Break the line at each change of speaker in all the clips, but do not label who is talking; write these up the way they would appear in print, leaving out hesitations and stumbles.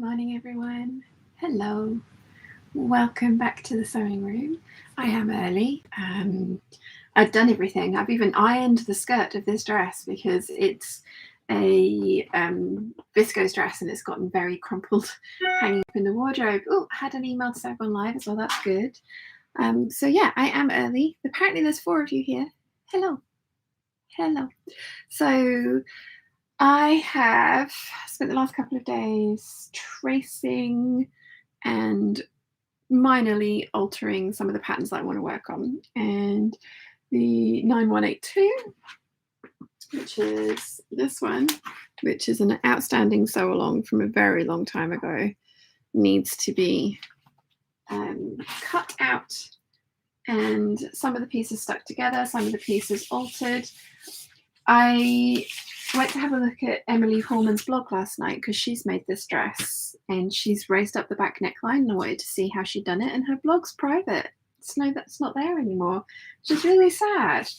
morning, everyone. Hello. Welcome back to the sewing room. I am early. I've done everything. I've even ironed the skirt of this dress because it's a viscose dress and it's gotten very crumpled hanging up in the wardrobe. Oh, I had an email to say I've gone live as well. That's good. So yeah, I am early. Apparently there's 4 of you here. Hello. Hello. So I have spent the last couple of days tracing and minorly altering some of the patterns that I want to work on. And the 9182, which is this one, which is an outstanding sew along from a very long time ago, needs to be cut out and some of the pieces stuck together, some of the pieces altered. I went to have a look at Emily Hallman's blog last night because she's made this dress and she's raised up the back neckline and I wanted to see how she'd done it, and her blog's private. That's not there anymore, which is really sad,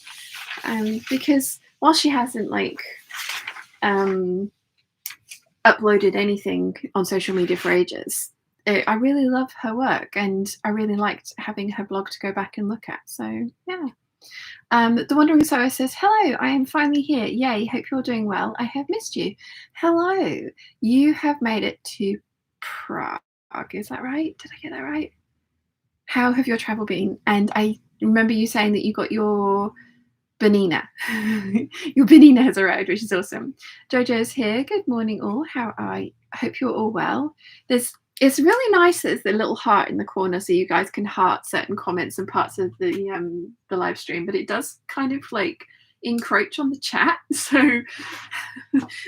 because while she hasn't uploaded anything on social media for ages, I really love her work and I really liked having her blog to go back and look at. So yeah. The Wandering Sewer says, hello, I am finally here. Yay, hope you're doing well. I have missed you. Hello, you have made it to Prague. Is that right? Did I get that right? How have your travel been? And I remember you saying that you got your Benina. Your Benina has arrived, which is awesome. Jojo's here. Good morning, all. How are you? I hope you're all well. It's really nice that there's the little heart in the corner so you guys can heart certain comments and parts of the live stream, but it does kind of encroach on the chat. So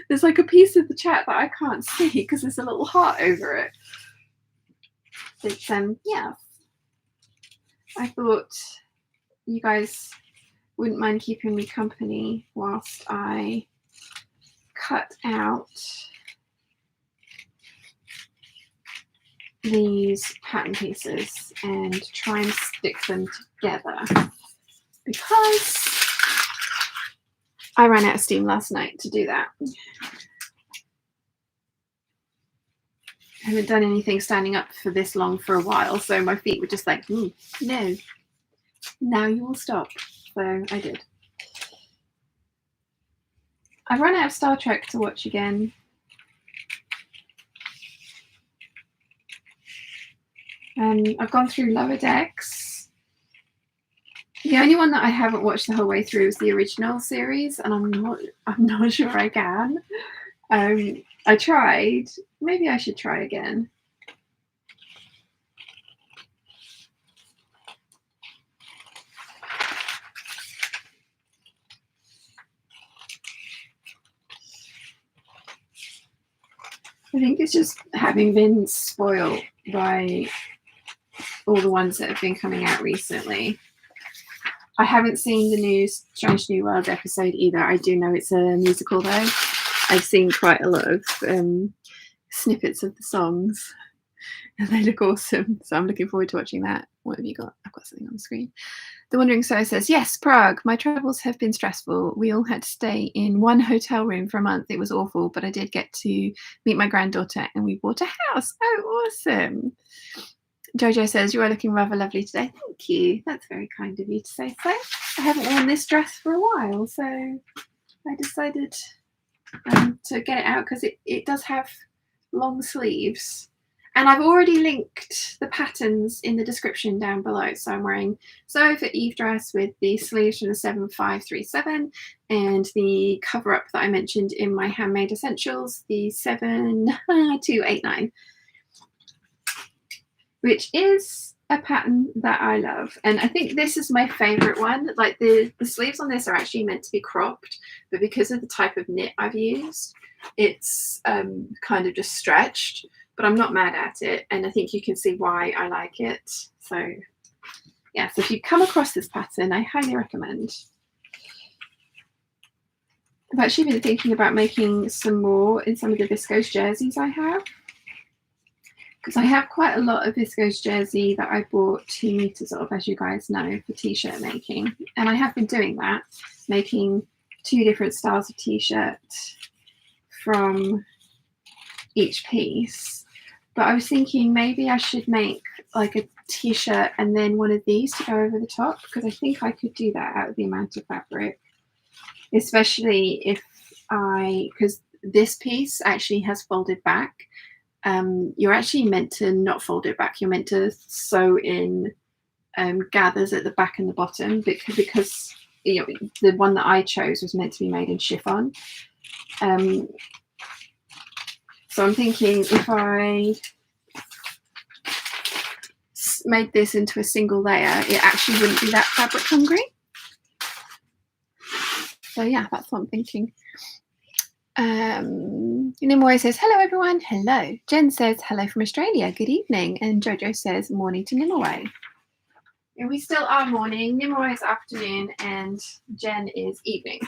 there's a piece of the chat that I can't see because there's a little heart over it. But yeah, I thought you guys wouldn't mind keeping me company whilst I cut out these pattern pieces and try and stick them together, because I ran out of steam last night to do that. I haven't done anything standing up for this long for a while, so my feet were just no, now you will stop. So I did. I've run out of Star Trek to watch again. I've gone through Lower Decks. The only one that I haven't watched the whole way through is the original series, and I'm not sure I can. I tried. Maybe I should try again. I think it's just having been spoiled by all the ones that have been coming out recently. I haven't seen the new Strange New World episode either. I do know it's a musical though. I've seen quite a lot of snippets of the songs and they look awesome. So I'm looking forward to watching that. What have you got? I've got something on the screen. The Wandering Soul says, yes, Prague. My travels have been stressful. We all had to stay in one hotel room for a month. It was awful, but I did get to meet my granddaughter and we bought a house. Oh, awesome. Jojo says, you are looking rather lovely today. Thank you. That's very kind of you to say so. I haven't worn this dress for a while, so I decided to get it out because it does have long sleeves. And I've already linked the patterns in the description down below. So I'm wearing Sew for Eve dress with the sleeves from the 7537 and the cover up that I mentioned in my Handmade Essentials, the 7289. Which is a pattern that I love. And I think this is my favorite one. The sleeves on this are actually meant to be cropped, but because of the type of knit I've used, it's kind of just stretched, but I'm not mad at it. And I think you can see why I like it. So yeah, so if you come across this pattern, I highly recommend. I've actually been thinking about making some more in some of the viscose jerseys I have. Because I have quite a lot of viscose jersey that I bought 2 meters of, as you guys know, for t-shirt making. And I have been doing that, making 2 different styles of t-shirt from each piece. But I was thinking maybe I should make like a t-shirt and then one of these to go over the top, because I think I could do that out of the amount of fabric, especially if because this piece actually has folded back. You're actually meant to not fold it back. You're meant to sew in gathers at the back and the bottom, because you know, the one that I chose was meant to be made in chiffon. So I'm thinking if I made this into a single layer, it actually wouldn't be that fabric hungry. So yeah, that's what I'm thinking. Nimue says, hello everyone. Hello. Jen says, hello from Australia. Good evening. And Jojo says, morning to Nimue. And we still are morning. Nimue is afternoon and Jen is evening.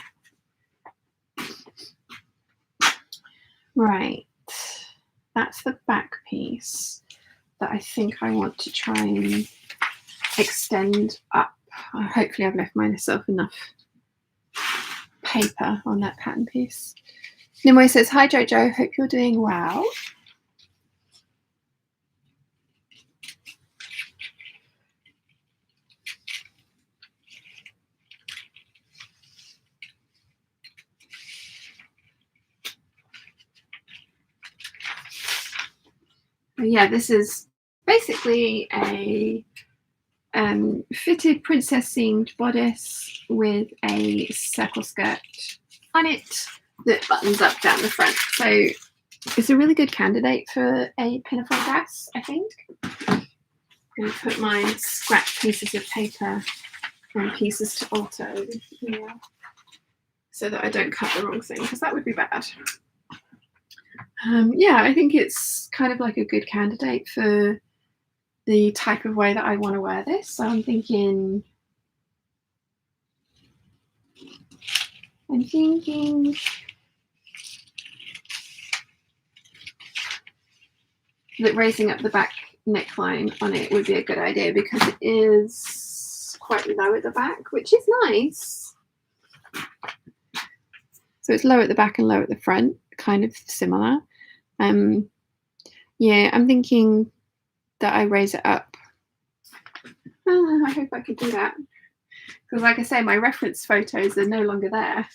Right. That's the back piece that I think I want to try and extend up. Hopefully I've left myself enough paper on that pattern piece. Nimue says, hi Jojo, hope you're doing well. Yeah, this is basically a fitted princess seamed bodice with a circle skirt on it that buttons up down the front. So it's a really good candidate for a pinafore dress, I think. I'm going to put my scratch pieces of paper and pieces to alter over here so that I don't cut the wrong thing, because that would be bad. Yeah, I think it's kind of like a good candidate for the type of way that I want to wear this. So I'm thinking that raising up the back neckline on it would be a good idea, because it is quite low at the back, which is nice. So it's low at the back and low at the front, kind of similar. Yeah, I'm thinking that I raise it up. I hope I could do that, because like I say, my reference photos are no longer there.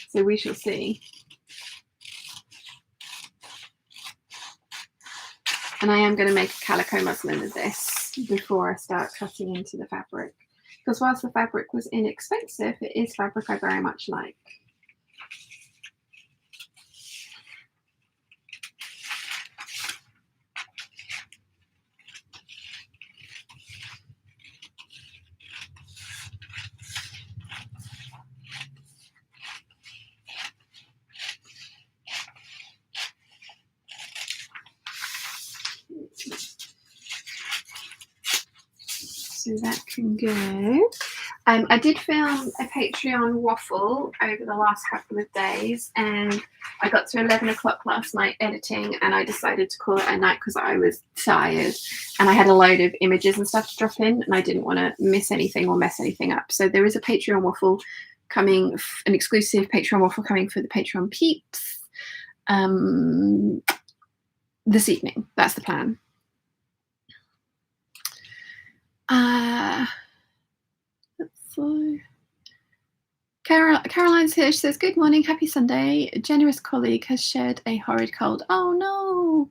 So we shall see. And I am going to make a calico muslin of this before I start cutting into the fabric, because whilst the fabric was inexpensive, it is fabric I very much like. So that can go. I did film a Patreon waffle over the last couple of days, and I got to 11 o'clock last night editing, and I decided to call it a night because I was tired and I had a load of images and stuff to drop in, and I didn't want to miss anything or mess anything up. So there is a Patreon waffle coming, an exclusive Patreon waffle coming for the Patreon peeps this evening. That's the plan. Caroline's here. She says, good morning, happy Sunday. A generous colleague has shared a horrid cold. Oh no,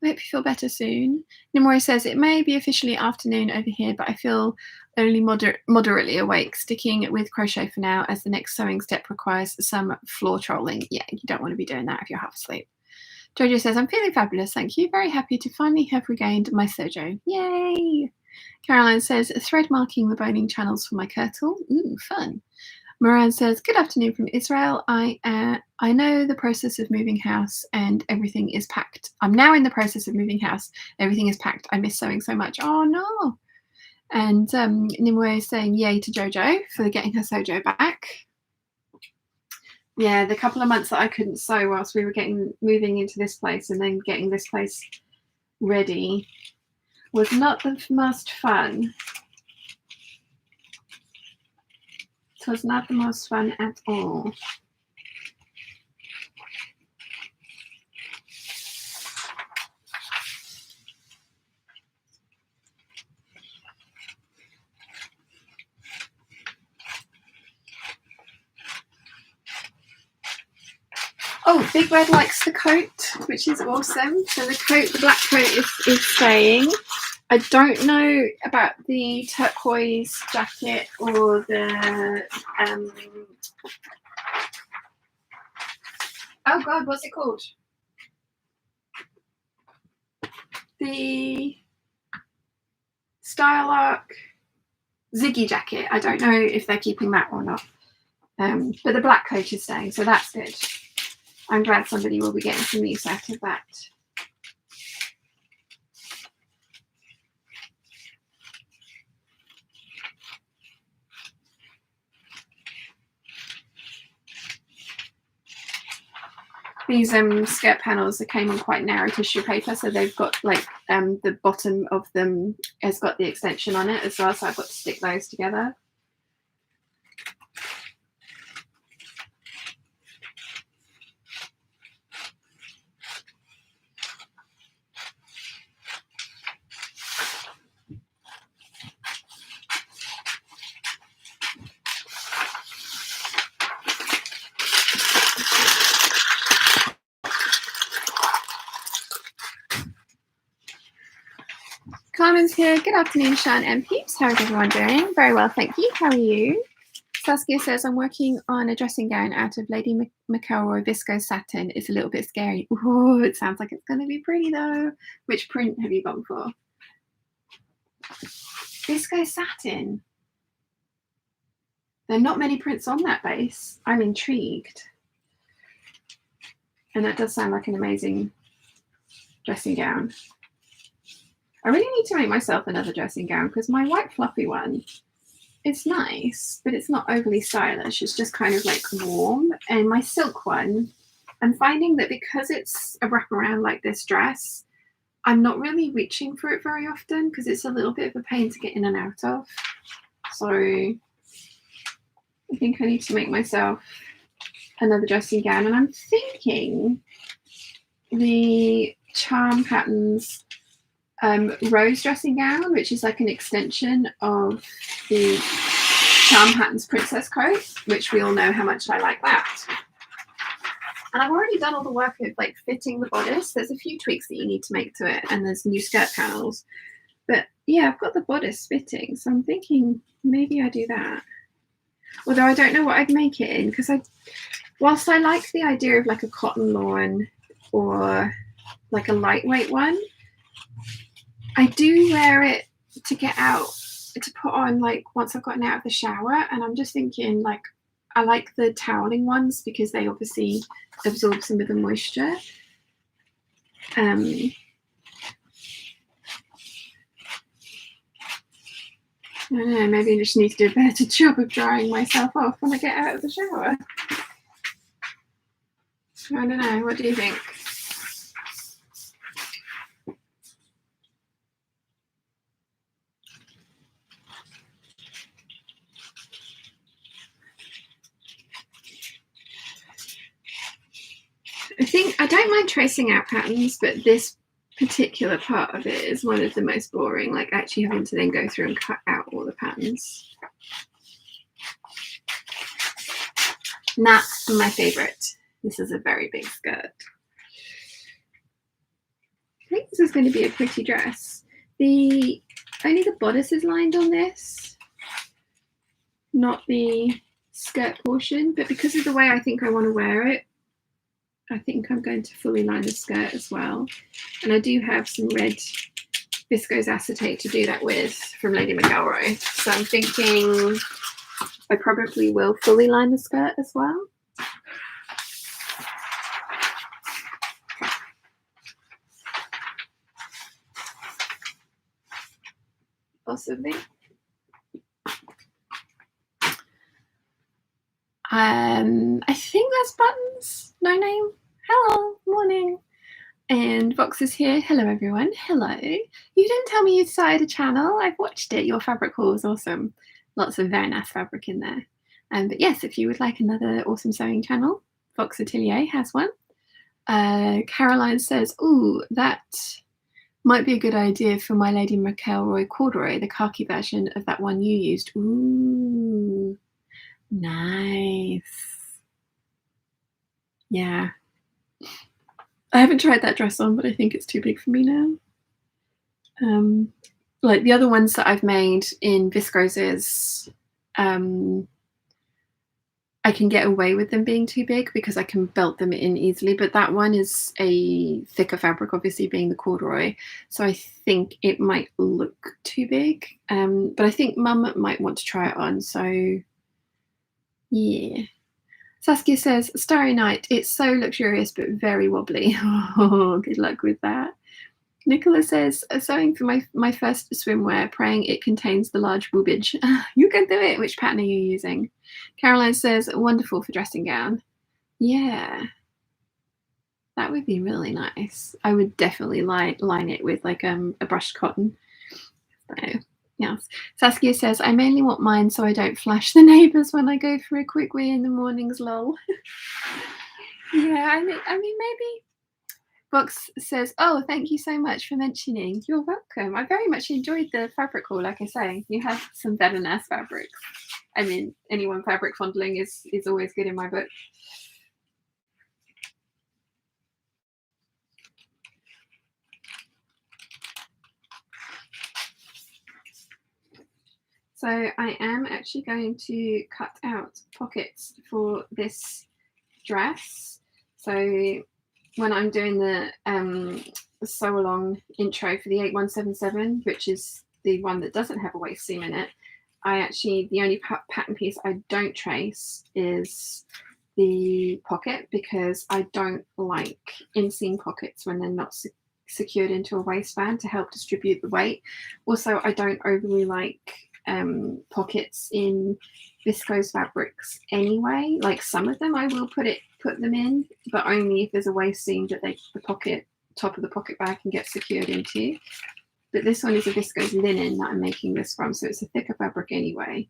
I hope you feel better soon. Nimue says, it may be officially afternoon over here, but I feel only moderately awake, sticking with crochet for now, as the next sewing step requires some floor trolling. Yeah, you don't want to be doing that if you're half asleep. Jojo says, I'm feeling fabulous, thank you. Very happy to finally have regained my sojo. Yay! Caroline says, thread marking the boning channels for my kirtle. Ooh, fun. Moran says, good afternoon from Israel. I know the process of moving house and everything is packed. I'm now in the process of moving house. Everything is packed. I miss sewing so much. Oh no. And Nimue is saying yay to Jojo for getting her sojo back. Yeah, the couple of months that I couldn't sew whilst we were moving into this place and then getting this place ready was not the most fun. It was not the most fun at all. Oh, Big Red likes the coat, which is awesome. So the black coat is staying. I don't know about the turquoise jacket or the oh god, what's it called? The Style Arc Ziggy jacket. I don't know if they're keeping that or not. But the black coat is staying, so that's good. I'm glad somebody will be getting some use out of that. These skirt panels that came on quite narrow tissue paper, so they've got like the bottom of them has got the extension on it as well, so I've got to stick those together. Carmen's here. Good afternoon, Shan and Peeps. How is everyone doing? Very well, thank you. How are you? Saskia says, I'm working on a dressing gown out of Lady McCalroy viscose satin. It's a little bit scary. Oh, it sounds like it's going to be pretty though. Which print have you gone for? Viscose satin. There are not many prints on that base. I'm intrigued. And that does sound like an amazing dressing gown. I really need to make myself another dressing gown because my white fluffy one, it's nice, but it's not overly stylish. It's just kind of like warm. And my silk one, I'm finding that because it's a wraparound like this dress, I'm not really reaching for it very often because it's a little bit of a pain to get in and out of. So I think I need to make myself another dressing gown. And I'm thinking the Charm Patterns Rose dressing gown, which is like an extension of the Charm Patterns Princess coat, which we all know how much I like that. And I've already done all the work of like fitting the bodice. There's a few tweaks that you need to make to it, and there's new skirt panels. But yeah, I've got the bodice fitting, so I'm thinking maybe I do that. Although I don't know what I'd make it in, because whilst I like the idea of like a cotton lawn or like a lightweight one, I do wear it to get out, to put on like once I've gotten out of the shower, and I'm just thinking like I like the toweling ones because they obviously absorb some of the moisture. I don't know, maybe I just need to do a better job of drying myself off when I get out of the shower. I don't know, what do you think? I think I don't mind tracing out patterns, but this particular part of it is one of the most boring, like actually having to then go through and cut out all the patterns. And that's my favorite. This is a very big skirt. I think this is going to be a pretty dress. Only the bodice is lined on this, not the skirt portion, but because of the way I think I want to wear it, I think I'm going to fully line the skirt as well. And I do have some red viscose acetate to do that with from Lady McCalroy. So I'm thinking I probably will fully line the skirt as well. Possibly. I think that's Buttons. No name. Hello, morning. And Vox is here. Hello, everyone. Hello. You didn't tell me you started a channel. I've watched it. Your fabric haul was awesome. Lots of very nice fabric in there. But yes, if you would like another awesome sewing channel, Vox Atelier has one. Caroline says, ooh, that might be a good idea for my Lady McCalroy corduroy, the khaki version of that one you used. Ooh, nice. Yeah, I haven't tried that dress on, but I think it's too big for me now. Like the other ones that I've made in viscoses, I can get away with them being too big because I can belt them in easily, but that one is a thicker fabric, obviously being the corduroy, so I think it might look too big, but I think Mum might want to try it on, so yeah. Saskia says, Starry Night, it's so luxurious but very wobbly. Oh, good luck with that. Nicola says, sewing for my first swimwear, praying it contains the large boobage. You can do it. Which pattern are you using? Caroline says, wonderful for dressing gown. Yeah, that would be really nice. I would definitely line it with like a brushed cotton. So, yes. Saskia says, I mainly want mine so I don't flash the neighbours when I go for a quick wee in the mornings, lol. Yeah, I mean maybe. Box says, oh, thank you so much for mentioning. You're welcome. I very much enjoyed the fabric haul, like I say. You have some better nurse fabrics. I mean, anyone fabric fondling is always good in my book. So I am actually going to cut out pockets for this dress. So when I'm doing the sew along intro for the 8177, which is the one that doesn't have a waist seam in it, the only pattern piece I don't trace is the pocket, because I don't like inseam pockets when they're not secured into a waistband to help distribute the weight. Also, I don't overly like pockets in viscose fabrics anyway. Like some of them I will put them in, but only if there's a waist seam that the top of the pocket bag can get secured into. But this one is a viscose linen that I'm making this from, so it's a thicker fabric anyway.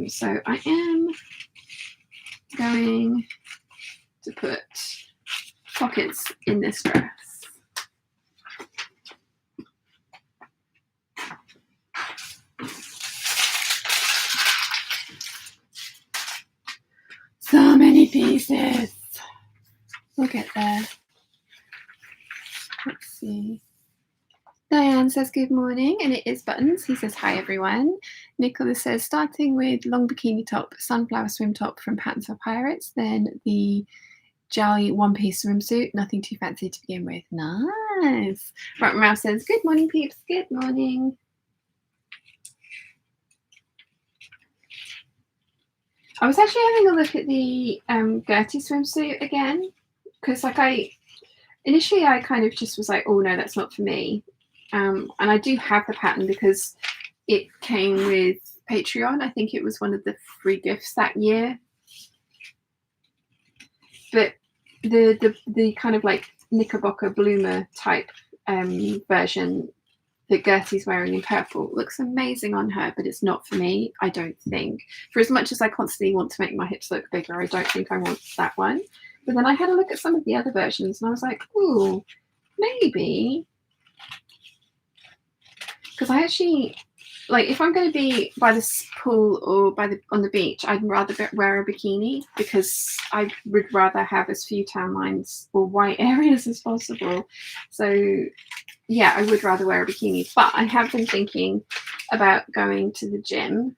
So I am going to put pockets in this dress. So many pieces. We'll get there. Let's see. Diane says good morning, and it is Buttons. He says hi everyone. Nicholas says starting with long bikini top, sunflower swim top from Patterns for Pirates, then the Jolly one-piece swimsuit, nothing too fancy to begin with. Nice. Right, Mouse says good morning, peeps. Good morning. I was actually having a look at the Gertie swimsuit again, because initially I kind of just was like, oh no, that's not for me. And I do have the pattern because it came with Patreon. I think it was one of the free gifts that year. But the kind of like knickerbocker bloomer type version that Gertie's wearing in purple looks amazing on her, but it's not for me, I don't think. For as much as I constantly want to make my hips look bigger, I don't think I want that one. But then I had a look at some of the other versions and I was like, ooh, maybe. Because I actually, like, if I'm going to be by this pool or on the beach, I'd rather wear a bikini, because I would rather have as few tan lines or white areas as possible. So yeah, I would rather wear a bikini. But I have been thinking about going to the gym,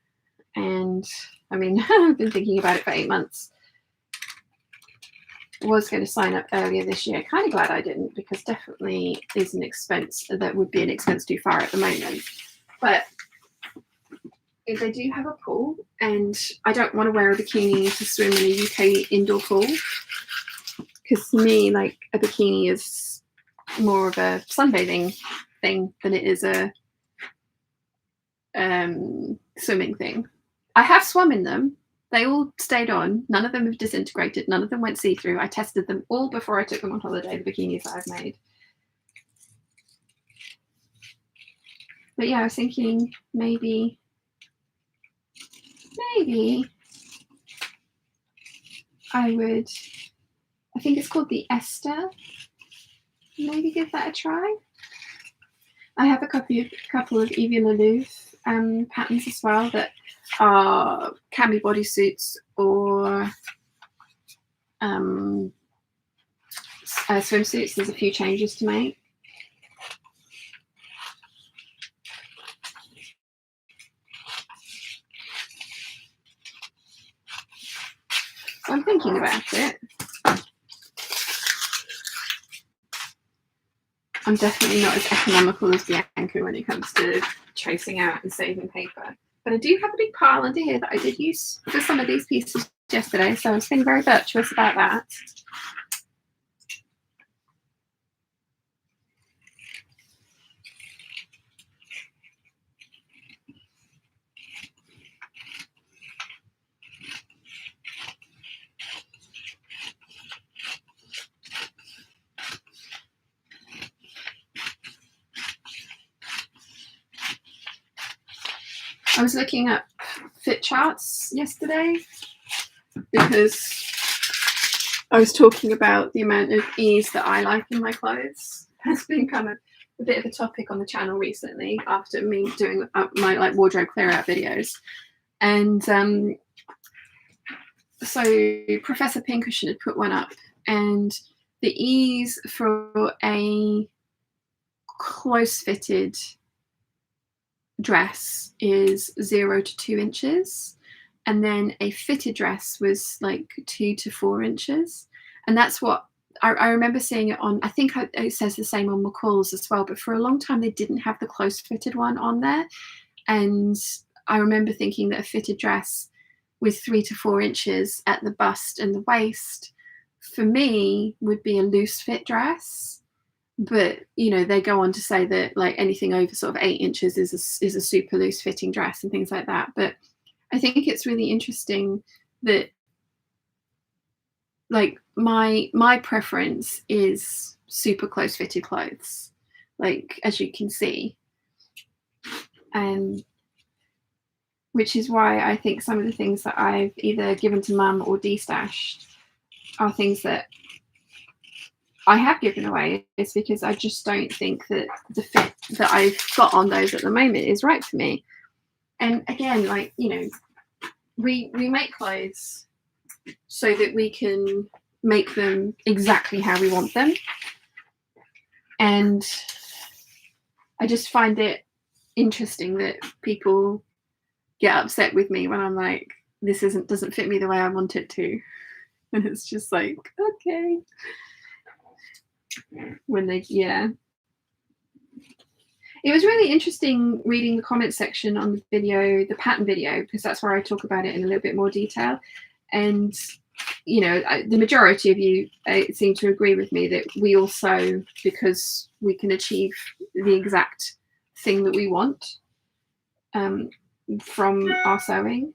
and I mean, I've been thinking about it for 8 months. Was going to sign up earlier this year. Kind of glad I didn't, because definitely is an expense that would be an expense too far at the moment. But if they do have a pool, and I don't want to wear a bikini to swim in a UK indoor pool, because to me, like, a bikini is more of a sunbathing thing than it is a swimming thing. I have swum in them. They all stayed on. None of them have disintegrated. None of them went see-through. I tested them all before I took them on holiday, the bikinis that I've made. But yeah, I was thinking maybe I would, I think it's called the Esther. Maybe give that a try. I have a couple of Evie Laluf patterns as well that are cami bodysuits or swimsuits, there's a few changes to make. So I'm thinking about it. I'm definitely not as economical as Bianca when it comes to chasing out and saving paper. But I do have a big pile under here that I did use for some of these pieces yesterday, so I was feeling very virtuous about that. I was looking up fit charts yesterday because I was talking about the amount of ease that I like in my clothes. Has been kind of a bit of a topic on the channel recently after me doing my like wardrobe clear out videos. And so Professor Pincushion had put one up, and the ease for a close fitted dress is 0 to 2 inches, and then a fitted dress was like 2 to 4 inches. And that's what I remember seeing it on. I think it says the same on McCalls as well, but for a long time they didn't have the close fitted one on there. And I remember thinking that a fitted dress with 3 to 4 inches at the bust and the waist for me would be a loose fit dress. But you know, they go on to say that like anything over sort of 8 inches is a super loose fitting dress and things like that. But I think it's really interesting that like my preference is super close fitted clothes, like as you can see, and which is why I think some of the things that I've either given to mum or destashed are things that I have given away. It's because I just don't think that the fit that I've got on those at the moment is right for me. And again, like, you know, we make clothes so that we can make them exactly how we want them. And I just find it interesting that people get upset with me when I'm like, this doesn't fit me the way I want it to. And it's just like, okay. When they, yeah. It was really interesting reading the comment section on the video, the pattern video, because that's where I talk about it in a little bit more detail. And, you know, the majority of you seem to agree with me that we all sew because we can achieve the exact thing that we want from our sewing.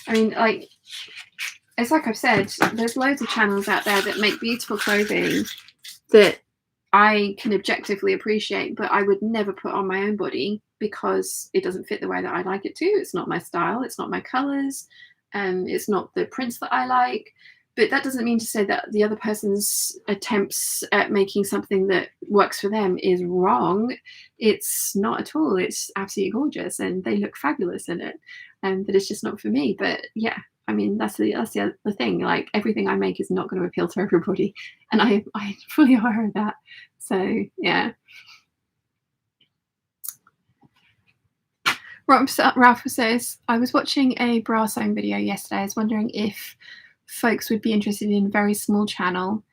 I mean, like, it's like I've said, there's loads of channels out there that make beautiful clothing that I can objectively appreciate, but I would never put on my own body because it doesn't fit the way that I like it to. It's not my style. It's not my colors. It's not the prints that I like. But that doesn't mean to say that the other person's attempts at making something that works for them is wrong. It's not at all. It's absolutely gorgeous and they look fabulous in it. But it's just not for me. But yeah, I mean, that's the thing. Like, everything I make is not going to appeal to everybody. And I'm fully aware of that. So yeah. Ralph says, I was watching a bra sewing video yesterday. I was wondering if folks would be interested in a very small channel.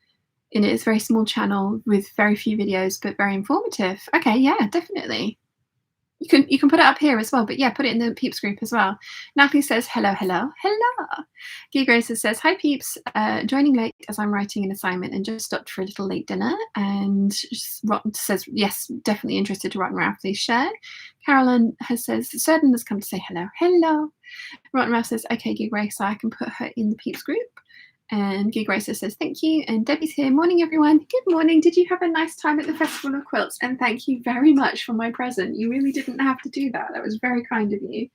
And it's a very small channel with very few videos, but very informative. Okay, yeah, definitely. You can put it up here as well, but yeah, put it in the Peeps group as well. Natalie says, hello, hello, hello. Guy Grace says, hi Peeps, joining late as I'm writing an assignment and just stopped for a little late dinner. And Rotten says, yes, definitely interested to Rotten Ralph, please share. Carolyn says, Certain has come to say hello, hello. Rotten Ralph says, okay, Guy Grace, I can put her in the Peeps group. And Guy Grace says, thank you. And Debbie's here. Morning, everyone. Good morning. Did you have a nice time at the Festival of Quilts? And thank you very much for my present. You really didn't have to do that. That was very kind of you.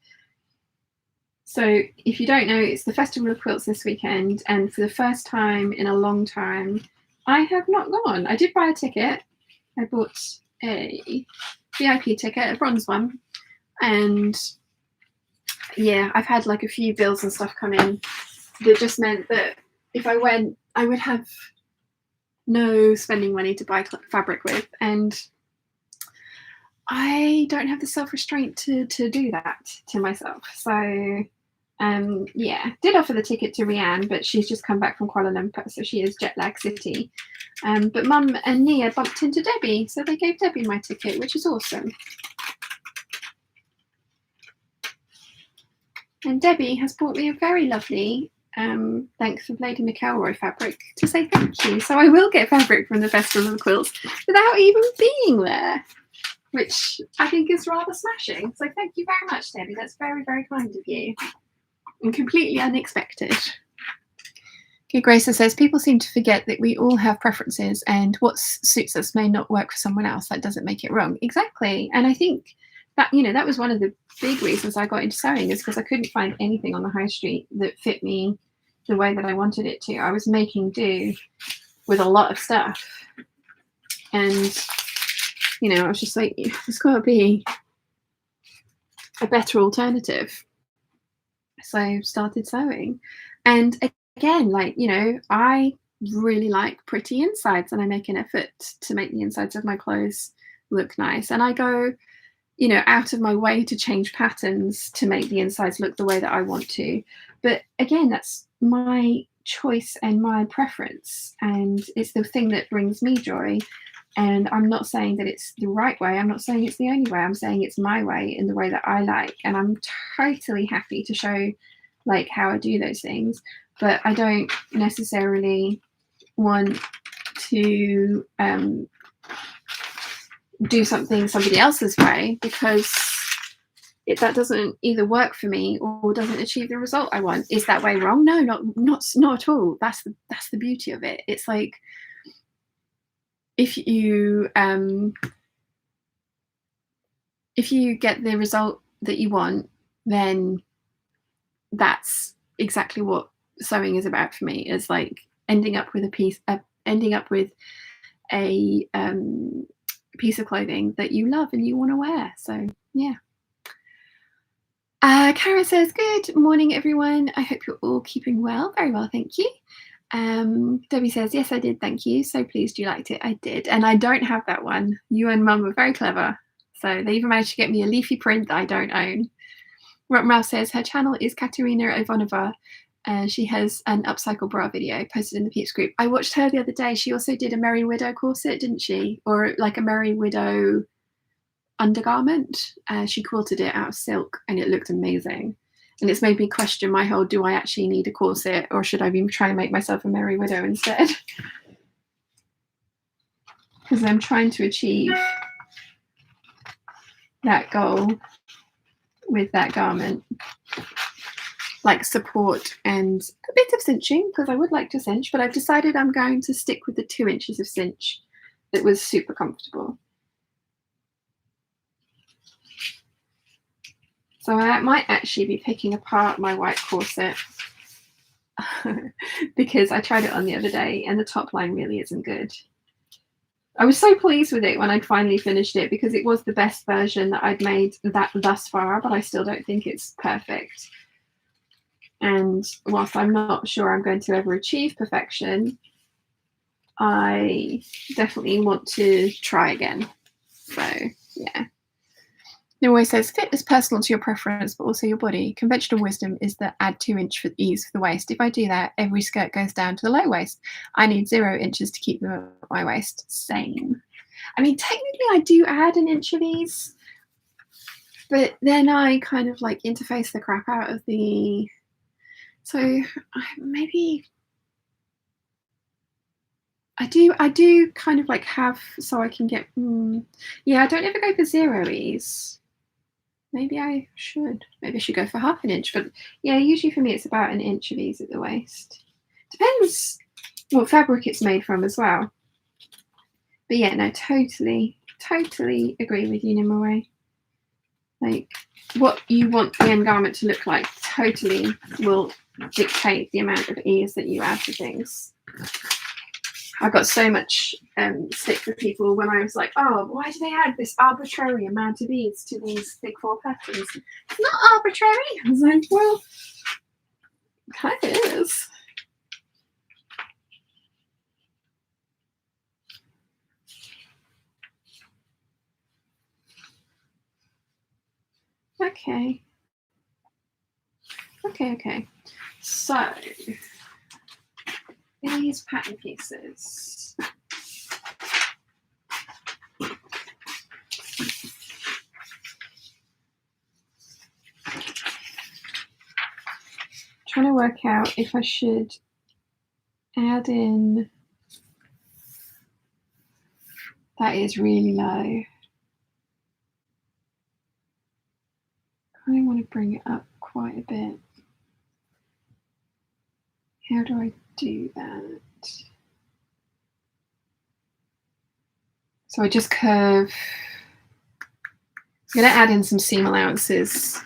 So if you don't know, it's the Festival of Quilts this weekend. And for the first time in a long time, I have not gone. I did buy a ticket. I bought a VIP ticket, a bronze one. And yeah, I've had like a few bills and stuff come in that just meant that if I went, I would have no spending money to buy fabric with, and I don't have the self-restraint to do that to myself. So yeah, did offer the ticket to Rianne, but she's just come back from Kuala Lumpur, so she is jet lag city. But Mum and Nia bumped into Debbie, so they gave Debbie my ticket, which is awesome. And Debbie has bought me a very lovely length of Lady McElroy fabric to say thank you. So I will get fabric from the Festival of Quilts without even being there, which I think is rather smashing. So thank you very much, Debbie. That's very, very kind of you. And completely unexpected. Okay, Grace says, people seem to forget that we all have preferences and what suits us may not work for someone else. That doesn't make it wrong. Exactly. And I think that, you know, that was one of the big reasons I got into sewing, is because I couldn't find anything on the high street that fit me the way that I wanted it to. I was making do with a lot of stuff. And, you know, I was just like, there's got to be a better alternative. So started sewing. And again, like, you know, I really like pretty insides, and I make an effort to make the insides of my clothes look nice. And I go, you know, out of my way to change patterns to make the insides look the way that I want to. But again, that's my choice and my preference, and it's the thing that brings me joy. And I'm not saying that it's the right way. I'm not saying it's the only way. I'm saying it's my way in the way that I like. And I'm totally happy to show like how I do those things. But I don't necessarily want to do something somebody else's way, because that doesn't either work for me or doesn't achieve the result I want. Is that way wrong? No, not at all. That's the beauty of it. It's like, if you get the result that you want, then that's exactly what sewing is about for me. Is like ending up with a piece of clothing that you love and you want to wear. So yeah. Kara says, good morning everyone, I hope you're all keeping well. Very well, thank you. Debbie says, yes I did, thank you, so pleased you liked it. I did, and I don't have that one. You and Mum were very clever, so they even managed to get me a leafy print that I don't own. Ralph says her channel is Katerina Ivanova. She has an upcycle bra video posted in the Peeps group. I watched her the other day. She also did a Merry Widow corset, didn't she? Or like a Merry Widow undergarment. She quilted it out of silk and it looked amazing. And it's made me question my whole, do I actually need a corset, or should I be trying to make myself a Merry Widow instead? Because I'm trying to achieve that goal with that garment. Like support and a bit of cinching, because I would like to cinch, but I've decided I'm going to stick with the 2 inches of cinch that was super comfortable. So I might actually be picking apart my white corset because I tried it on the other day and the top line really isn't good. I was so pleased with it when I'd finally finished it, because it was the best version that I'd made thus far, but I still don't think it's perfect. And whilst I'm not sure I'm going to ever achieve perfection, I definitely want to try again. So yeah. It always says, fit is personal to your preference, but also your body. Conventional wisdom is that add 2 inches for ease for the waist. If I do that, every skirt goes down to the low waist. I need 0 inches to keep them at my waist. Same. I mean, technically I do add an inch of ease, but then I kind of like interface the crap out of the... So maybe... I do kind of like have, so I can get... Yeah, I don't ever go for 0 ease. Maybe I should. Maybe I should go for half an inch. But yeah, usually for me it's about an inch of ease at the waist. Depends what fabric it's made from as well. But yeah, no, totally agree with you, Nimue. Like, what you want the end garment to look like totally will dictate the amount of ease that you add to things. I got so much stick for people when I was like, oh, why do they add this arbitrary amount of beads to these big 4 patterns? It's not arbitrary. I was like, well, it kind of is. Okay. Okay. So these pattern pieces. Trying to work out if I should add in. That is really low. I want to bring it up quite a bit. How do I do that? So I just curve. I'm going to add in some seam allowances.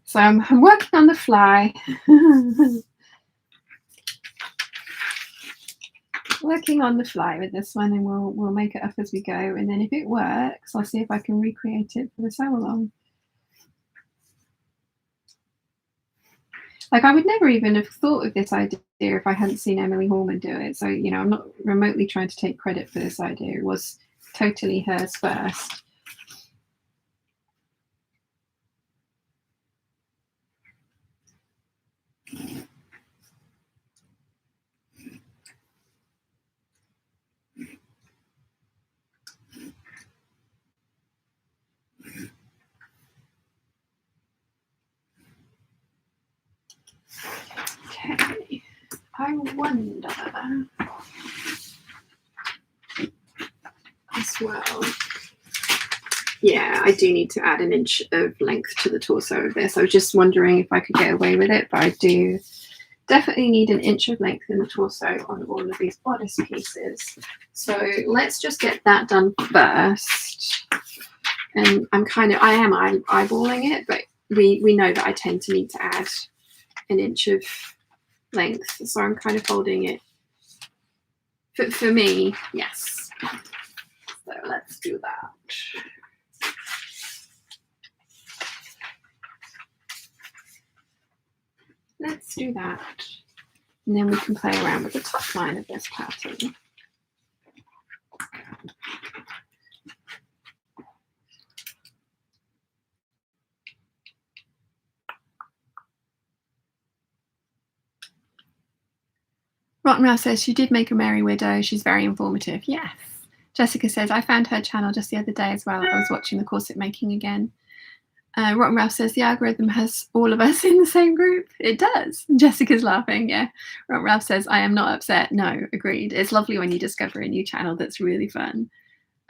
So I'm working on the fly. Working on the fly with this one, and we'll make it up as we go. And then if it works, I'll see if I can recreate it for the sew along. Like, I would never even have thought of this idea if I hadn't seen Emily Horman do it. So, you know, I'm not remotely trying to take credit for this idea. It was totally hers first. Okay, I wonder as well. Yeah, I do need to add an inch of length to the torso of this. I was just wondering if I could get away with it, but I do definitely need an inch of length in the torso on all of these bodice pieces. So let's just get that done first. And I am eyeballing it, but we know that I tend to need to add an inch of length. So I'm kind of folding it. For me, yes. So let's do that. Let's do that. And then we can play around with the top line of this pattern. Rottenmouth says she did make a Merry Widow. She's very informative. Yes. Jessica says, I found her channel just the other day as well. I was watching the corset making again. Rotten Ralph says the algorithm has all of us in the same group. It does. Jessica's laughing. Yeah. Rotten Ralph says I am not upset. No, agreed. It's lovely when you discover a new channel that's really fun.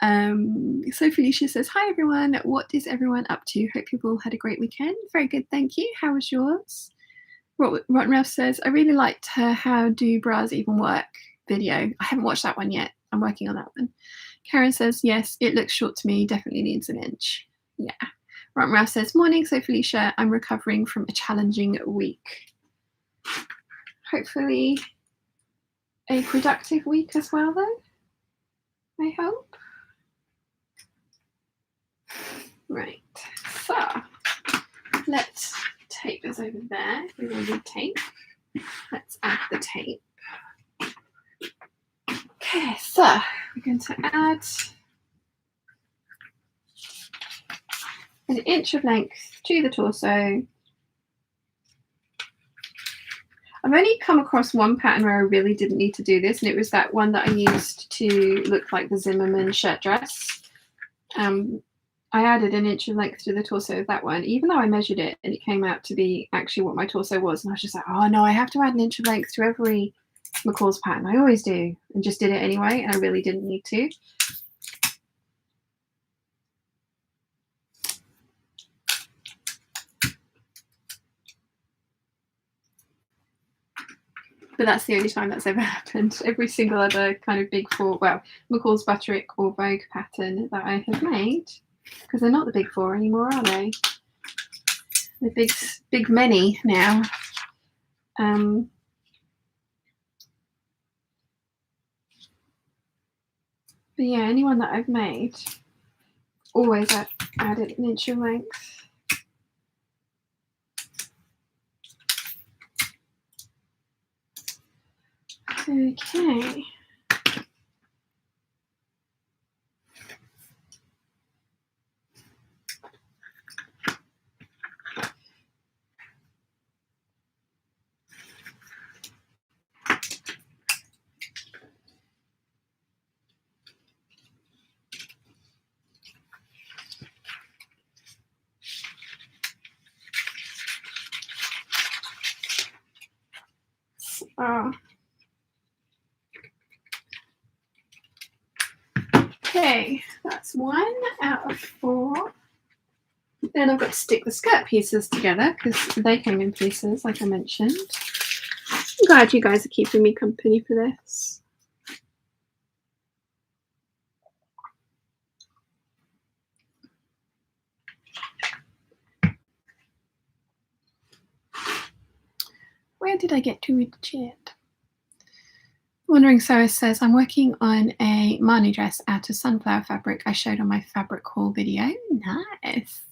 So Felicia says, hi everyone. What is everyone up to? Hope people had a great weekend. Very good, thank you. How was yours? Rotten Ralph says, I really liked her How Do Bras Even Work video. I haven't watched that one yet. I'm working on that one. Karen says, yes, it looks short to me. Definitely needs an inch. Yeah. Rotten Ralph says, morning, so Felicia, I'm recovering from a challenging week. Hopefully a productive week as well, though, I hope. Right, so let's tape this over there. We will need tape. Let's add the tape. Okay, so we're going to add an inch of length to the torso. I've only come across one pattern where I really didn't need to do this, and it was that one that I used to look like the Zimmerman shirt dress. I added an inch of length to the torso of that one, even though I measured it and it came out to be actually what my torso was. And I was just like, oh no, I have to add an inch of length to every McCalls pattern. I always do, and just did it anyway, and I really didn't need to. But that's the only time that's ever happened. Every single other kind of big four, well, McCalls, Butterick or Vogue pattern that I have made, because they're not the big four anymore, are they? The big many now. But yeah, anyone that I've made, always add it an inch in length. Okay. Okay, that's 1 out of 4. Then I've got to stick the skirt pieces together because they came in pieces, like I mentioned. I'm glad you guys are keeping me company for this. Where did I get to with the chat? Wandering Sarah says, I'm working on a Marnie dress out of sunflower fabric I showed on my fabric haul video. Nice.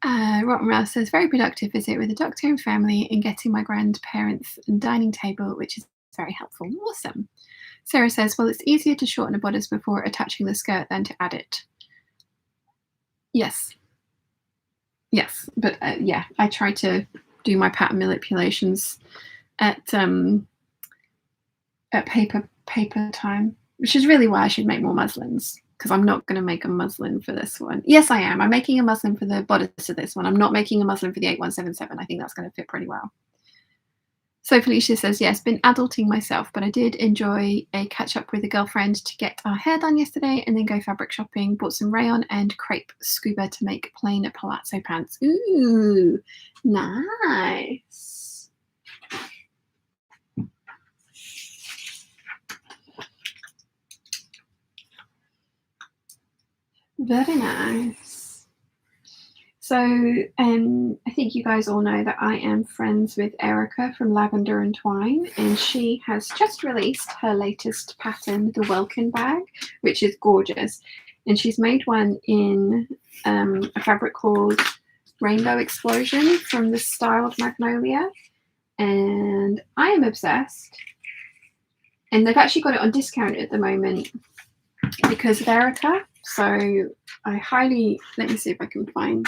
Rotten Rouse says, very productive visit with the doctor and family and getting my grandparents' dining table, which is very helpful. Awesome. Sarah says, well, it's easier to shorten a bodice before attaching the skirt than to add it. Yes. Yes, but yeah, I try to do my pattern manipulations at paper time, which is really why I should make more muslins, because I'm not going to make a muslin for this one. Yes, I am. I'm making a muslin for the bodice of this one. I'm not making a muslin for the 8177. I think that's going to fit pretty well. So Felicia says, yes, been adulting myself, but I did enjoy a catch up with a girlfriend to get our hair done yesterday and then go fabric shopping. Bought some rayon and crepe scuba to make plain palazzo pants. Ooh, nice. Very nice. So I think you guys all know that I am friends with Erica from Lavender and Twine, and she has just released her latest pattern, the Welkin bag, which is gorgeous. And she's made one in a fabric called Rainbow Explosion from the Styled Magnolia. And I am obsessed. And they've actually got it on discount at the moment because of Erica. So I highly, let me see if I can find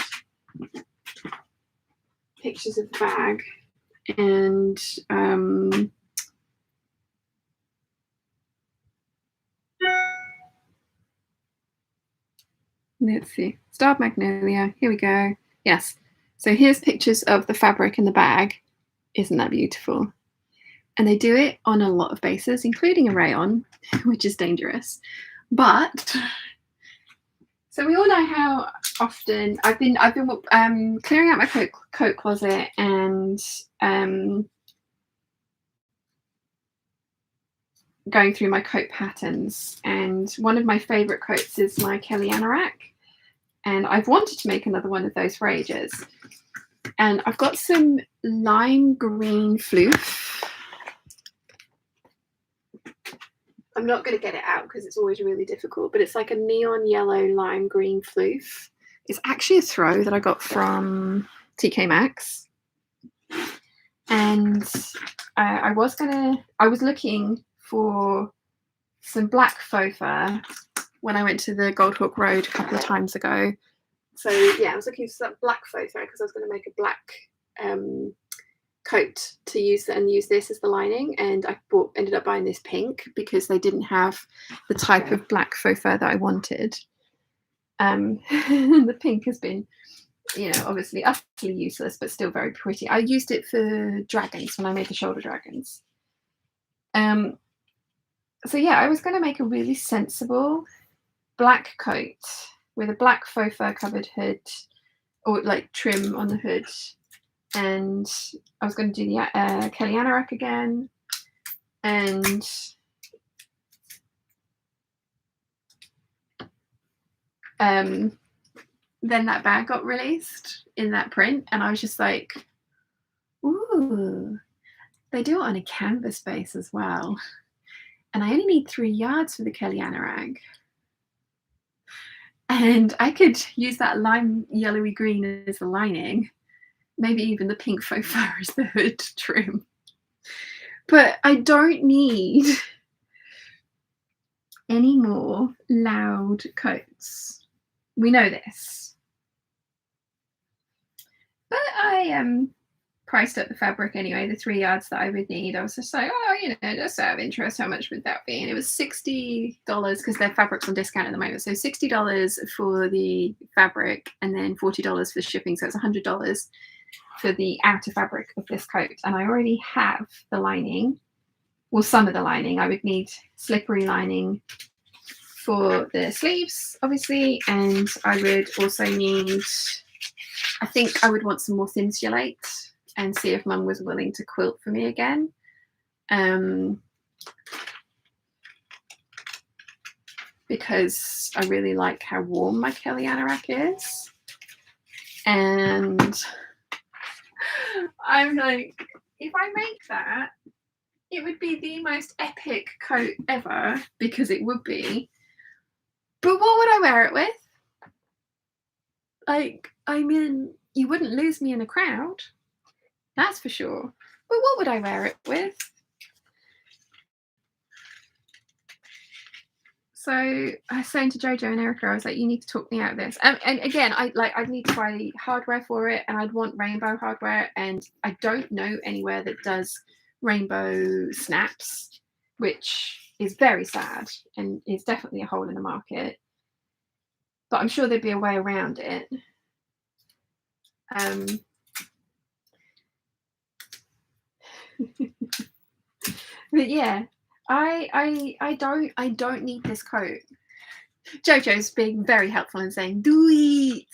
pictures of the bag, and let's see, Starred Magnolia, here we go. Yes, so here's pictures of the fabric in the bag. Isn't that beautiful? And they do it on a lot of bases, including a rayon, which is dangerous. But so we all know how often I've been clearing out my coat closet and going through my coat patterns. And one of my favourite coats is my Kelly Anorak, and I've wanted to make another one of those for ages. And I've got some lime green floof. I'm not going to get it out because it's always really difficult, but it's like a neon yellow lime green floof. It's actually a throw that I got from TK Maxx. And I was looking for some black faux fur when I went to the Goldhawk Road a couple of times ago. So yeah, I was looking for some black faux fur because I was going to make a black coat to use this as the lining, and I ended up buying this pink because they didn't have the type of black faux fur that I wanted. The pink has been, obviously utterly useless, but still very pretty. I used it for dragons when I made the shoulder dragons. So yeah, I was going to make a really sensible black coat with a black faux fur covered hood, or like trim on the hood. And I was going to do the Kelly Anorak again. And then that bag got released in that print. And I was just like, ooh, they do it on a canvas base as well. and I only need 3 yards for the Kelly anorak. And I could use that lime yellowy green as the lining, maybe even the pink faux fur as the hood trim. But I don't need any more loud coats. We know this. But I priced up the fabric anyway, the 3 yards that I would need. I was just like, oh, you know, just out of interest, how much would that be? And it was $60 because their fabric's on discount at the moment. So $60 for the fabric and then $40 for shipping. So it's $100 for the outer fabric of this coat. And I already have the lining, well, some of the lining. I would need slippery lining for the sleeves, obviously. And I would also need, I think I would want some more Thinsulate and see if Mum was willing to quilt for me again. Because I really like how warm my Kelly anorak is. And I'm like, if I make that, it would be the most epic coat ever, because it would be. But what would I wear it with? Like, I mean, you wouldn't lose me in a crowd. That's for sure. But what would I wear it with? So I was saying to Jojo and Erica, I was like, you need to talk me out of this. And again, I'd need to buy hardware for it, and I'd want rainbow hardware. And I don't know anywhere that does rainbow snaps, which is very sad and is definitely a hole in the market. But I'm sure there'd be a way around it. But yeah, I don't need this coat. Jojo's being very helpful and saying, do it.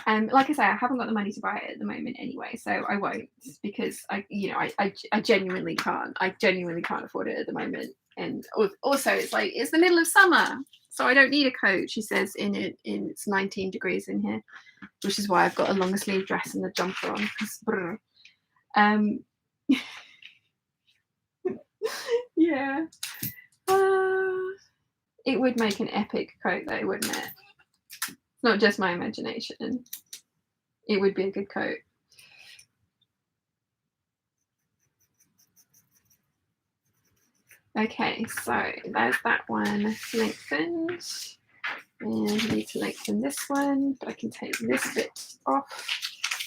And like I say, I haven't got the money to buy it at the moment anyway, so I won't, because I genuinely can't. I genuinely can't afford it at the moment. And also, it's like, it's the middle of summer, so I don't need a coat. She says it's 19 degrees in here, which is why I've got a longer sleeve dress and a jumper on. Yeah. It would make an epic coat though, wouldn't it? It's not just my imagination. It would be a good coat. Okay, so there's that one lengthened. And I need to lengthen this one, but I can take this bit off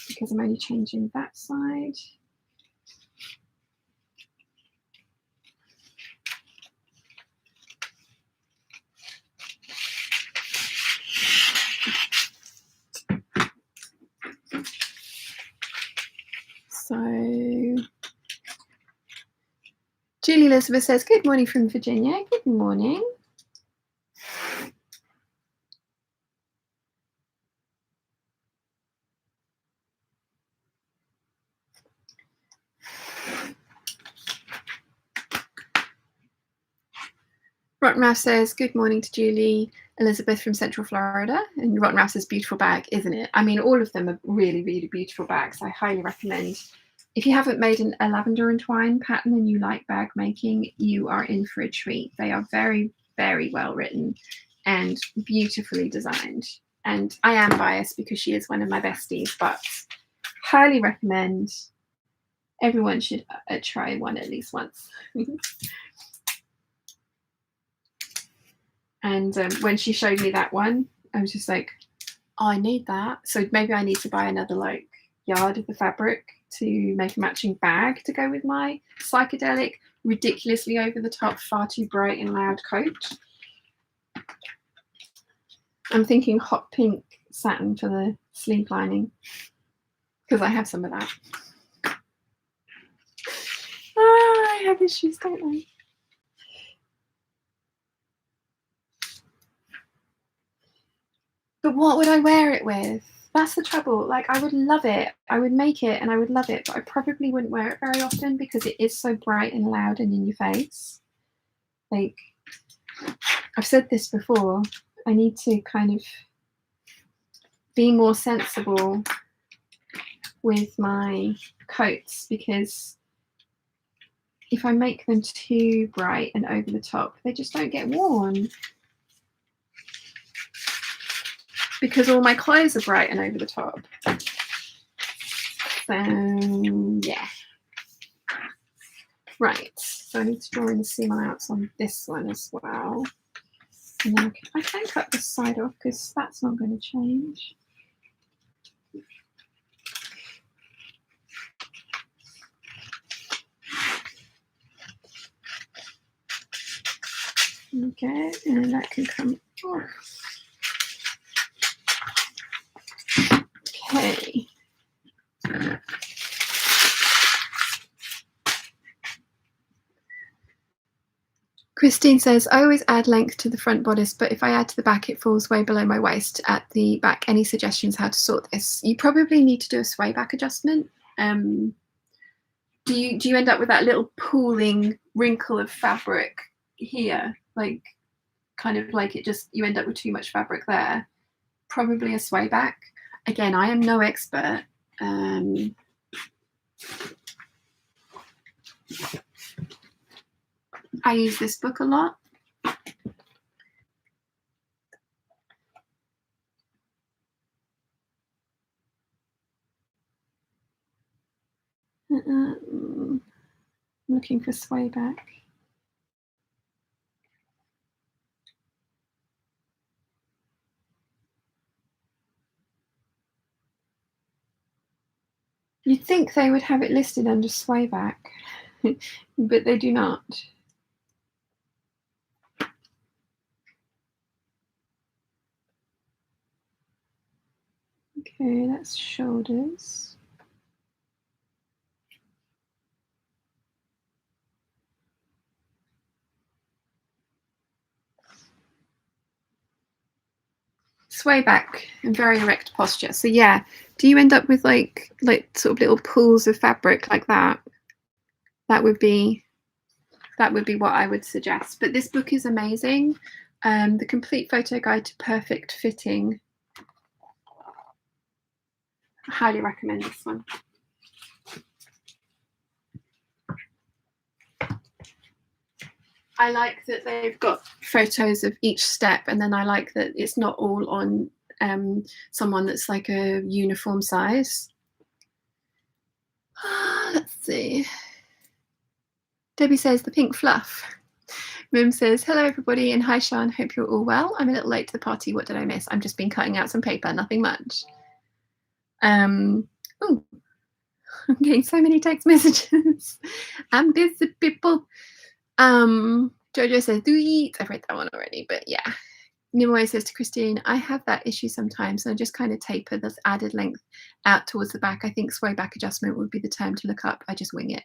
because I'm only changing that side. So Julie Elizabeth says, good morning from Virginia. Good morning. Rottenmouth says, good morning to Julie Elizabeth from Central Florida. And Rottenmouth says, beautiful bag, isn't it? I mean, all of them are really, really beautiful bags. I highly recommend. If you haven't made a lavender and twine pattern and you like bag making, you are in for a treat. They are very, very well written and beautifully designed. And I am biased because she is one of my besties, but highly recommend. Everyone should try one at least once. And when she showed me that one, I was just like, oh, I need that. So maybe I need to buy another like yard of the fabric to make a matching bag to go with my psychedelic, ridiculously over the top, far too bright and loud coat. I'm thinking hot pink satin for the sleeve lining because I have some of that. Oh, I have issues, don't I? But what would I wear it with? That's the trouble. Like, I would love it. I would make it and I would love it, but I probably wouldn't wear it very often because it is so bright and loud and in your face. Like, I've said this before, I need to kind of be more sensible with my coats because if I make them too bright and over the top, they just don't get worn. Because all my clothes are bright and over the top. So, yeah. Right, so I need to draw in the seam allowance on this one as well. And then I can cut this side off because that's not going to change. Okay, and that can come off. Okay. Christine says, I always add length to the front bodice, but if I add to the back, it falls way below my waist at the back. Any suggestions how to sort this? You probably need to do a sway back adjustment. Do you end up with that little pooling wrinkle of fabric here? Like, kind of like it just, you end up with too much fabric there. Probably a sway back. Again, I am no expert. I use this book a lot. I'm looking for sway back. You'd think they would have it listed under sway back, but they do not. Okay, that's shoulders. Sway back and very erect posture. So yeah, do you end up with like sort of little pools of fabric like that? That would be what I would suggest. But this book is amazing. The Complete Photo Guide to Perfect Fitting. I highly recommend this one. I like that they've got photos of each step, and then I like that it's not all on someone that's like a uniform size. Let's see. Debbie says the pink fluff. Mim says, hello everybody, and hi Sian, hope you're all well. I'm a little late to the party. What did I miss? I've just been cutting out some paper, nothing much. Oh, I'm getting so many text messages. I'm busy, people. Jojo says, do eat. I've read that one already, but yeah. Nimue says to Christine, I have that issue sometimes, and I just kind of taper this added length out towards the back. I think sway back adjustment would be the term to look up. I just wing it.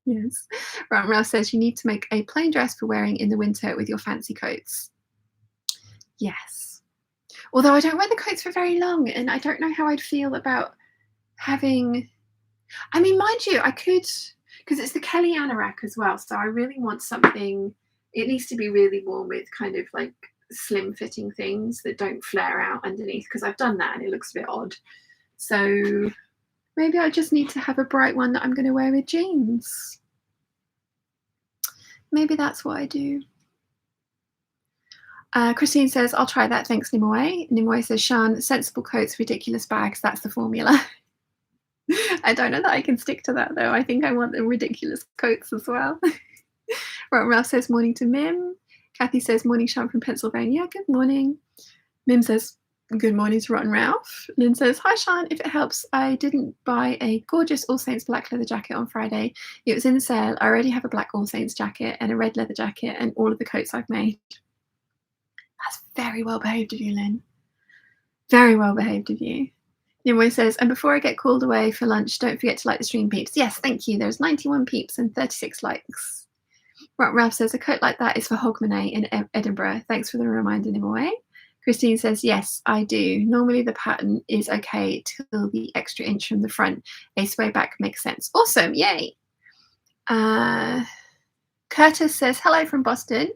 Yes. Ralph says you need to make a plain dress for wearing in the winter with your fancy coats. Yes. Although I don't wear the coats for very long, and I don't know how I'd feel about having, I mean, mind you, I could, because it's the Kelly anorak as well, so I really want something, it needs to be really warm with kind of like slim fitting things that don't flare out underneath, because I've done that and it looks a bit odd. So maybe I just need to have a bright one that I'm going to wear with jeans. Maybe that's what I do. Christine says, I'll try that. Thanks, Nimue. Nimue says, Sian, sensible coats, ridiculous bags. That's the formula. I don't know that I can stick to that, though. I think I want the ridiculous coats as well. Right, Ralph says, morning to Mim. Kathy says, morning, Sian from Pennsylvania. Good morning. Mim says, good morning to Rotten Ralph. Lynn says, hi Sian, if it helps, I didn't buy a gorgeous All Saints black leather jacket on Friday. It was in the sale. I already have a black All Saints jacket and a red leather jacket and all of the coats I've made. That's very well behaved of you, Lynn. Very well behaved of you. Nimue says, and before I get called away for lunch, don't forget to like the stream, peeps. Yes, thank you. There's 91 peeps and 36 likes. Ralph says, a coat like that is for Hogmanay in Edinburgh. Thanks for the reminder, Nimue. Christine says, yes, I do. Normally the pattern is okay till the extra inch from the front. A sway back makes sense. Awesome, yay. Curtis says, hello from Boston.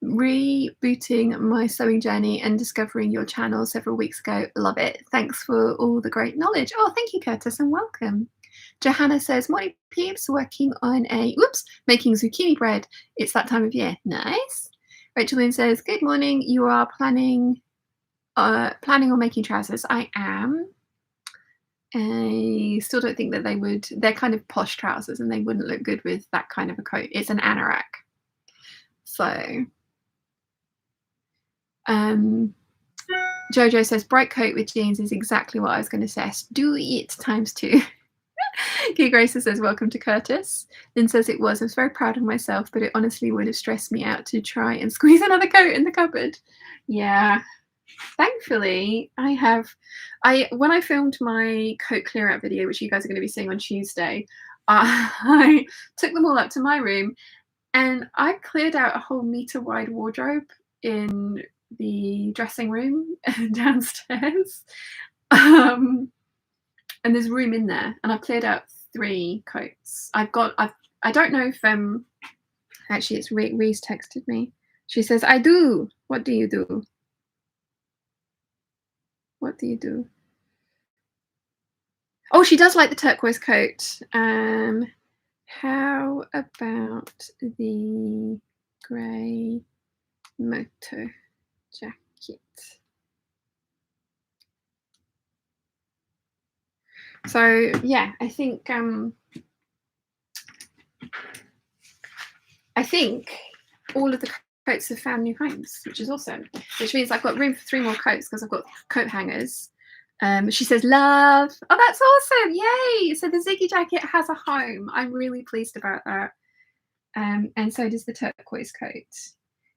Rebooting my sewing journey and discovering your channel several weeks ago. Love it. Thanks for all the great knowledge. Oh, thank you, Curtis, and welcome. Johanna says, morning peeps, working on making zucchini bread. It's that time of year. Nice. Rachel Lynn says, good morning. You are planning on making trousers. I am. I still don't think that they would. They're kind of posh trousers and they wouldn't look good with that kind of a coat. It's an anorak. So, Jojo says, bright coat with jeans is exactly what I was going to say. Do it ×2. Key Grace says, welcome to Curtis. Lynn says I was very proud of myself, but it honestly would have stressed me out to try and squeeze another coat in the cupboard. Yeah. Thankfully, when I filmed my coat clear out video, which you guys are going to be seeing on Tuesday, I took them all up to my room and I cleared out a whole meter wide wardrobe in the dressing room downstairs. And there's room in there, and I've cleared out 3 coats. I don't know if actually it's Reese texted me. She says, I do. What do you do? What do you do? Oh, she does like the turquoise coat. How about the grey motor jacket? So yeah, I think all of the coats have found new homes, which is awesome. Which means I've got room for 3 more coats because I've got coat hangers. She says, love. Oh, that's awesome. Yay. So the Ziggy jacket has a home. I'm really pleased about that. And so does the turquoise coat.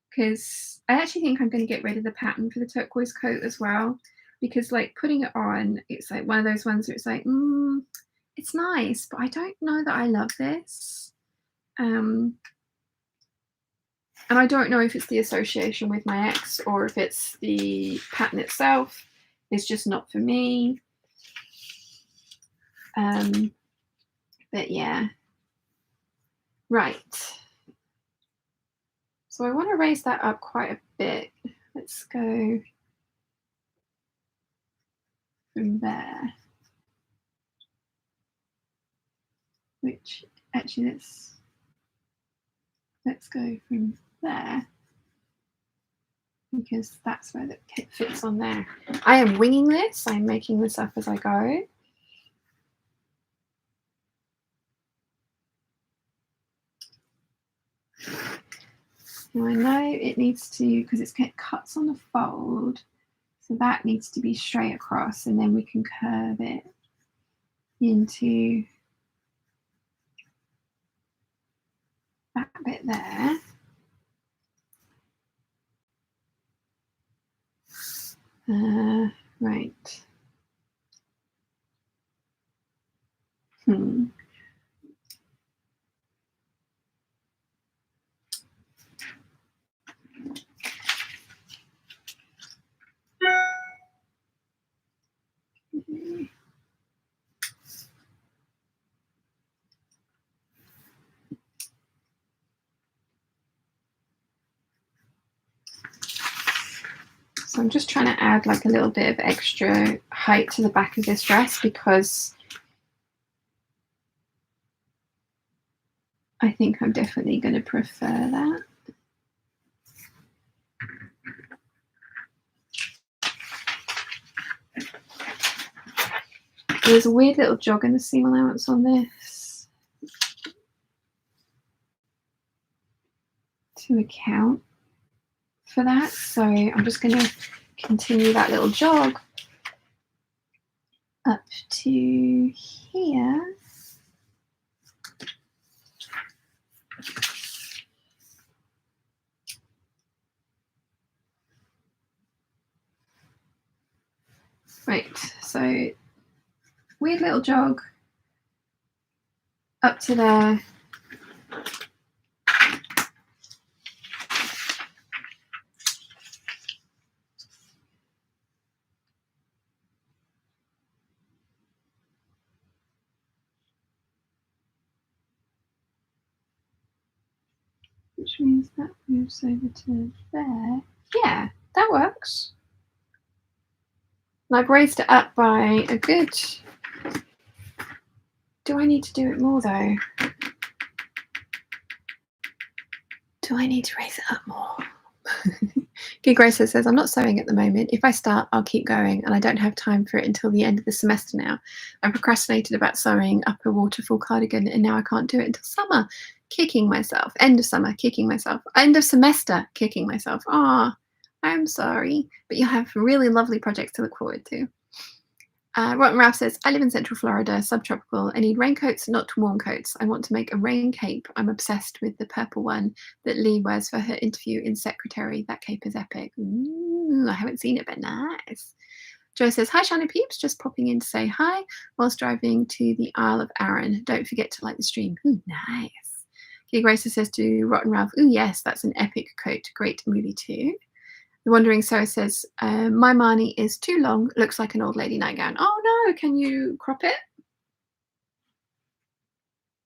Because I actually think I'm going to get rid of the pattern for the turquoise coat as well. Because like putting it on, it's like one of those ones where it's like, it's nice, but I don't know that I love this. And I don't know if it's the association with my ex or if it's the pattern itself. It's just not for me. But yeah. Right. So I want to raise that up quite a bit. Let's go from there. Which actually let's go from there, because that's where the kit fits on there. I am winging this. I'm making this up as I go. Now I know it needs to, because it's got cuts on the fold, so that needs to be straight across, and then we can curve it into that bit there. Right. So I'm just trying to add like a little bit of extra height to the back of this dress because I think I'm definitely going to prefer that. There's a weird little jog in the seam allowance on this to account for that. So I'm just going to continue that little jog up to here. Right, so weird little jog up to there. Which means that moves over to there. Yeah, that works. And I've raised it up by a good Do I need to do it more though? Do I need to raise it up more? Gig Racer says, I'm not sewing at the moment. If I start, I'll keep going, and I don't have time for it until the end of the semester now. I procrastinated about sewing up a waterfall cardigan, and now I can't do it until summer. Kicking myself. End of summer, kicking myself. End of semester, kicking myself. Ah, I'm sorry. But you'll have really lovely projects to look forward to. Rotten Ralph says, I live in Central Florida, subtropical. I need raincoats, not warm coats. I want to make a rain cape. I'm obsessed with the purple one that Lee wears for her interview in Secretary. That cape is epic. Ooh, I haven't seen it, but nice. Joe says, hi, Shannon Peeps. Just popping in to say hi whilst driving to the Isle of Arran. Don't forget to like the stream. Ooh, nice. Gig Racer says to Rotten Ralph, ooh, yes, that's an epic coat. Great movie too. The Wandering Sarah says, my Marnie is too long, looks like an old lady nightgown. Oh no, can you crop it?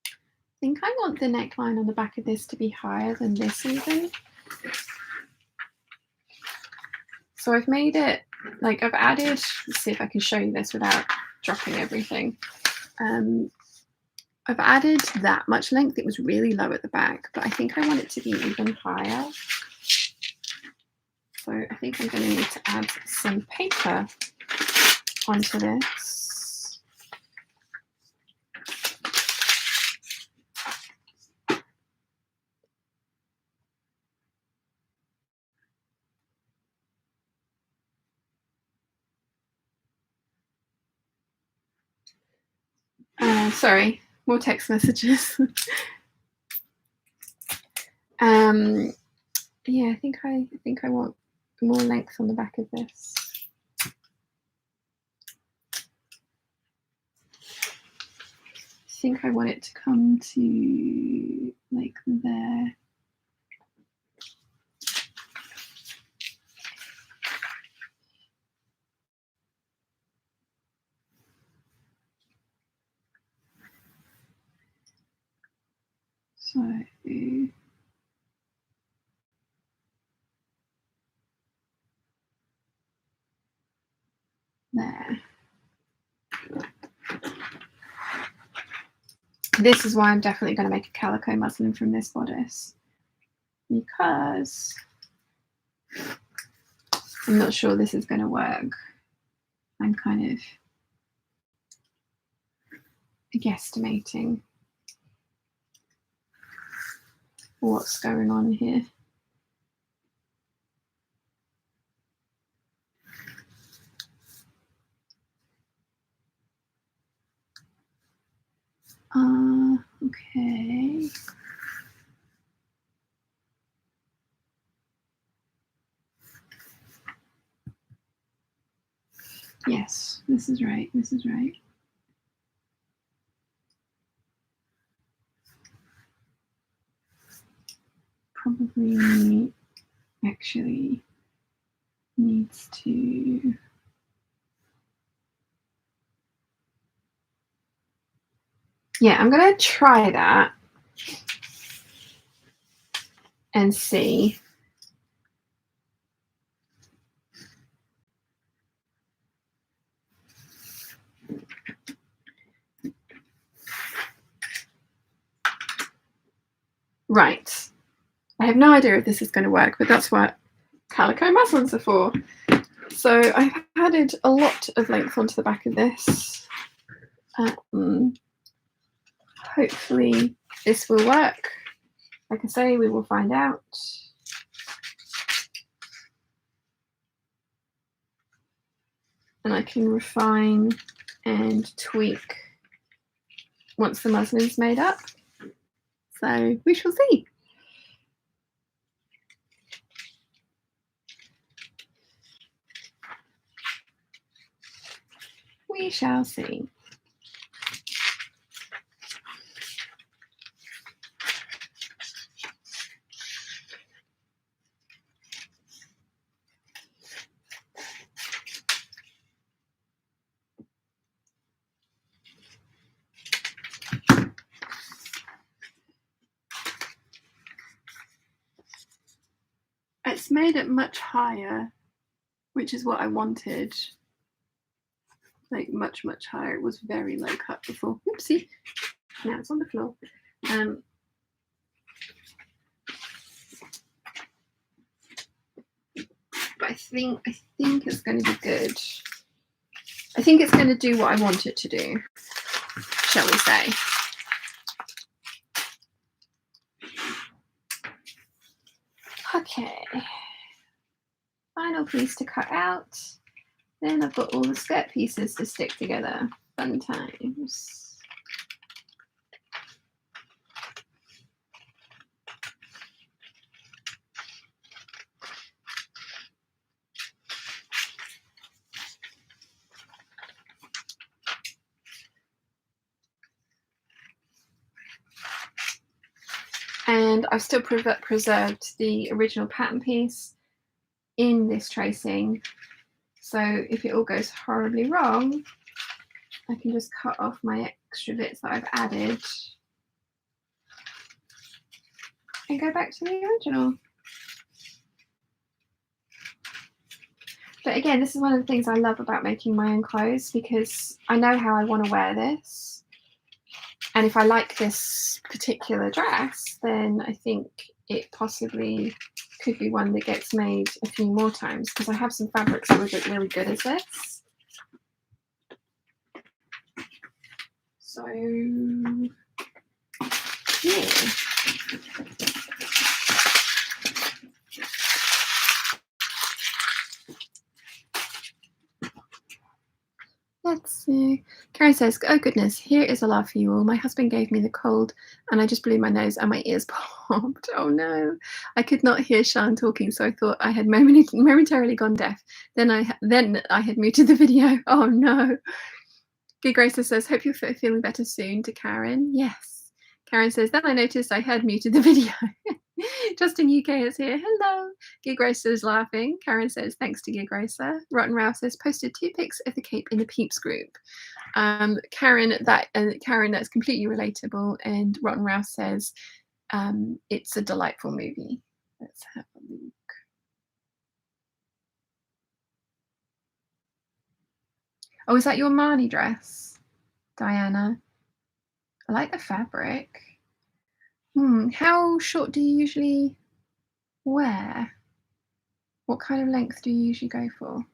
I think I want the neckline on the back of this to be higher than this even. So I've made it, like I've added, let's see if I can show you this without dropping everything. I've added that much length. It was really low at the back, but I think I want it to be even higher. So I think I'm going to need to add some paper onto this. Sorry, more text messages. Yeah, I think I want more length on the back of this. I think I want it to come to like there. So there. This is why I'm definitely going to make a calico muslin from this bodice, because I'm not sure this is going to work. I'm kind of guesstimating what's going on here. Okay. Yes, this is right. This is right. Probably actually needs to. Yeah, I'm going to try that and see. Right. I have no idea if this is going to work, but that's what calico muslins are for. So I've added a lot of length onto the back of this. Hopefully this will work. Like I say, we will find out. And I can refine and tweak once the muslin's made up. So we shall see. We shall see. It's made it much higher, which is what I wanted. like much higher. It was very low cut before. Oopsie, now it's on the floor. But I think it's going to be good. I think it's going to do what I want it to do, shall we say. Okay, final piece to cut out. Then I've got all the skirt pieces to stick together. Fun times. And I've still preserved the original pattern piece in this tracing. So if it all goes horribly wrong, I can just cut off my extra bits that I've added and go back to the original. But again, this is one of the things I love about making my own clothes, because I know how I want to wear this. And if I like this particular dress, then I think it possibly could be one that gets made a few more times, because I have some fabrics that would look really good as this. So, yeah. Let's see. Karen says, oh goodness, here is a laugh for you all. My husband gave me the cold and I just blew my nose and my ears popped. Oh no. I could not hear Sian talking, so I thought I had momentarily gone deaf. Then I had muted the video. Oh no. Good Gracer says, hope you're feeling better soon, to Karen. Yes. Karen says, then I noticed I had muted the video. Justin UK is here. Hello. Gig Racer is laughing. Karen says, thanks to Gig Racer. Rotten Ralph says, posted 2 pics of the cape in the Peeps group. Karen, that's completely relatable. And Rotten Ralph says, it's a delightful movie. Let's have a look. Oh, is that your Marnie dress, Diana? I like the fabric. How short do you usually wear? What kind of length do you usually go for?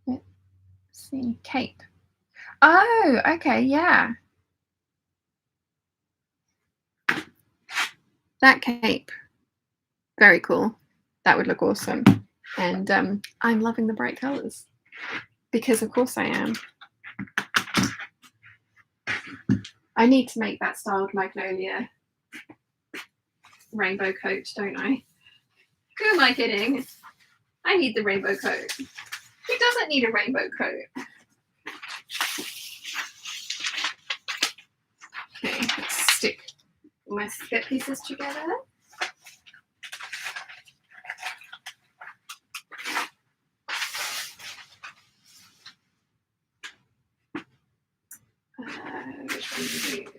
Let's see, cape. Oh, okay, yeah. That cape, very cool. That would look awesome. And I'm loving the bright colors, because of course I am. I need to make that styled magnolia rainbow coat, don't I? Who am I kidding? I need the rainbow coat. Who doesn't need a rainbow coat? Okay, let's stick my skirt pieces together. Which one do you do?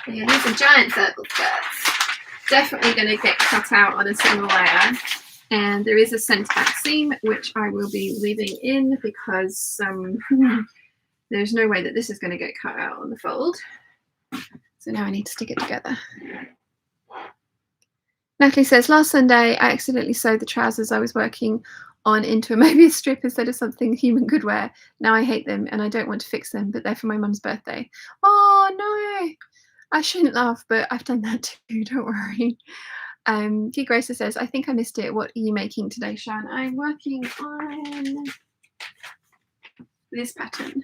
Yeah, these are giant circle skirts. Definitely going to get cut out on a single layer. And there is a centre back seam, which I will be leaving in, because there's no way that this is going to get cut out on the fold. So now I need to stick it together. Natalie says, last Sunday, I accidentally sewed the trousers I was working on into a Mobius strip instead of something human could wear. Now I hate them and I don't want to fix them, but they're for my mum's birthday. Oh, no. I shouldn't laugh, but I've done that too. Don't worry. G. Gracer says, I think I missed it. What are you making today, Shan? I'm working on this pattern.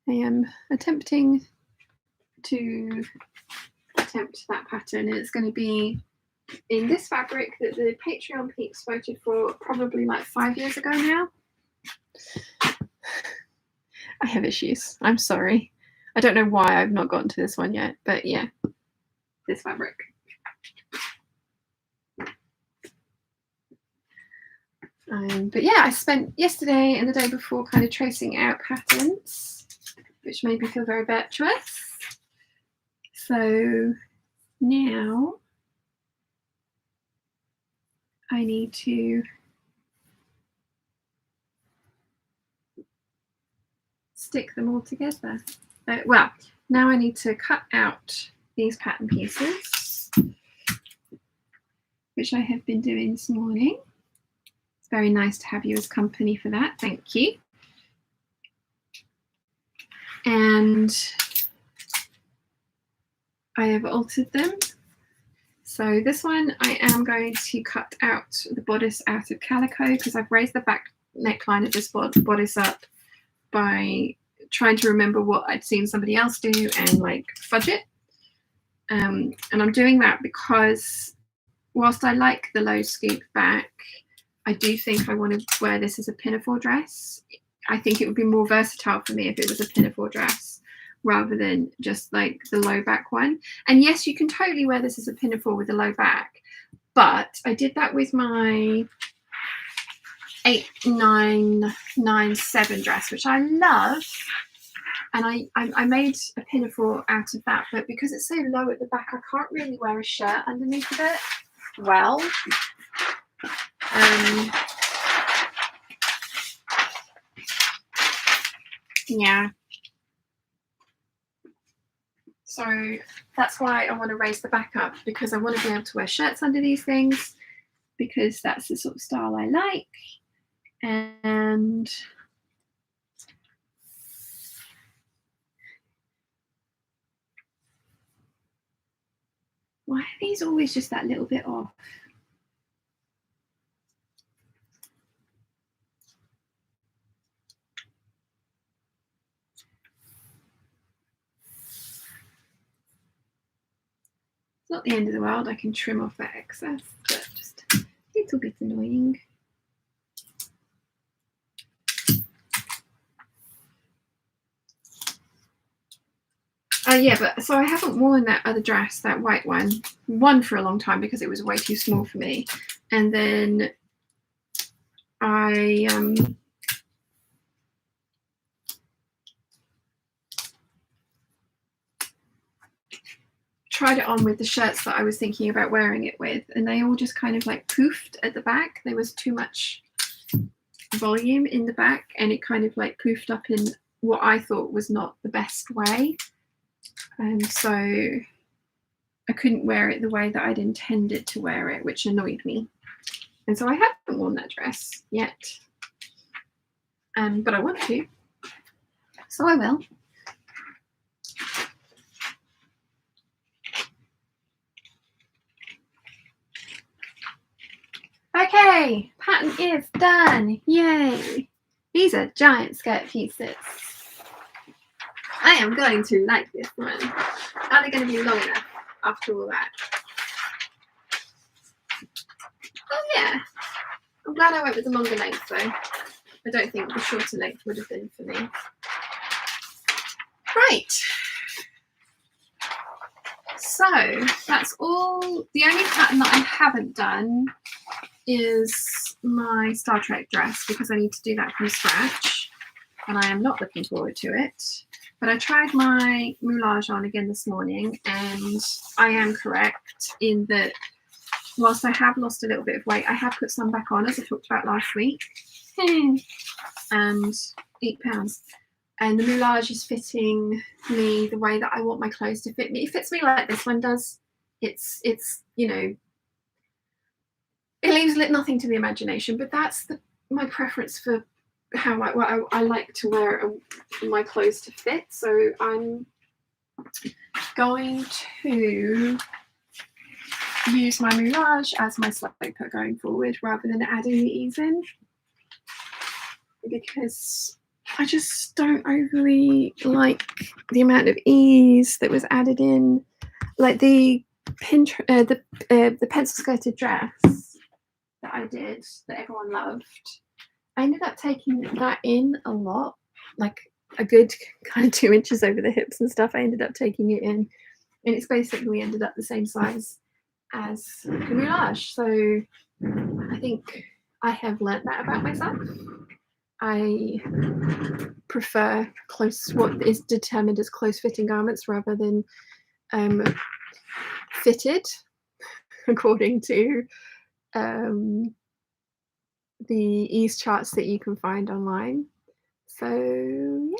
I am attempting to that pattern. It's going to be in this fabric that the Patreon Peeps voted for probably like 5 years ago now. I have issues. I'm sorry. I don't know why I've not gotten to this one yet, but yeah, this fabric. But yeah, I spent yesterday and the day before kind of tracing out patterns. which made me feel very virtuous. So now I need to stick them all together. Well, now I need to cut out these pattern pieces, which I have been doing this morning. It's very nice to have you as company for that. Thank you. And I have altered them. So this one I am going to cut out the bodice out of calico because I've raised the back neckline of this bodice up by trying to remember what I'd seen somebody else do and like fudge it. And I'm doing that because whilst I like the low scoop back, I do think I want to wear this as a pinafore dress. I think it would be more versatile for me if it was a pinafore dress rather than just like the low back one. And yes, you can totally wear this as a pinafore with a low back, but I did that with my 8997 dress, which I love. And I made a pinafore out of that, but because it's so low at the back, I can't really wear a shirt underneath of it. Well, yeah. So that's why I want to raise the back up, because I want to be able to wear shirts under these things, because that's the sort of style I like. And why are these always just that little bit off? It's not the end of the world. I can trim off that excess, but just a little bit annoying. Yeah, but so I haven't worn that other dress, that white one for a long time because it was way too small for me. And then I tried it on with the shirts that I was thinking about wearing it with, and they all just kind of like poofed at the back. There was too much volume in the back, and it kind of like poofed up in what I thought was not the best way. And so I couldn't wear it the way that I'd intended to wear it, which annoyed me. And so I haven't worn that dress yet. But I want to. So I will. Okay, pattern is done. Yay. These are giant skirt pieces. I am going to like this one. Are they going to be long enough after all that? Oh yeah. I'm glad I went with the longer length though. I don't think the shorter length would have been for me. Right. So that's all. The only pattern that I haven't done is my Star Trek dress, because I need to do that from scratch and I am not looking forward to it. But I tried my moulage on again this morning, and I am correct in that whilst I have lost a little bit of weight, I have put some back on, as I talked about last week, and 8 pounds. And the moulage is fitting me the way that I want my clothes to fit me. It fits me like this one does. It's you know, it leaves nothing to the imagination, but that's my preference for how I like to wear my clothes to fit. So I'm going to use my moulage as my sloper going forward rather than adding the ease in, because I just don't overly like the amount of ease that was added in. Like the pencil skirted dress that I did that everyone loved, I ended up taking that in a lot, like a good kind of 2 inches over the hips and stuff. I ended up taking it in, and it's basically ended up the same size as the moulage. So I think I have learnt that about myself. I prefer what is determined as close-fitting garments rather than fitted, according to the ease charts that you can find online. So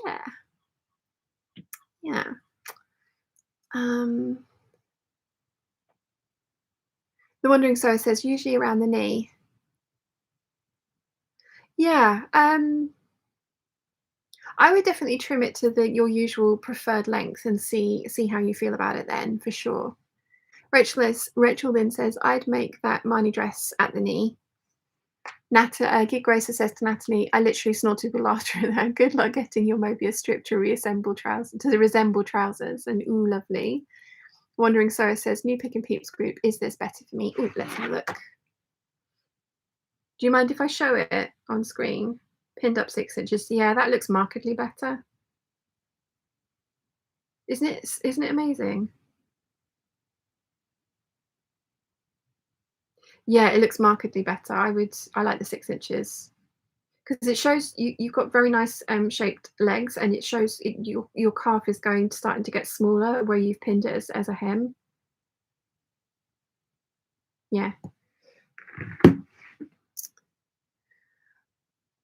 yeah. The Wandering Sower says usually around the knee. Yeah, I would definitely trim it to your usual preferred length and see how you feel about it then, for sure. Rachel then says, I'd make that Marnie dress at the knee. Gig Racer says to Natalie, I literally snorted with laughter at that. Good luck getting your Mobius strip to resemble trousers. And ooh, lovely. Wandering Sower says, new Pick and Peeps group. Is this better for me? Ooh, let's have a look. Do you mind if I show it on screen? Pinned up 6 inches. Yeah, that looks markedly better. Isn't it amazing? Yeah, it looks markedly better. I like the 6 inches because it shows you've got very nice shaped legs, and it shows your calf is starting to get smaller where you've pinned it as a hem. Yeah.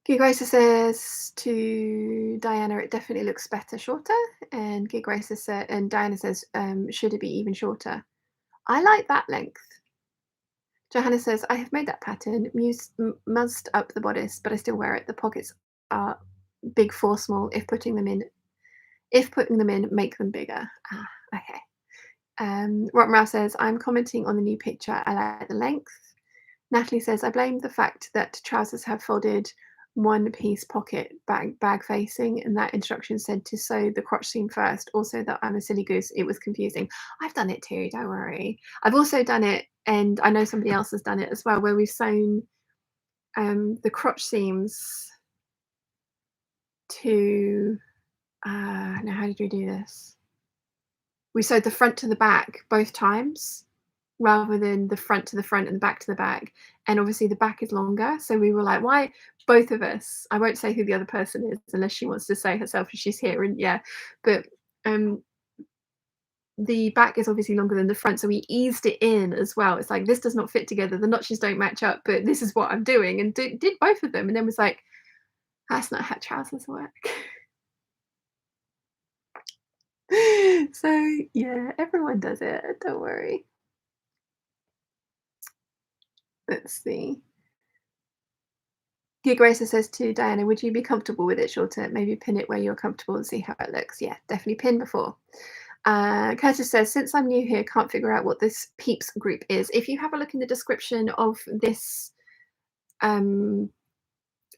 Gig Racer says to Diana, it definitely looks better shorter. And Diana says, should it be even shorter? I like that length. Johanna says, I have made that pattern, mussed up the bodice, but I still wear it. The pockets are big for small. If putting them in, make them bigger. Okay. Rottenrow says, I'm commenting on the new picture. I like the length. Natalie says, I blame the fact that trousers have folded one-piece pocket bag facing, and that instruction said to sew the crotch seam first. Also, that I'm a silly goose. It was confusing. I've done it too. Don't worry. I've also done it, and I know somebody else has done it as well, where we've sewn the crotch seams to. Now, how did we do this? We sewed the front to the back both times, rather than the front to the front and the back to the back. And obviously the back is longer. So we were like, why? Both of us, I won't say who the other person is unless she wants to say herself if she's here. And yeah, but the back is obviously longer than the front. So we eased it in as well. It's like, this does not fit together. The notches don't match up, but this is what I'm doing. And did both of them. And then was like, that's not how trousers work. So yeah, everyone does it. Don't worry. Let's see. Gig Racer says to Diana, would you be comfortable with it shorter? Maybe pin it where you're comfortable and see how it looks. Yeah, definitely pin before. Curtis says, since I'm new here, can't figure out what this Peeps group is. If you have a look in the description of this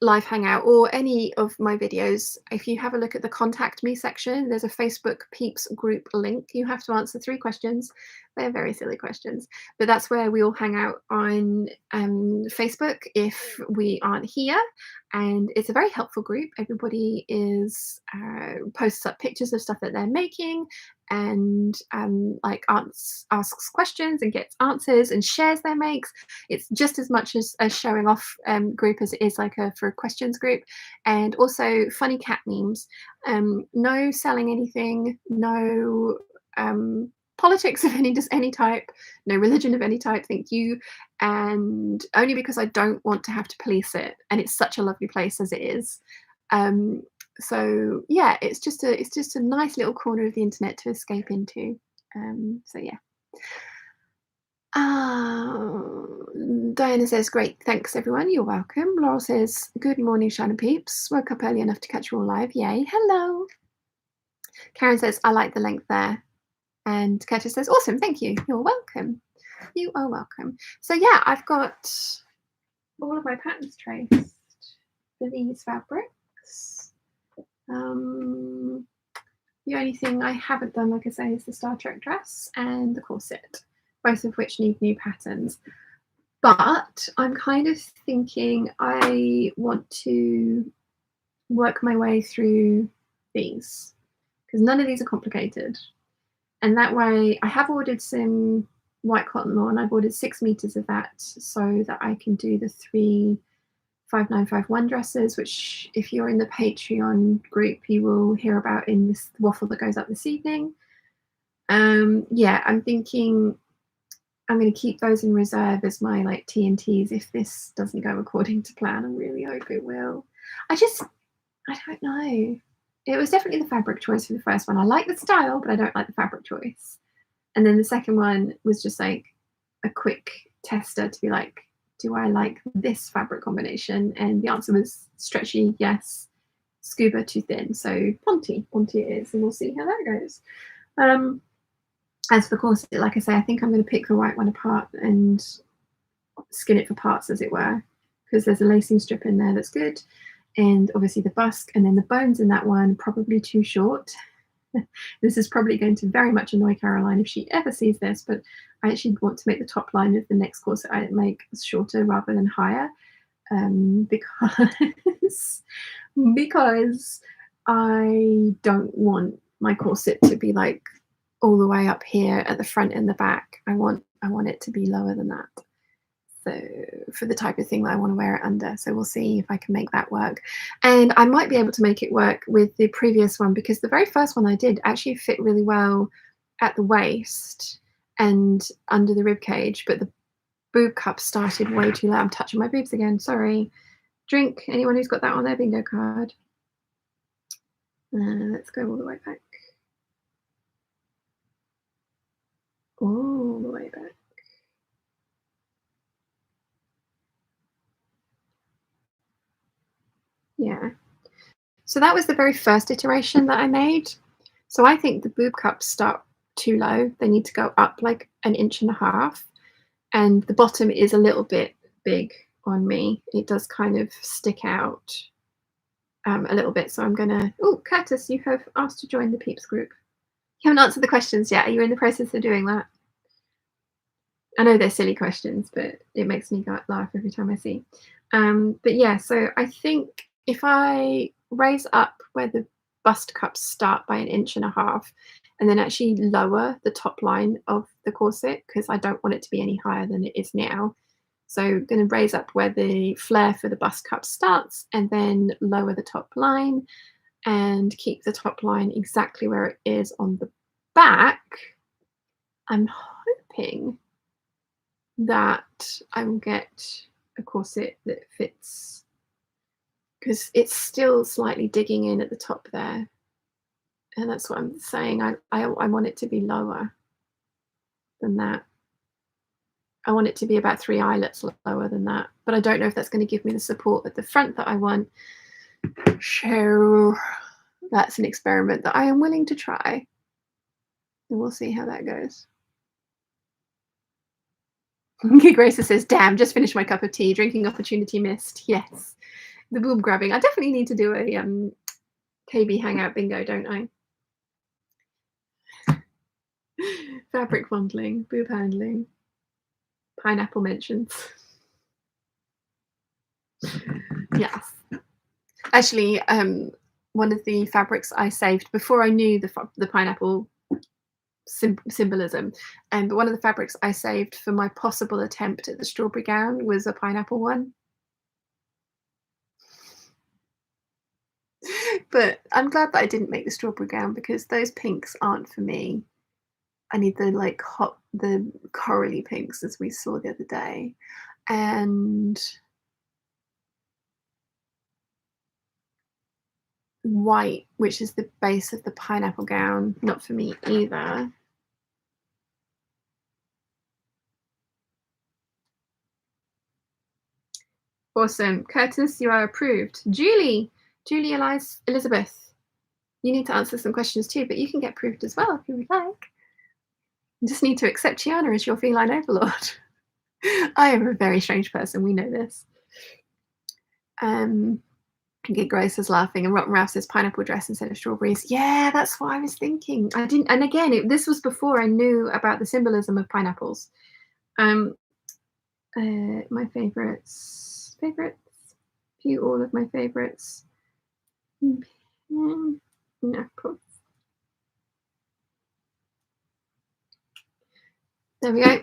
live hangout or any of my videos, if you have a look at the contact me section, there's a Facebook Peeps group link. You have to answer 3 questions. They're very silly questions, but that's where we all hang out on Facebook if we aren't here. And it's a very helpful group. Everybody is posts up pictures of stuff that they're making, and asks questions and gets answers and shares their makes. It's just as much as a showing off group as it is like for a questions group. And also funny cat memes. No selling anything, no politics of any type, no religion of any type, thank you. And only because I don't want to have to police it, and it's such a lovely place as it is. So yeah, it's just a nice little corner of the internet to escape into. So yeah. Diana says, great, thanks everyone, you're welcome. Laurel says, good morning, Shannon Peeps. Woke up early enough to catch you all live. Yay, hello. Karen says, I like the length there. And Curtis says, awesome, thank you. You're welcome. You are welcome. So yeah, I've got all of my patterns traced for these fabrics. The only thing I haven't done, like I say, is the Star Trek dress and the corset, both of which need new patterns. But I'm kind of thinking I want to work my way through these because none of these are complicated. And that way I have ordered some white cotton lawn. I've ordered 6 meters of that so that I can do the 3 5951 dresses, which if you're in the Patreon group, you will hear about in this waffle that goes up this evening. Yeah, I'm thinking I'm going to keep those in reserve as my like TNTs if this doesn't go according to plan. I really hope it will. I don't know. It was definitely the fabric choice for the first one. I like the style, but I don't like the fabric choice. And then the second one was just like a quick tester to be like, do I like this fabric combination? And the answer was stretchy, yes. Scuba, too thin. So Ponte it is, and we'll see how that goes. As for corset, like I say, I think I'm going to pick the white one apart and skin it for parts, as it were, because there's a lacing strip in there that's good, and obviously the busk, and then the bones in that one probably too short. This is probably going to very much annoy Caroline if she ever sees this, but I actually want to make the top line of the next corset I make shorter rather than higher, because I don't want my corset to be like all the way up here at the front and the back. I want it to be lower than that. So for the type of thing that I want to wear it under. So we'll see if I can make that work. And I might be able to make it work with the previous one, because the very first one I did actually fit really well at the waist and under the rib cage, but the boob cup started way too low. I'm touching my boobs again, sorry. Drink, anyone who's got that on their bingo card. Let's go all the way back. All the way back. Yeah. So that was the very first iteration that I made. So I think the boob cups start too low. They need to go up like 1.5 inches. And the bottom is a little bit big on me. It does kind of stick out a little bit. So I'm going to... Oh, Curtis, you have asked to join the Peeps group. You haven't answered the questions yet. Are you in the process of doing that? I know they're silly questions, but it makes me laugh every time I see. But yeah, so I think if I raise up where the bust cups start by 1.5 inches and then actually lower the top line of the corset, because I don't want it to be any higher than it is now. So I'm going to raise up where the flare for the bust cup starts and then lower the top line and keep the top line exactly where it is on the back. I'm hoping that I will get a corset that fits, because it's still slightly digging in at the top there, and that's what I'm saying. I want it to be lower than that. I want it to be about 3 eyelets lower than that, but I don't know if that's going to give me the support at the front that I want. So that's an experiment that I am willing to try, and we'll see how that goes. Grace says, damn, just finished my cup of tea. Drinking opportunity missed. Yes. The boob grabbing. I definitely need to do a KB hangout bingo, don't I? Fabric fondling, boob handling, pineapple mentions. Yes. Actually, one of the fabrics I saved before I knew the pineapple symbolism, but one of the fabrics I saved for my possible attempt at the strawberry gown was a pineapple one. But I'm glad that I didn't make the strawberry gown, because those pinks aren't for me. I need the like the corally pinks, as we saw the other day, and white, which is the base of the pineapple gown, not for me either. Awesome. Curtis, you are approved. Julie Elizabeth, you need to answer some questions too, but you can get approved as well if you would like. You just need to accept Chiana as your feline overlord. I am a very strange person, we know this. Grace is laughing, and Rotten Ralph says pineapple dress instead of strawberries. Yeah, that's what I was thinking. I didn't, and again, this was before I knew about the symbolism of pineapples. My favorites, view all of my favorites. Pineapple. There we go.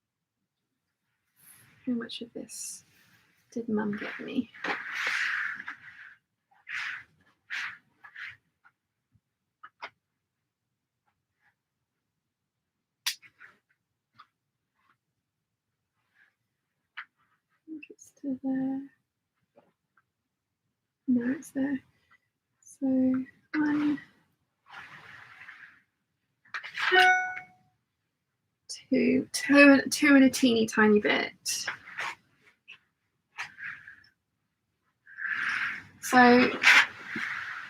How much of this did Mum get me? It's still there. No, it's there. So 1, 2 and a teeny tiny bit. So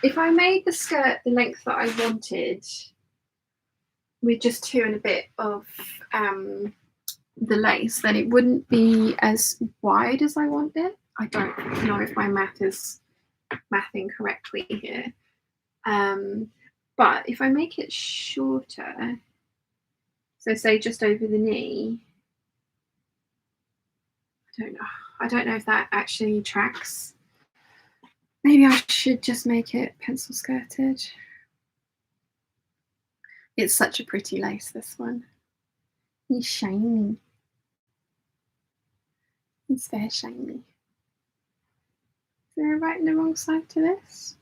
if I made the skirt the length that I wanted with just 2 and a bit of the lace, then it wouldn't be as wide as I want it. I don't know if my math is mathing correctly here. But if I make it shorter, so say just over the knee, I don't know if that actually tracks. Maybe I should just make it pencil skirted. It's such a pretty lace, this one. It's shiny. It's very shiny. Is there a right and a wrong side to this?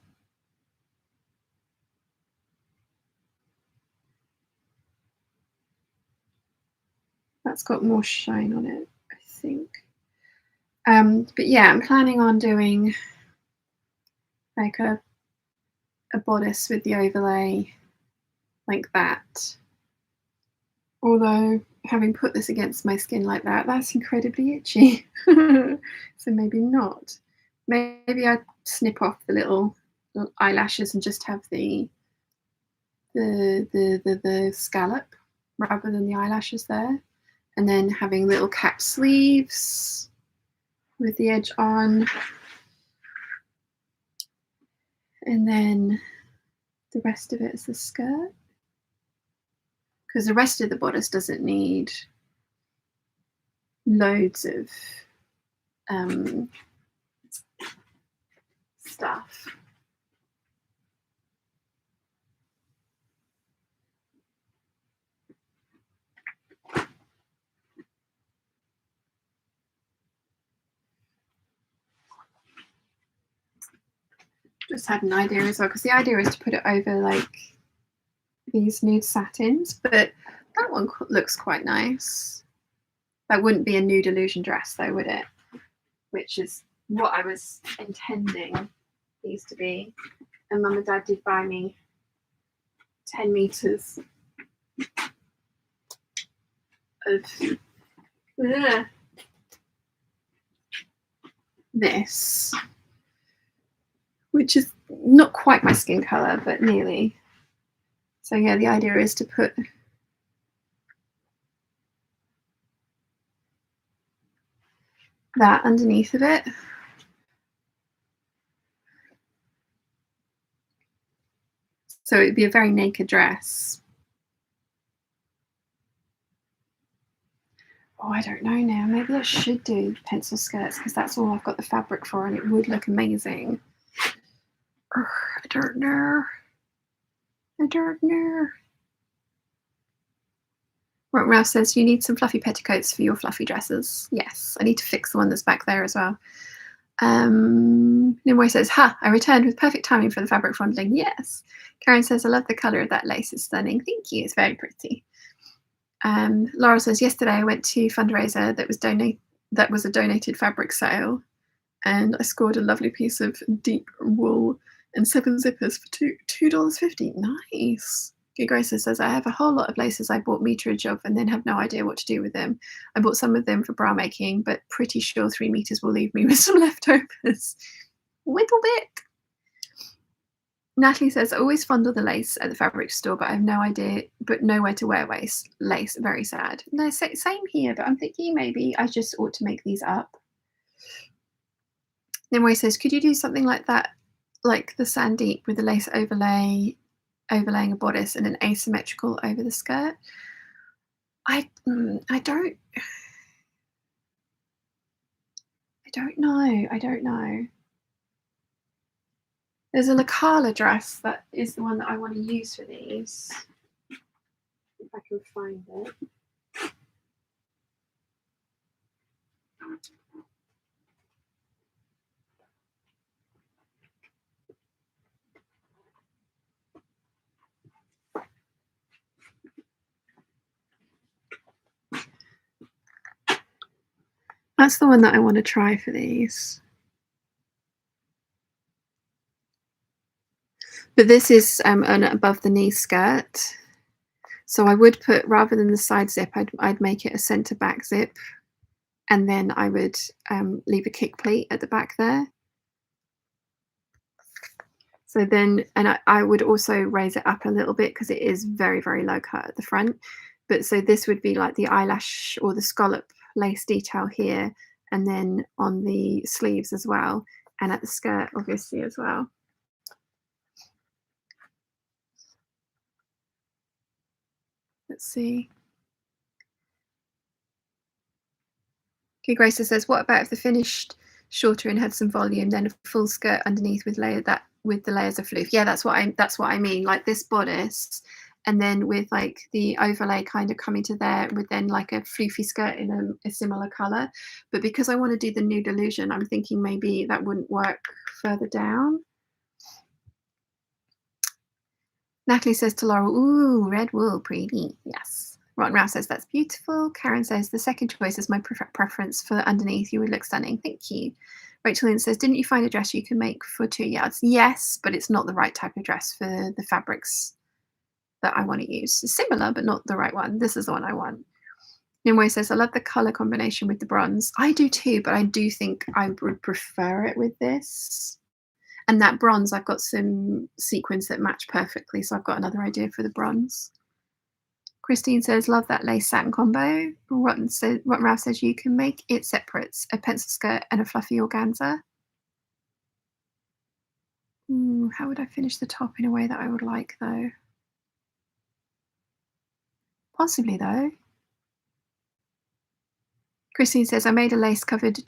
That's got more shine on it, I think. But yeah, I'm planning on doing like a bodice with the overlay like that. Although having put this against my skin like that, that's incredibly itchy. So maybe not. Maybe I'd snip off the little eyelashes and just have the scallop rather than the eyelashes there. And then having little cap sleeves with the edge on. And then the rest of it is the skirt. Because the rest of the bodice doesn't need loads of stuff. Just had an idea as well, because the idea is to put it over like these nude satins, but that one looks quite nice. That wouldn't be a nude illusion dress though, would it? Which is what I was intending these to be. And Mum and Dad did buy me 10 meters of this, which is not quite my skin color, but nearly. So yeah, the idea is to put that underneath of it. So it'd be a very naked dress. Oh, I don't know now. Maybe I should do pencil skirts because that's all I've got the fabric for and it would look amazing. I don't know. Ralph says, you need some fluffy petticoats for your fluffy dresses. Yes, I need to fix the one that's back there as well. Nimue says, ha, I returned with perfect timing for the fabric fondling. Yes. Karen says, I love the colour of that lace. It's stunning. Thank you. It's very pretty. Laura says, yesterday I went to fundraiser that was a donated fabric sale, and I scored a lovely piece of deep wool and 7 zippers for $2.50. Nice. Grace says, I have a whole lot of laces I bought meterage of and then have no idea what to do with them. I bought some of them for bra making, but pretty sure 3 meters will leave me with some leftovers. Little bit. Natalie says, I always fondle the lace at the fabric store, but I have no idea, but nowhere to wear lace. Very sad. No, same here, but I'm thinking maybe I just ought to make these up. Then Ray says, could you do something like that, like the Sandeep with the lace overlaying a bodice and an asymmetrical over the skirt? I don't know. There's a Lacala dress that is the one that I want to use for these. If I can find it. That's the one that I want to try for these. But this is an above the knee skirt. So I would put, rather than the side zip, I'd make it a centre back zip. And then I would leave a kick pleat at the back there. So then, and I would also raise it up a little bit because it is very, very low cut at the front. But so this would be like the eyelash or the scallop lace detail here, and then on the sleeves as well, and at the skirt obviously as well. Let's see. Okay, Grace says, what about if the finished shorter and had some volume, then a full skirt underneath with the layers of floof? Yeah, that's what I mean. Like this bodice, and then with like the overlay kind of coming to there, with then like a floofy skirt in a similar color. But because I want to do the nude illusion, I'm thinking maybe that wouldn't work further down. Natalie says to Laurel, ooh, red wool, pretty. Yes. Rotten Ralph says that's beautiful. Karen says the second choice is my preference for underneath. You would look stunning. Thank you. Rachel Lynn says, didn't you find a dress you can make for 2 yards? Yes, but it's not the right type of dress for the fabrics that I want to use. It's similar, but not the right one. This is the one I want. Nimue says, I love the color combination with the bronze. I do too, but I do think I would prefer it with this. And that bronze, I've got some sequins that match perfectly, so I've got another idea for the bronze. Christine says, love that lace satin combo. Rotten Ralph says you can make it separates, a pencil skirt and a fluffy organza. Ooh, how would I finish the top in a way that I would like, though? Possibly, though. Christine says, I made a lace-covered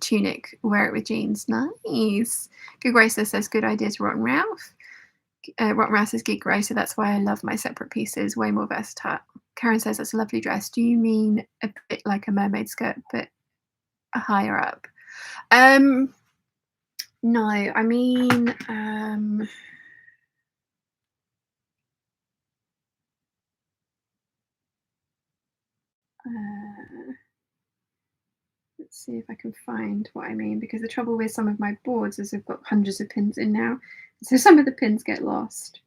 tunic. Wear it with jeans. Nice. Good Gracer says, good idea to Rotten Ralph. Rotten Ralph says, Geek Gracer, that's why I love my separate pieces. Way more versatile. Karen says, that's a lovely dress. Do you mean a bit like a mermaid skirt, but higher up? No, I mean, let's see if I can find what I mean, because the trouble with some of my boards is I've got hundreds of pins in now, so some of the pins get lost.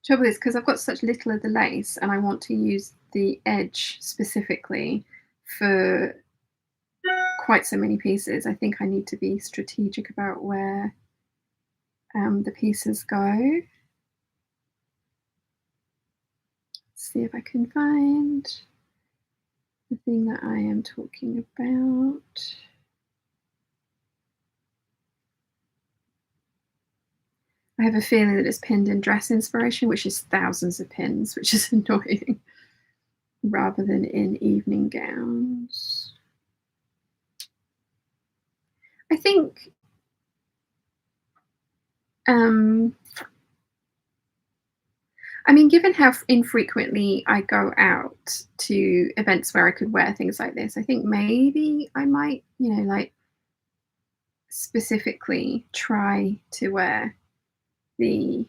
Trouble is, because I've got such little of the lace and I want to use the edge specifically for quite so many pieces, I think I need to be strategic about where the pieces go. Let's see if I can find the thing that I am talking about. I have a feeling that it's pinned in dress inspiration, which is thousands of pins, which is annoying, rather than in evening gowns. I think I mean, given how infrequently I go out to events where I could wear things like this, I think maybe I might, like specifically try to wear the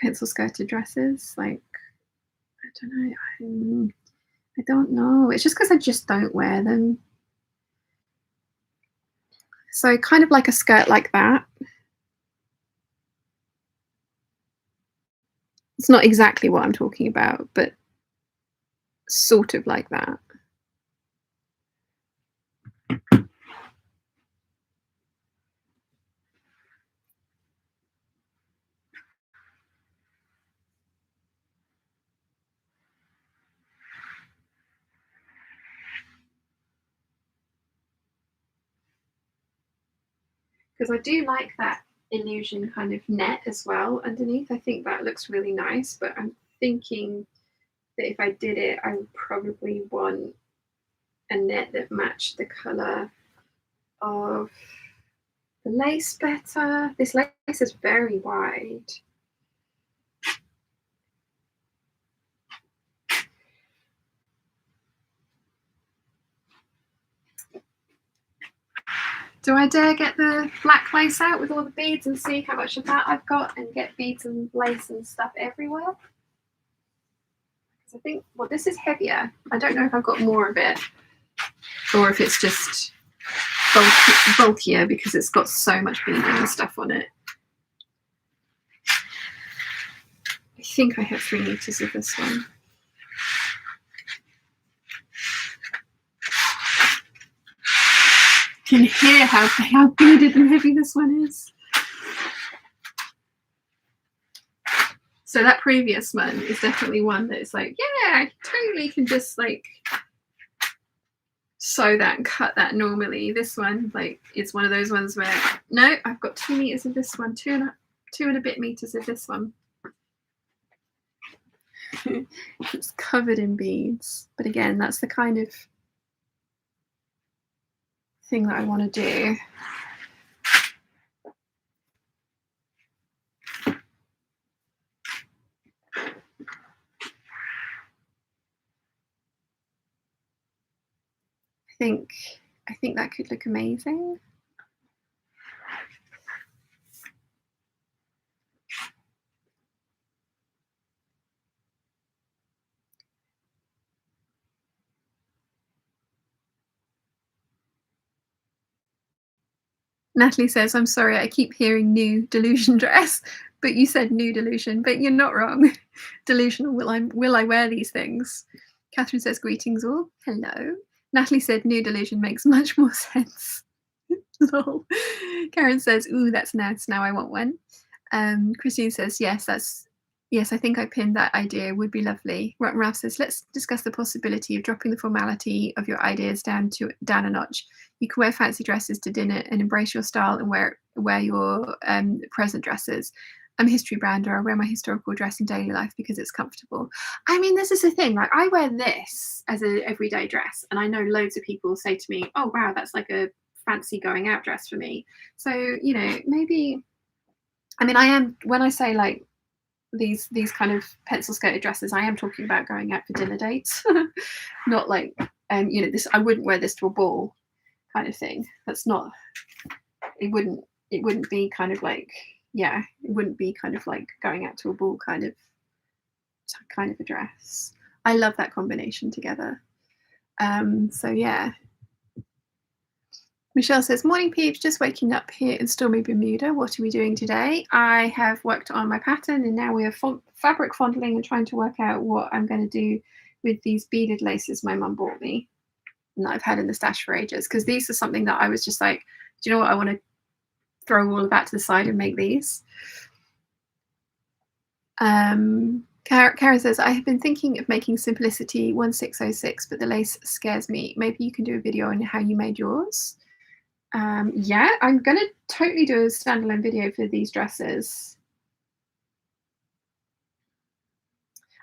pencil skirted dresses. Like, I don't know. I don't know. It's just because I just don't wear them. So kind of like a skirt like that. It's not exactly what I'm talking about, but sort of like that. Because I do like that illusion kind of net as well underneath. I think that looks really nice, but I'm thinking that if I did it, I would probably want a net that matched the colour of the lace better. This lace is very wide. Do I dare get the black lace out with all the beads and see how much of that I've got and get beads and lace and stuff everywhere? Because I think, well, this is heavier. I don't know if I've got more of it or if it's just bulkier because it's got so much beading and stuff on it. I think I have 3 meters of this one. You can hear how beaded and heavy this one is. So that previous one is definitely one that is like, yeah, I totally can just like sew that and cut that normally. This one, like, it's one of those ones where, no, I've got 2 meters of this one, two and a bit meters of this one. It's covered in beads. But again, that's the kind of thing that I want to do. I think that could look amazing. Natalie says, I'm sorry, I keep hearing new delusion dress, but you said new delusion, but you're not wrong. Delusional, will I wear these things? Catherine says, greetings all. Hello. Natalie said, new delusion makes much more sense. Lol. Karen says, ooh, that's nice. Now I want one. Christine says, yes, I think I pinned that idea. Would be lovely. Ralph says, let's discuss the possibility of dropping the formality of your ideas down a notch. You can wear fancy dresses to dinner and embrace your style and wear your present dresses. I'm a history brander. I wear my historical dress in daily life because it's comfortable. I mean, this is the thing. Like, I wear this as an everyday dress, and I know loads of people say to me, "Oh, wow, that's like a fancy going out dress for me." So, you know, maybe. I mean, I am, when I say like these kind of pencil skirted dresses, I am talking about going out for dinner dates, not like you know, this. I wouldn't wear this to a ball, kind of thing. That's not. It wouldn't be kind of like. Yeah, it wouldn't be kind of like going out to a ball kind of a dress. I love that combination together. So yeah. Michelle says, morning peeps, just waking up here in stormy Bermuda. What are we doing today? I have worked on my pattern and now we are fabric fondling and trying to work out what I'm going to do with these beaded laces my mum bought me and that I've had in the stash for ages, because these are something that I was just like, do you know what, I want to throw all of that to the side and make these. Karen says, I have been thinking of making Simplicity 1606, but the lace scares me. Maybe you can do a video on how you made yours. Yeah, I'm going to totally do a standalone video for these dresses.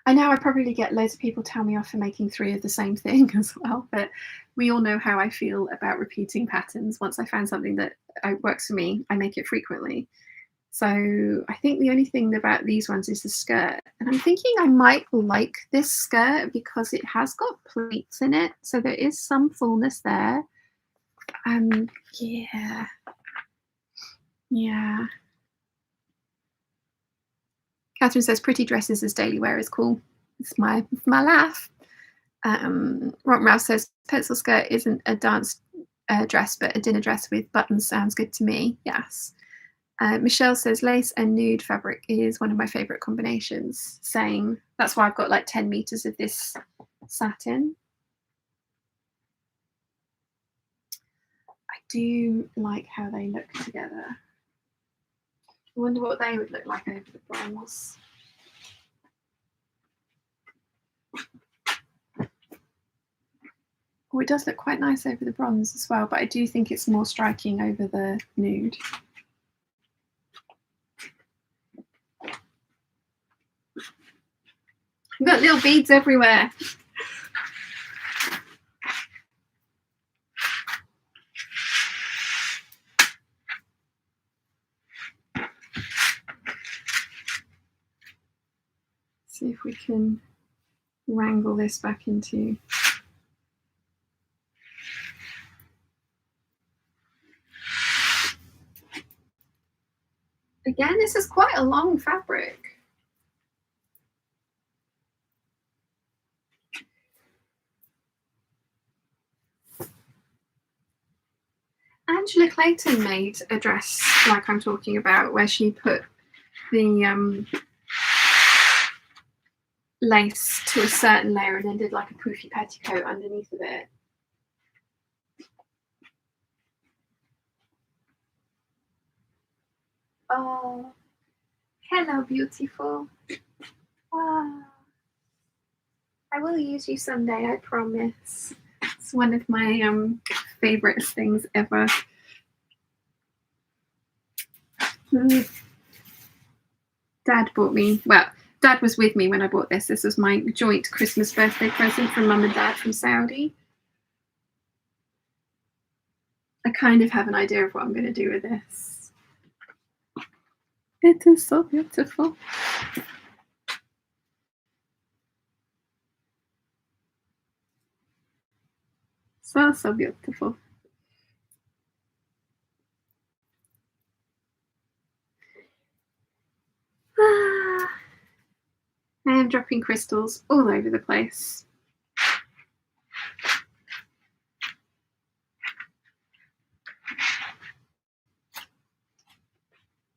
I know I probably get loads of people tell me off for making 3 of the same thing as well, but we all know how I feel about repeating patterns. Once I find something that works for me, I make it frequently. So I think the only thing about these ones is the skirt. And I'm thinking I might like this skirt because it has got pleats in it. So there is some fullness there. Yeah. Yeah. Catherine says, pretty dresses as daily wear is cool. It's my laugh. Rock Mouse says, pencil skirt isn't a dance dress, but a dinner dress with buttons sounds good to me. Yes. Michelle says, lace and nude fabric is one of my favorite combinations. Same. That's why I've got like 10 meters of this satin. I do like how they look together. I wonder what they would look like over the bronze. Oh, it does look quite nice over the bronze as well, but I do think it's more striking over the nude. I've got little beads everywhere. See if we can wrangle this back into. Again, this is quite a long fabric. Angela Clayton made a dress like I'm talking about, where she put the lace to a certain layer and then did like a poofy petticoat underneath of it. Oh, hello, beautiful. Wow. I will use you someday, I promise. It's one of my favorite things ever. Dad bought me, well, Dad was with me when I bought this. This was my joint Christmas birthday present from Mum and Dad from Saudi. I kind of have an idea of what I'm going to do with this. It is so beautiful. So, so beautiful. I am dropping crystals all over the place.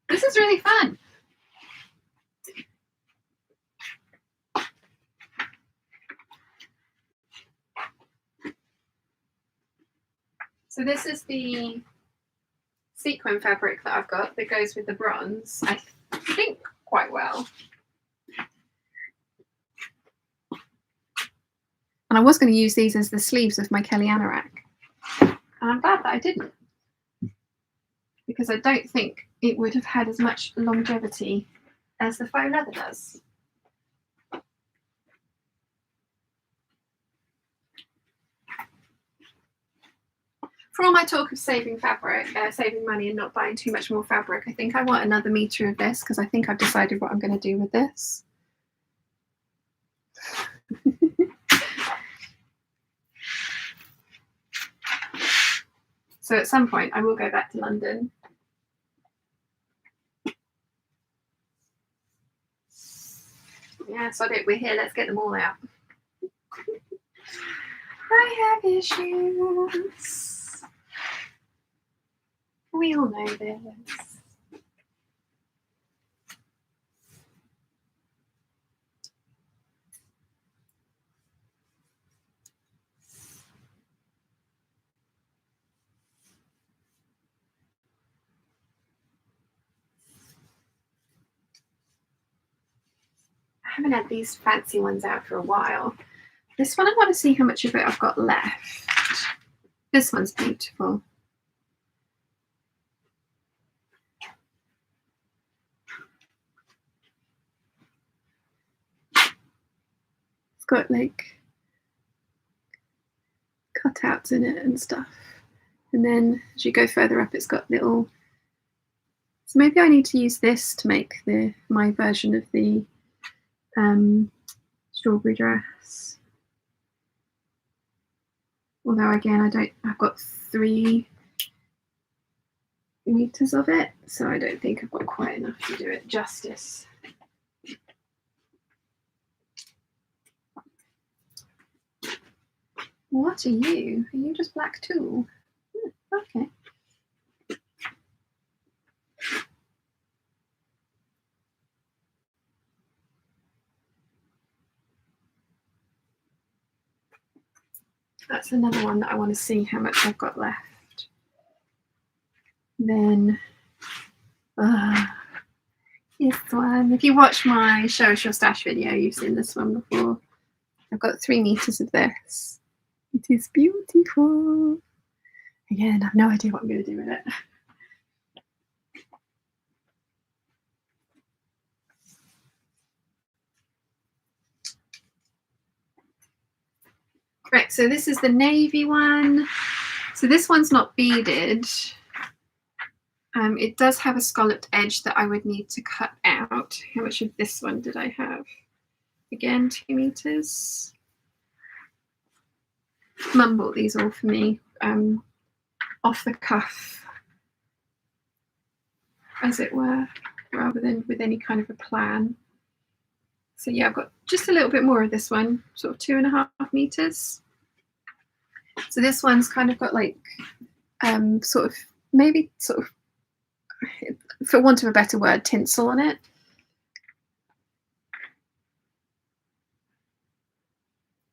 This is really fun. So this is the sequin fabric that I've got that goes with the bronze, I think quite well. And I was going to use these as the sleeves of my Kelly anorak. And I'm glad that I didn't, because I don't think it would have had as much longevity as the faux leather does. For all my talk of saving fabric, saving money and not buying too much more fabric, I think I want another metre of this, because I think I've decided what I'm going to do with this. So at some point I will go back to London. Yeah, so we're here, let's get them all out. I have issues. We all know this. I haven't had these fancy ones out for a while. This one, I want to see how much of it I've got left. This one's beautiful. It's got like cutouts in it and stuff. And then as you go further up, it's got little. So maybe I need to use this to make my version of the strawberry dress. Although again, I've got 3 meters of it, so I don't think I've got quite enough to do it justice. What are you? Are you just black tulle? Okay. That's another one that I want to see how much I've got left. Then, this one. If you watch my Show Us Your Stash video, you've seen this one before. I've got 3 meters of this. It is beautiful. Again, I have no idea what I'm going to do with it. Right, so this is the navy one. So this one's not beaded. It does have a scalloped edge that I would need to cut out. How much of this one did I have? Again, 2 meters. Mum bought these all for me, off the cuff, as it were, rather than with any kind of a plan. So yeah, I've got just a little bit more of this one, sort of 2.5 meters. So this one's kind of got like, sort of, maybe sort of, for want of a better word, tinsel on it.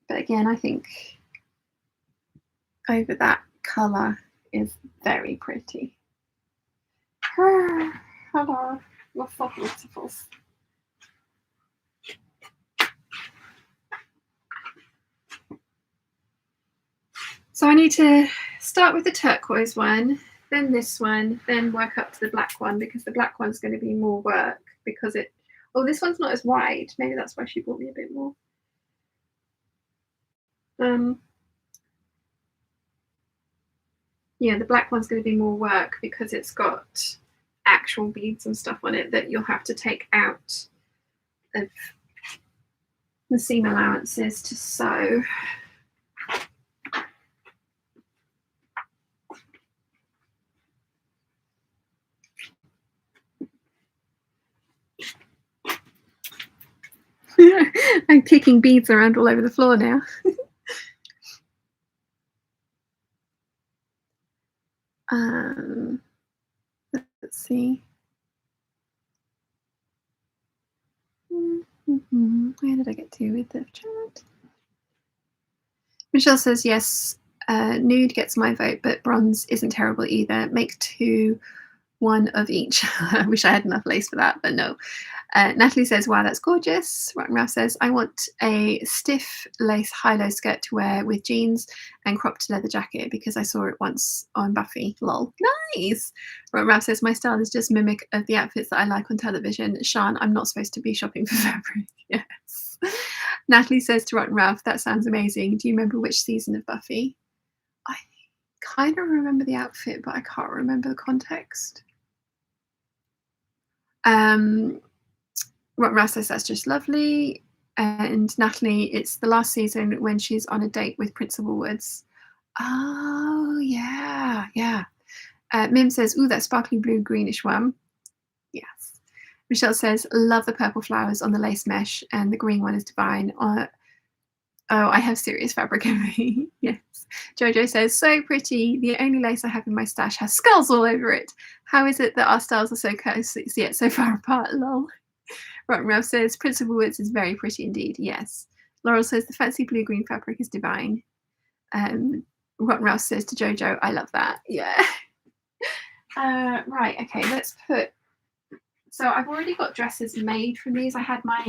But again, I think over that colour is very pretty. Hello, you're so beautiful. So I need to start with the turquoise one, then this one, then work up to the black one, because the black one's going to be more work because it, oh, this one's not as wide. Maybe that's why she bought me a bit more. Yeah, the black one's going to be more work because it's got actual beads and stuff on it that you'll have to take out of the seam allowances to sew. I'm kicking beads around all over the floor now. Let's see. Where did I get to with the chat? Michelle says, yes, nude gets my vote, but bronze isn't terrible either. Make 2, 1 of each. I wish I had enough lace for that, but no. Natalie says, wow, that's gorgeous. Rotten Ralph says, I want a stiff lace high-low skirt to wear with jeans and cropped leather jacket because I saw it once on Buffy. Lol. Nice. Rotten Ralph says, my style is just mimic of the outfits that I like on television. Sian, I'm not supposed to be shopping for fabric. Yes. Natalie says to Rotten Ralph, that sounds amazing. Do you remember which season of Buffy? I kind of remember the outfit, but I can't remember the context. Rotten Ralph says that's just lovely. And Natalie, it's the last season when she's on a date with Principal Woods. Oh, yeah, yeah. Mim says, ooh, that sparkly blue greenish one. Yes. Michelle says, love the purple flowers on the lace mesh, and the green one is divine. Oh, I have serious fabric envy. Yes. Jojo says, so pretty. The only lace I have in my stash has skulls all over it. How is it that our styles are so close yet so far apart? Lol. Rotten Ralph says, Principal Woods is very pretty indeed. Yes. Laurel says, the fancy blue-green fabric is divine. Rotten Ralph says to Jojo, I love that. Yeah. Right, okay, let's put... So I've already got dresses made from these. I had my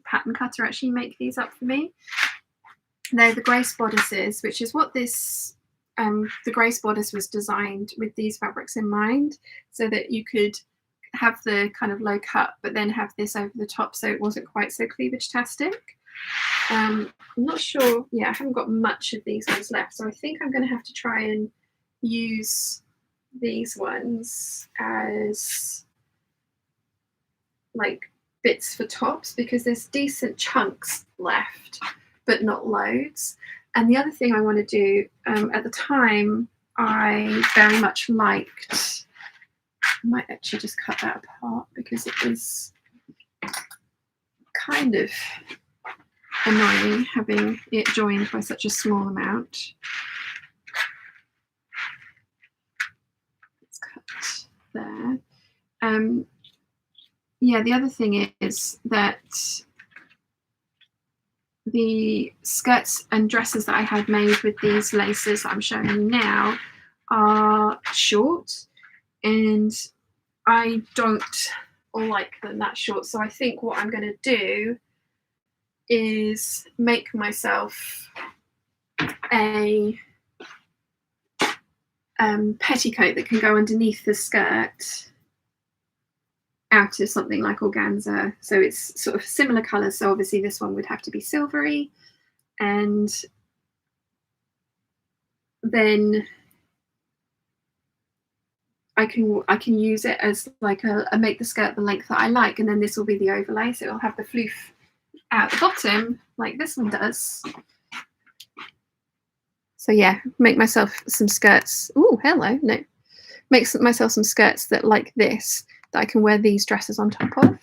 pattern cutter actually make these up for me. They're the Grace bodices, which is what this... the Grace bodice was designed with these fabrics in mind, so that you could have the kind of low cut, but then have this over the top so it wasn't quite so cleavage-tastic. I'm not sure, yeah, I haven't got much of these ones left, so I think I'm going to have to try and use these ones as like bits for tops, because there's decent chunks left, but not loads. And the other thing I want to do, at the time, I very much liked... I might actually just cut that apart because it is kind of annoying having it joined by such a small amount. Let's cut there. Yeah, the other thing is that the skirts and dresses that I had made with these laces that I'm showing you now are short, and I don't like them that short. So I think what I'm going to do is make myself a petticoat that can go underneath the skirt out of something like organza. So it's sort of similar colours. So obviously this one would have to be silvery, and then I can use it as like a make the skirt the length that I like, and then this will be the overlay, so it'll have the floof out the bottom like this one does. So yeah, make myself some skirts. Oh, hello, no. Make myself some skirts that like this, that I can wear these dresses on top of.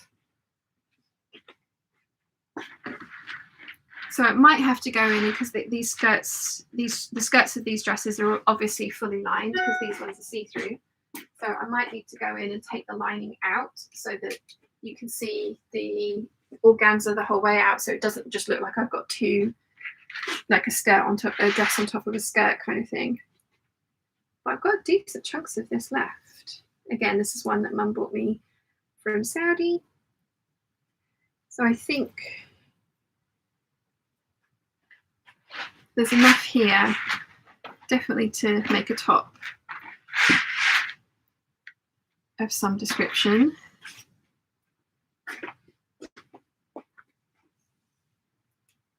So it might have to go in because these skirts, the skirts of these dresses are obviously fully lined because these ones are see-through. So I might need to go in and take the lining out so that you can see the organza the whole way out, so it doesn't just look like I've got two, like a skirt on top, a dress on top of a skirt kind of thing. But I've got decent chunks of this left. Again, this is one that Mum bought me from Saudi. So I think there's enough here definitely to make a top of some description.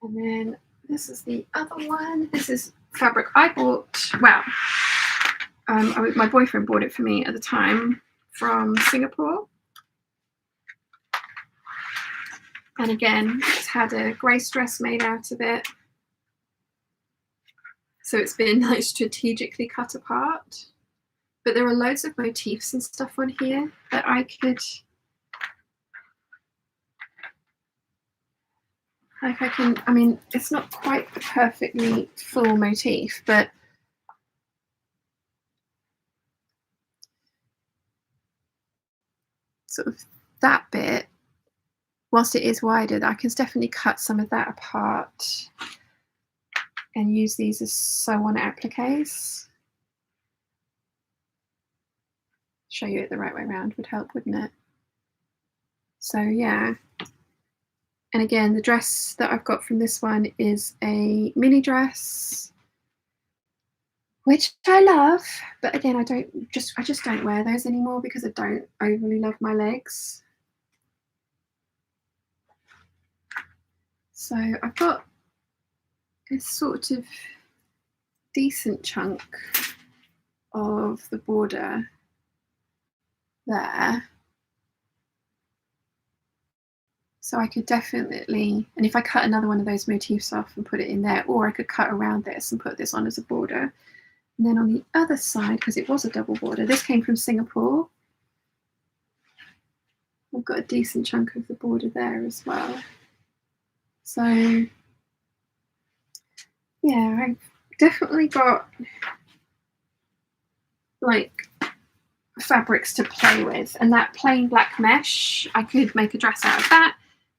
And then this is the other one. This is fabric I bought, well, my boyfriend bought it for me at the time from Singapore. And again, it's had a grace dress made out of it. So it's been like strategically cut apart. But there are loads of motifs and stuff on here that I could, like I mean, it's not quite a perfectly full motif, but sort of that bit, whilst it is wider, I can definitely cut some of that apart and use these as sew-on appliques. Show you it the right way around would help, wouldn't it? So yeah. And again, the dress that I've got from this one is a mini dress, which I love, but again, I just don't wear those anymore because I don't overly love my legs. So I've got a sort of decent chunk of the border there. So I could definitely, and if I cut another one of those motifs off and put it in there, or I could cut around this and put this on as a border. And then on the other side, because it was a double border, this came from Singapore. I've got a decent chunk of the border there as well. So yeah, I've definitely got like fabrics to play with, and that plain black mesh, I could make a dress out of that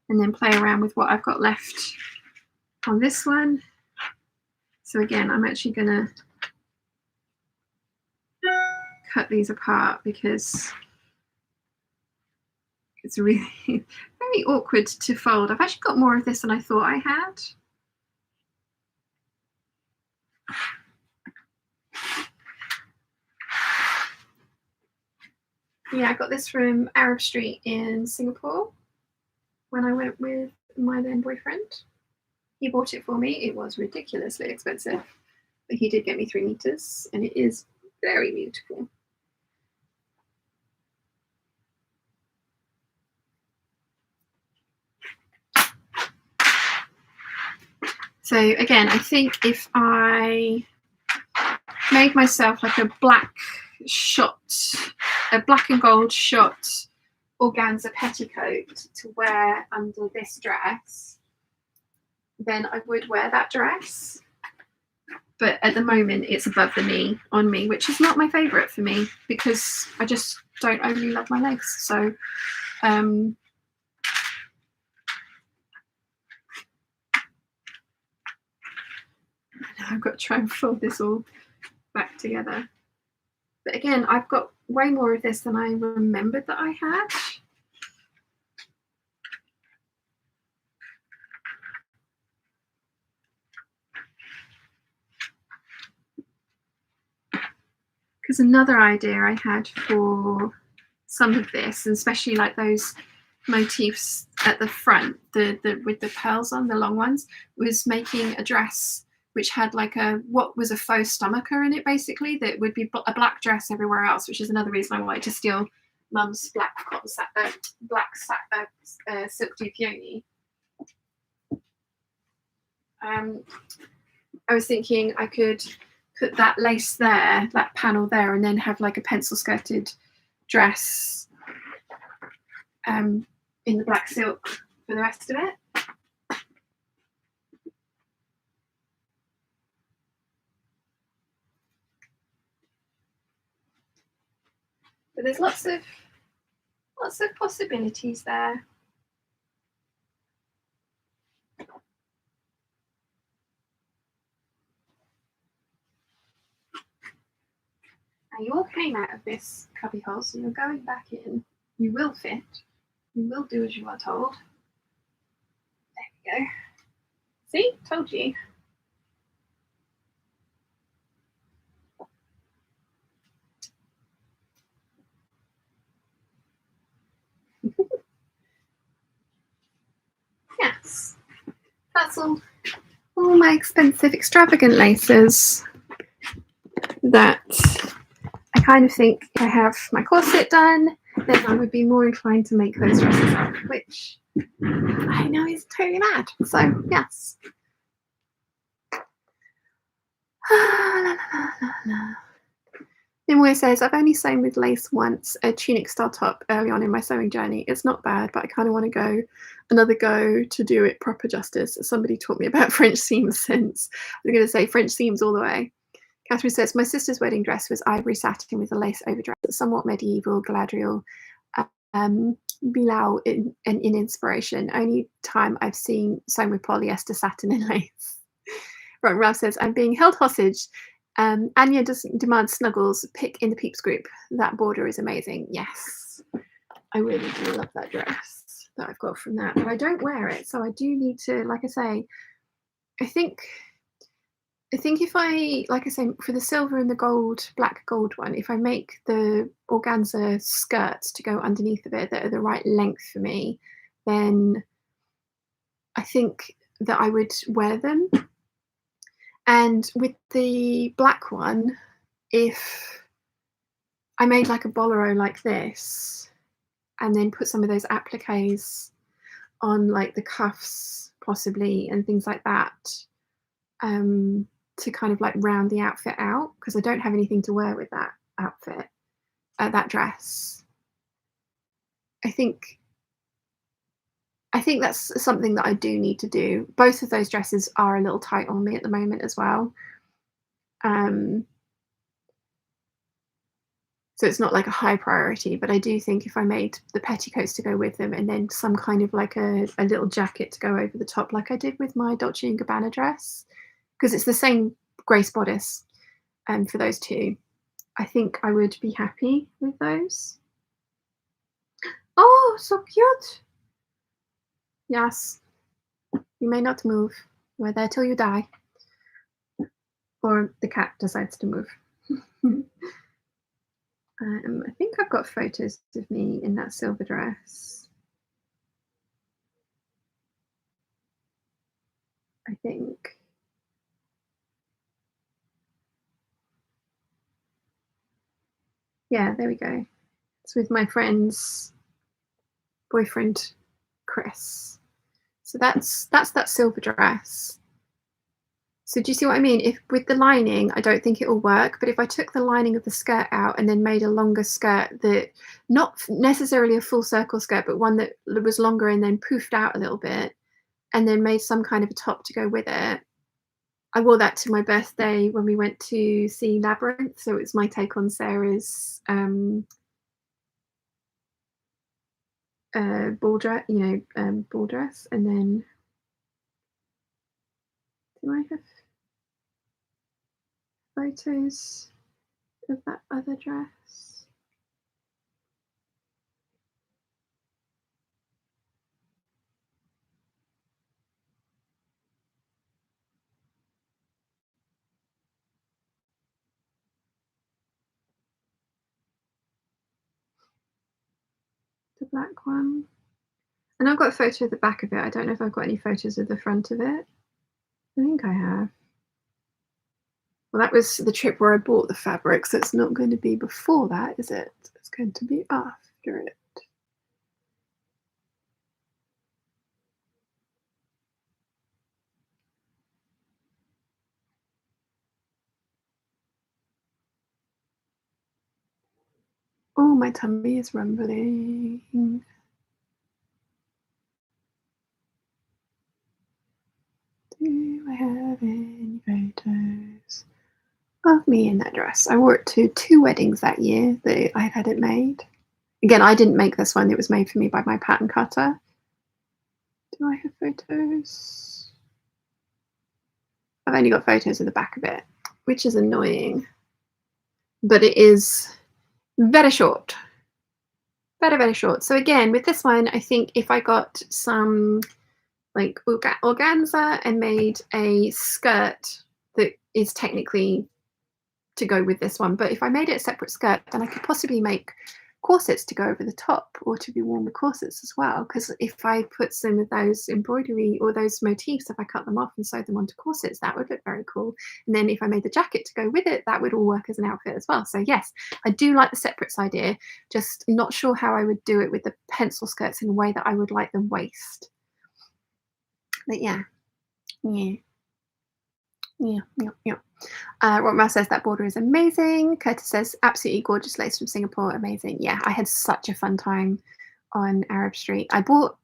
and then play around with what I've got left on this one. So again, I'm actually gonna cut these apart because it's really very awkward to fold. I've actually got more of this than I thought I had. Yeah, I got this from Arab Street in Singapore when I went with my then boyfriend. He bought it for me. It was ridiculously expensive, but he did get me 3 meters, and it is very beautiful. So again, I think if I made myself like a black and gold shot organza petticoat to wear under this dress, then I would wear that dress. But at the moment it's above the knee on me, which is not my favourite for me because I just don't overly love my legs. So I've got to try and fold this all back together. But again, I've got way more of this than I remembered that I had. Because another idea I had for some of this, and especially like those motifs at the front, with the pearls on, the long ones, was making a dress which had like what was a faux stomacher in it, basically, that would be a black dress everywhere else, which is another reason I wanted to steal Mum's black silk peony. I was thinking I could put that lace there, that panel there, and then have like a pencil skirted dress in the black silk for the rest of it. But there's lots of possibilities there. Now you all came out of this cubby hole, so you're going back in. You will fit. You will do as you are told. There we go. See? Told you. Yes. That's all my expensive, extravagant laces that I kind of think if I have my corset done, then I would be more inclined to make those dresses up, which I know is totally mad. So, yes. Nimue says, I've only sewn with lace once, a tunic style top early on in my sewing journey. It's not bad, but I kind of want to go another go to do it proper justice. Somebody taught me about French seams since. I'm going to say French seams all the way. Catherine says, my sister's wedding dress was ivory satin with a lace overdress, somewhat medieval, Galadriel, Bilal in inspiration. Only time I've seen sewn with polyester, satin and lace. Right, Ralph says, I'm being held hostage. Anya doesn't demand snuggles. Pick in the Peeps group. That border is amazing. Yes, I really do love that dress that I've got from that, but I don't wear it, so I do need to, like I say, I think if I, like I say, for the silver and the gold, black gold one, if I make the organza skirts to go underneath of it that are the right length for me, then I think that I would wear them. And with the black one, if I made like a bolero like this and then put some of those appliques on like the cuffs possibly and things like that, to kind of like round the outfit out, because I don't have anything to wear with that outfit, that dress. I think that's something that I do need to do. Both of those dresses are a little tight on me at the moment as well. So it's not like a high priority, but I do think if I made the petticoats to go with them and then some kind of like a little jacket to go over the top, like I did with my Dolce & Gabbana dress, because it's the same Grace bodice for those two, I think I would be happy with those. Oh, so cute. Yes. You may not move. We're there till you die. Or the cat decides to move. I think I've got photos of me in that silver dress. I think. Yeah, there we go. It's with my friend's boyfriend, Chris. So that's that silver dress. So do you see what I mean? If with the lining, I don't think it will work. But if I took the lining of the skirt out and then made a longer skirt that, not necessarily a full circle skirt, but one that was longer and then poofed out a little bit, and then made some kind of a top to go with it. I wore that to my birthday when we went to see Labyrinth. So it's my take on Sarah's ball dress, ball dress. And then, do I have photos of that other dress? The black one. And I've got a photo of the back of it. I don't know if I've got any photos of the front of it. I think I have. Well, that was the trip where I bought the fabric, so it's not going to be before that, is it? It's going to be after it. Oh, my tummy is rumbling. Do I have any photos of me in that dress? I wore it to 2 weddings that year that I had it made. Again, I didn't make this one. It was made for me by my pattern cutter. Do I have photos? I've only got photos of the back of it, which is annoying. But it is very short. Very, very short. So again, with this one, I think if I got some like organza and made a skirt that is technically to go with this one, but if I made it a separate skirt, then I could possibly make corsets to go over the top or to be worn with corsets as well, because if I put some of those embroidery or those motifs, if I cut them off and sewed them onto corsets, that would look very cool. And then if I made the jacket to go with it, that would all work as an outfit as well. So yes, I do like the separates idea, just not sure how I would do it with the pencil skirts in a way that I would like the waist. But yeah. Rotmar says that border is amazing. Curtis says absolutely gorgeous lace from Singapore, amazing. Yeah, I had such a fun time on Arab Street. I bought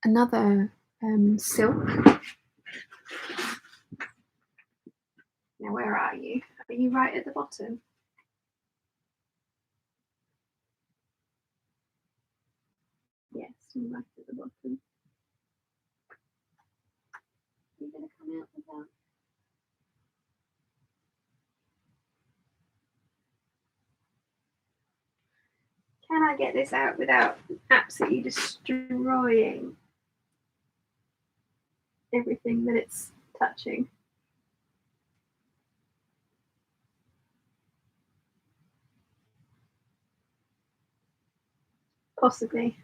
another silk. Now, where are you? Are you right at the bottom? Yes, you're right at the bottom. Are you going to come out without? Can I get this out without absolutely destroying everything that it's touching? Possibly.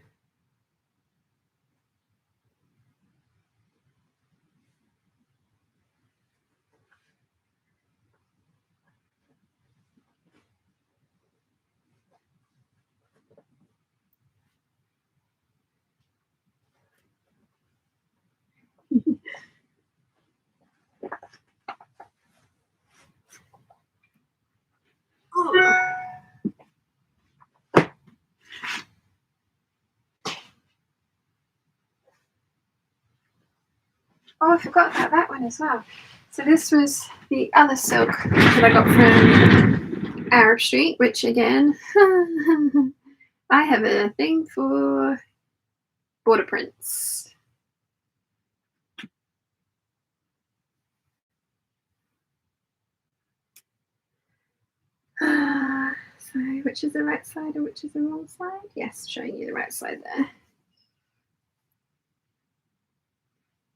Oh, I forgot about that one as well. So this was the other silk that I got from Arab Street, which again, I have a thing for border prints. So which is the right side and which is the wrong side? Yes, showing you the right side there.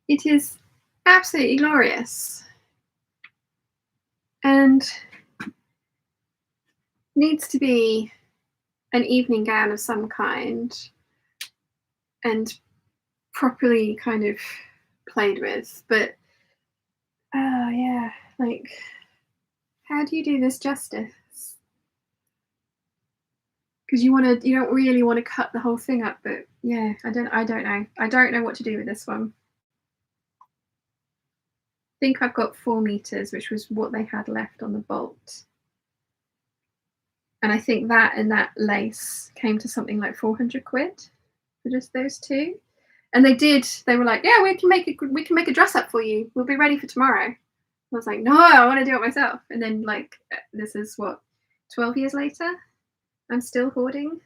It is absolutely glorious and needs to be an evening gown of some kind and properly kind of played with. But yeah, like, how do you do this justice? Because you don't really want to cut the whole thing up, but yeah, I don't know what to do with this one. I think I've got 4 meters, which was what they had left on the bolt. And I think that and that lace came to something like 400 quid for just those 2. And they were like, yeah, we can make a dress up for you. We'll be ready for tomorrow. I was like, no, I want to do it myself. And then like, this is what, 12 years later, I'm still hoarding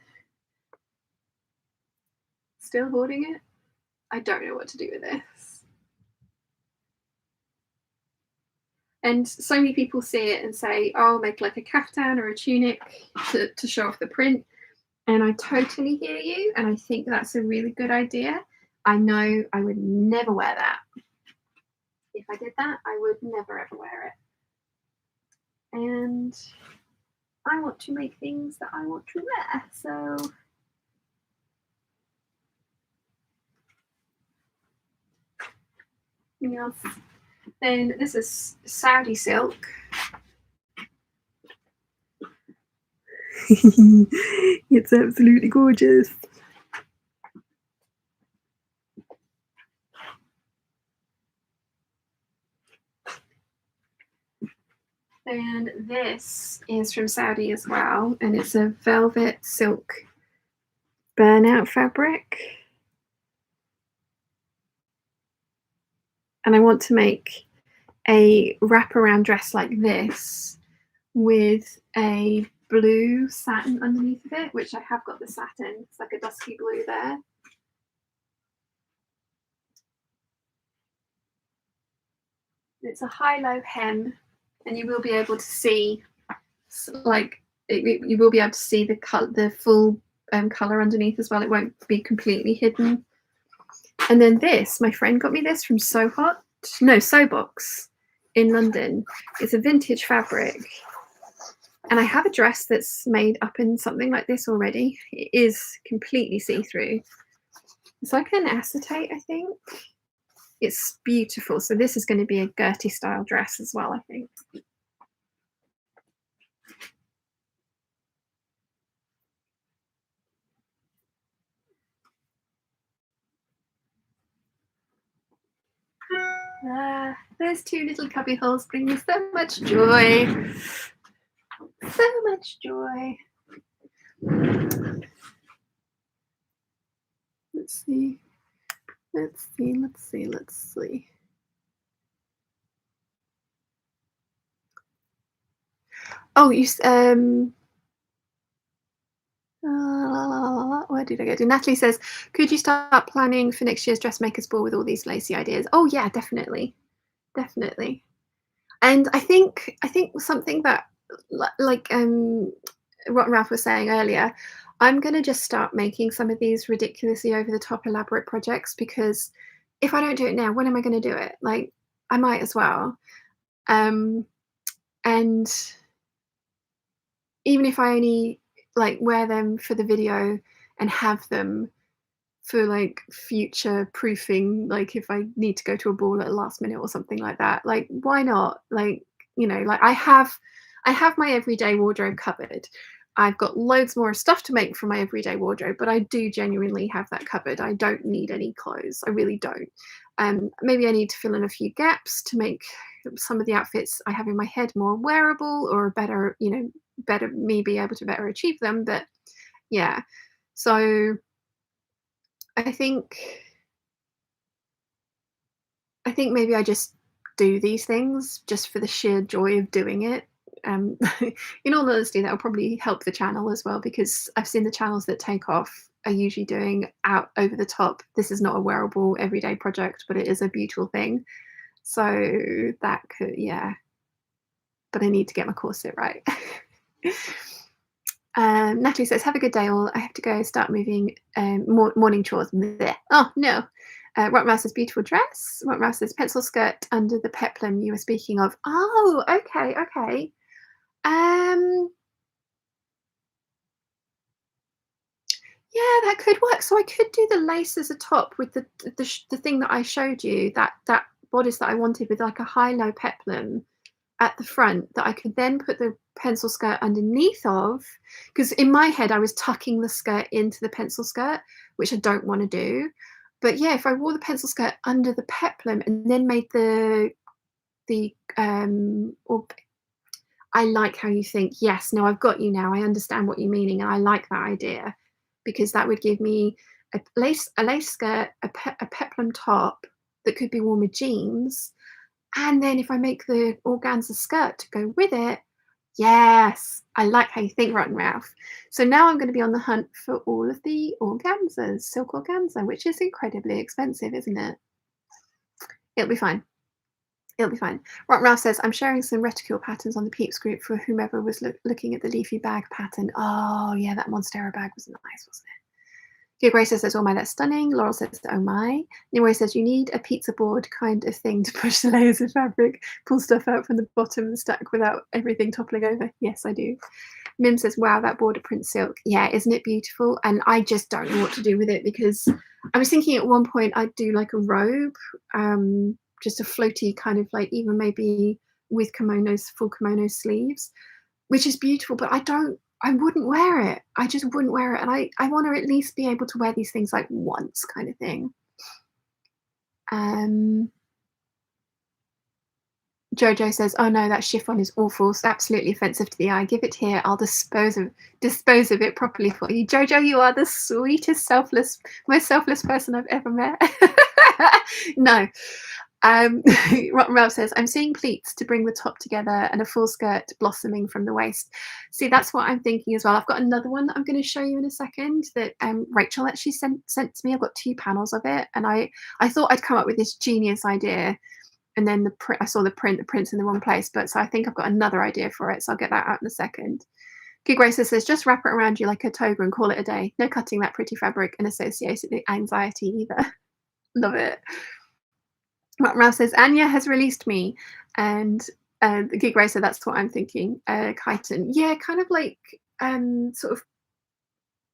it. I don't know what to do with this. And so many people see it and say, oh, make like a caftan or a tunic to show off the print. And I totally hear you. And I think that's a really good idea. I know I would never wear that. If I did that, I would never ever wear it. And I want to make things that I want to wear. So yes. Then this is Saudi silk. It's absolutely gorgeous. And this is from Saudi as well, and it's a velvet silk burnout fabric. And I want to make a wraparound dress like this with a blue satin underneath of it, which I have got the satin. It's like a dusky blue there. It's a high-low hem, and you will be able to see, like, you will be able to see the full color underneath as well. It won't be completely hidden. And then this, my friend got me this from Sobox in London. It's a vintage fabric. And I have a dress that's made up in something like this already. It is completely see-through. It's like an acetate, I think. It's beautiful. So this is going to be a Gertie style dress as well, I think. Those two little cubby holes bring me so much joy. So much joy. Let's see. Let's see. Let's see. Let's see. Oh, you where did I go to? Natalie says, could you start planning for next year's dressmakers ball with all these lacy ideas? Oh yeah, definitely. Definitely. And I think something that, like what Ralph was saying earlier, I'm going to just start making some of these ridiculously over the top elaborate projects, because if I don't do it now, when am I going to do it? Like, I might as well. And even if I only like wear them for the video and have them for like future proofing, like if I need to go to a ball at the last minute or something like that, like why not? Like, you know, like I have my everyday wardrobe covered. I've got loads more stuff to make for my everyday wardrobe, but I do genuinely have that covered. I don't need any clothes. I really don't. Maybe I need to fill in a few gaps to make some of the outfits I have in my head more wearable, or better, you know, better me be able to better achieve them. But yeah, so I think maybe I just do these things just for the sheer joy of doing it. In all honesty, that will probably help the channel as well, because I've seen the channels that take off are usually doing out over the top. This is not a wearable everyday project, but it is a beautiful thing. So that could, yeah. But I need to get my corset right. Natalie says, have a good day all. I have to go start moving morning chores. Blech. Oh no. Rockmouse says, beautiful dress. Rockmouse says, pencil skirt under the peplum you were speaking of. Oh, okay, okay. Yeah, that could work. So I could do the lace as a top with the thing that I showed you, that bodice that I wanted with like a high-low peplum at the front, that I could then put the pencil skirt underneath of, because in my head I was tucking the skirt into the pencil skirt, which I don't want to do. But yeah, if I wore the pencil skirt under the peplum and then made or I like how you think. Yes, no, I've got you now. I understand what you're meaning, and I like that idea, because that would give me a lace skirt, a peplum top that could be worn with jeans, and then if I make the organza skirt to go with it, yes, I like how you think, Rotten Ralph. So now I'm going to be on the hunt for all of the organzas, silk organza, which is incredibly expensive, isn't it? It'll be fine. It'll be fine. Ralph says, I'm sharing some reticule patterns on the Peeps group for whomever was looking at the leafy bag pattern. Oh, yeah, that Monstera bag was nice, wasn't it? Gia Grace says, oh my, that's stunning. Laurel says, oh my. Nimue says, you need a pizza board kind of thing to push the layers of fabric, pull stuff out from the bottom of the stack without everything toppling over. Yes, I do. Mim says, wow, that border print silk. Yeah, isn't it beautiful? And I just don't know what to do with it, because I was thinking at one point I'd do like a robe, just a floaty kind of, like, even maybe with kimonos, full kimono sleeves, which is beautiful, but I don't I wouldn't wear it. I just wouldn't wear it, and I want to at least be able to wear these things, like, once kind of thing. Um, Jojo says, "Oh, no, that chiffon is awful. It's absolutely offensive to the eye. Give it here. I'll dispose of it properly for you." Jojo, you are the sweetest, most selfless person I've ever met. No. Rotten Ralph says, "I'm seeing pleats to bring the top together and a full skirt blossoming from the waist." See, that's what I'm thinking as well. I've got another one that I'm going to show you in a second that Rachel actually sent to me. I've got 2 panels of it, and I thought I'd come up with this genius idea, and then I saw the print's in the wrong place. But so I think I've got another idea for it. So I'll get that out in a second. Gig Racer says, "Just wrap it around you like a toga and call it a day. No cutting that pretty fabric and associated anxiety either." Love it. Ralph says, "Anya has released me," and the Gig Racer, that's what I'm thinking. Chitin, yeah, kind of like sort of,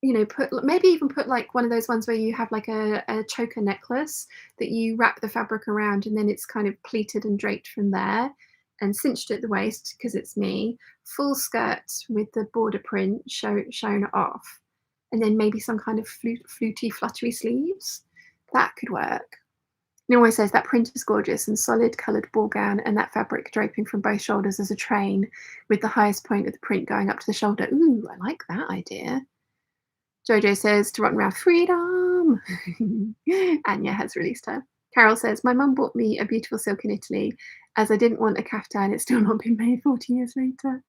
maybe even put like one of those ones where you have like a choker necklace that you wrap the fabric around, and then it's kind of pleated and draped from there, and cinched at the waist because it's me. Full skirt with the border print shown off, and then maybe some kind of fluty, fluttery sleeves. That could work. He always says that print is gorgeous and solid coloured ball gown, and that fabric draping from both shoulders as a train with the highest point of the print going up to the shoulder. Ooh, I like that idea. Jojo says to Rotten Ralph, "Freedom!" Anya has released her. Carol says, "My mum bought me a beautiful silk in Italy. As I didn't want a caftan, it's still not been made 40 years later."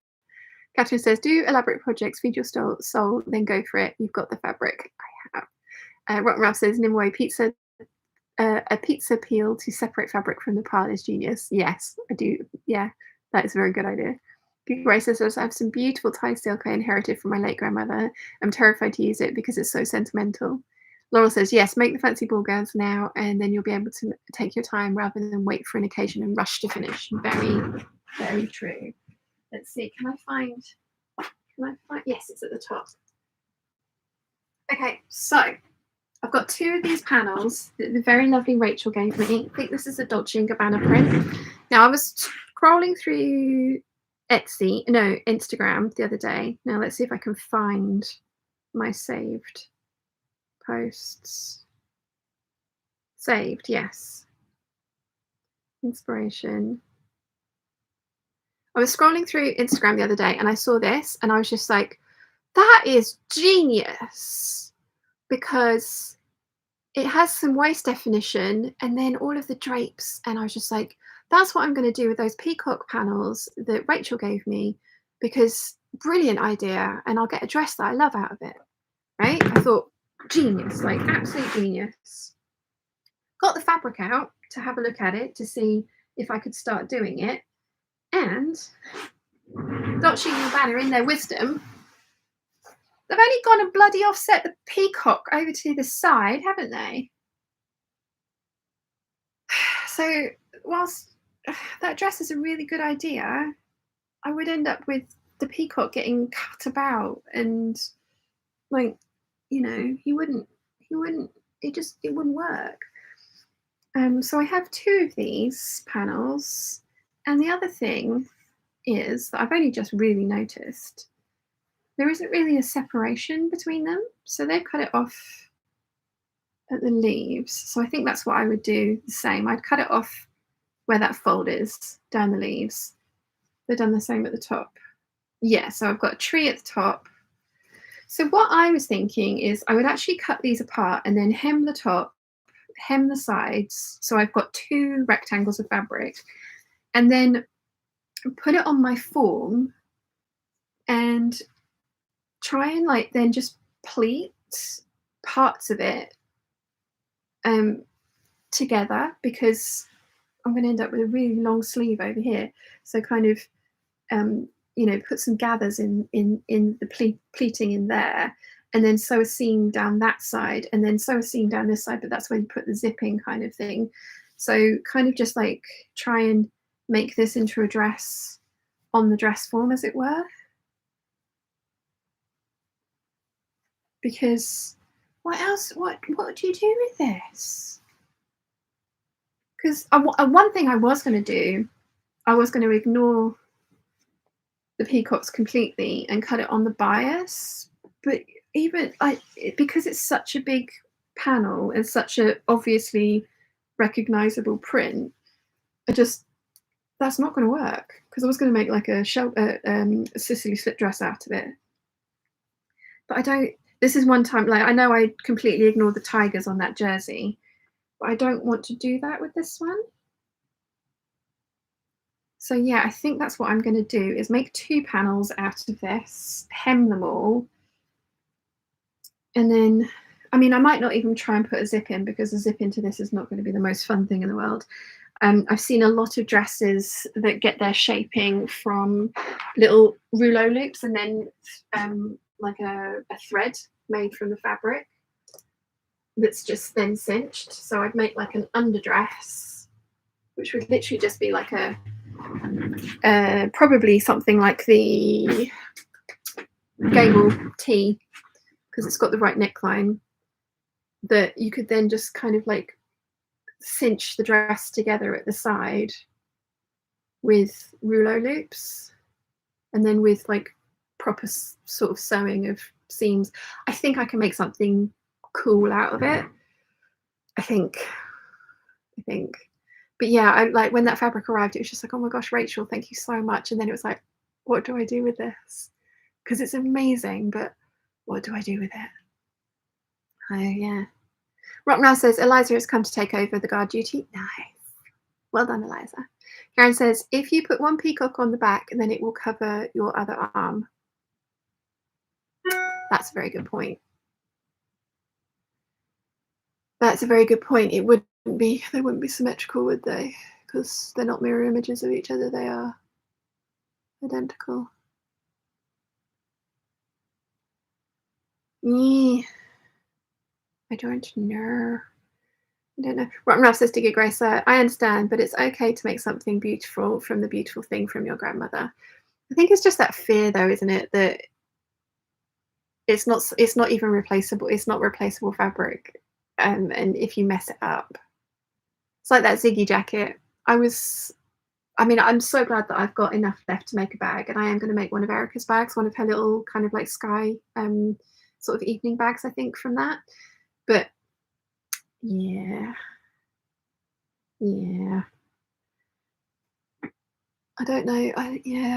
Catherine says, "Do elaborate projects, feed your soul, then go for it. You've got the fabric." I have. Rotten Ralph says, "Nimue pizza. A pizza peel to separate fabric from the pile is genius." Yes, I do. Yeah, that is a very good idea. Grace says, "I have some beautiful Thai silk I inherited from my late grandmother. I'm terrified to use it because it's so sentimental." Laurel says, "Yes, make the fancy ball gowns now, and then you'll be able to take your time rather than wait for an occasion and rush to finish." Very, very true. Let's see. Can I find? Yes, it's at the top. Okay, so I've got 2 of these panels that the very lovely Rachel gave me. I think this is a Dolce & Gabbana print. Now, I was scrolling through Instagram the other day. Now, let's see if I can find my saved posts. Saved, yes. Inspiration. I was scrolling through Instagram the other day and I saw this and I was just like, that is genius, because it has some waist definition and then all of the drapes, and I was just like, that's what I'm going to do with those peacock panels that Rachel gave me, because brilliant idea, and I'll get a dress that I love out of it, right? I thought, genius, like absolute genius. Got the fabric out to have a look at it to see if I could start doing it, and Dolce & Gabbana, in their wisdom, they've only gone and bloody offset the peacock over to the side, haven't they? So whilst that dress is a really good idea, I would end up with the peacock getting cut about, and like, he wouldn't, it wouldn't work. So I have 2 of these panels, and the other thing is that I've only just really noticed there isn't really a separation between them. So they've cut it off at the leaves. So I think that's what I would do the same. I'd cut it off where that fold is down the leaves. They've done the same at the top. Yeah, so I've got a tree at the top. So what I was thinking is I would actually cut these apart and then hem the top, hem the sides. So I've got 2 rectangles of fabric, and then put it on my form and try and like then just pleat parts of it together, because I'm going to end up with a really long sleeve over here. So kind of put some gathers in the pleating in there, and then sew a seam down that side, and then sew a seam down this side, but that's where you put the zipping kind of thing. So kind of just like try and make this into a dress on the dress form, as it were. Because what else? What do you do with this? Because one thing I was going to do, I was going to ignore the peacocks completely and cut it on the bias. But even because it's such a big panel and such a obviously recognizable print, that's not going to work, because I was going to make like a Sicily slip dress out of it. But I don't. This is one time, like, I know I completely ignored the tigers on that jersey, but I don't want to do that with this one. So yeah, I think that's what I'm going to do, is make 2 panels out of this, hem them all, and then, I mean, I might not even try and put a zip in, because a zip into this is not going to be the most fun thing in the world. I've seen a lot of dresses that get their shaping from little rouleau loops and then like a thread made from the fabric that's just then cinched. So I'd make like an underdress, which would literally just be like probably something like the gable tee, because it's got the right neckline, that you could then just kind of like cinch the dress together at the side with rouleau loops, and then with like proper sort of sewing of seams. I think I can make something cool out of it. I think. But yeah, I like, when that fabric arrived, it was just like, oh my gosh, Rachel, thank you so much. And then it was like, what do I do with this? Because it's amazing, but what do I do with it? Oh yeah. Rocknow says Eliza has come to take over the guard duty. Nice. Well done, Eliza. Karen says, if you put one peacock on the back, then it will cover your other arm. That's a very good point. That's a very good point. They wouldn't be symmetrical, would they? Because they're not mirror images of each other. They are identical. Yeah. I don't know. Rocknow says to get Grace, I understand, but it's okay to make something beautiful from the beautiful thing from your grandmother. I think it's just that fear, though, isn't it, that it's not even replaceable. It's not replaceable fabric, and if you mess it up, it's like that Ziggy jacket. I'm so glad that I've got enough left to make a bag, and I am going to make one of Erica's bags, one of her little kind of like sky sort of evening bags, I think, from that. But yeah, I don't know.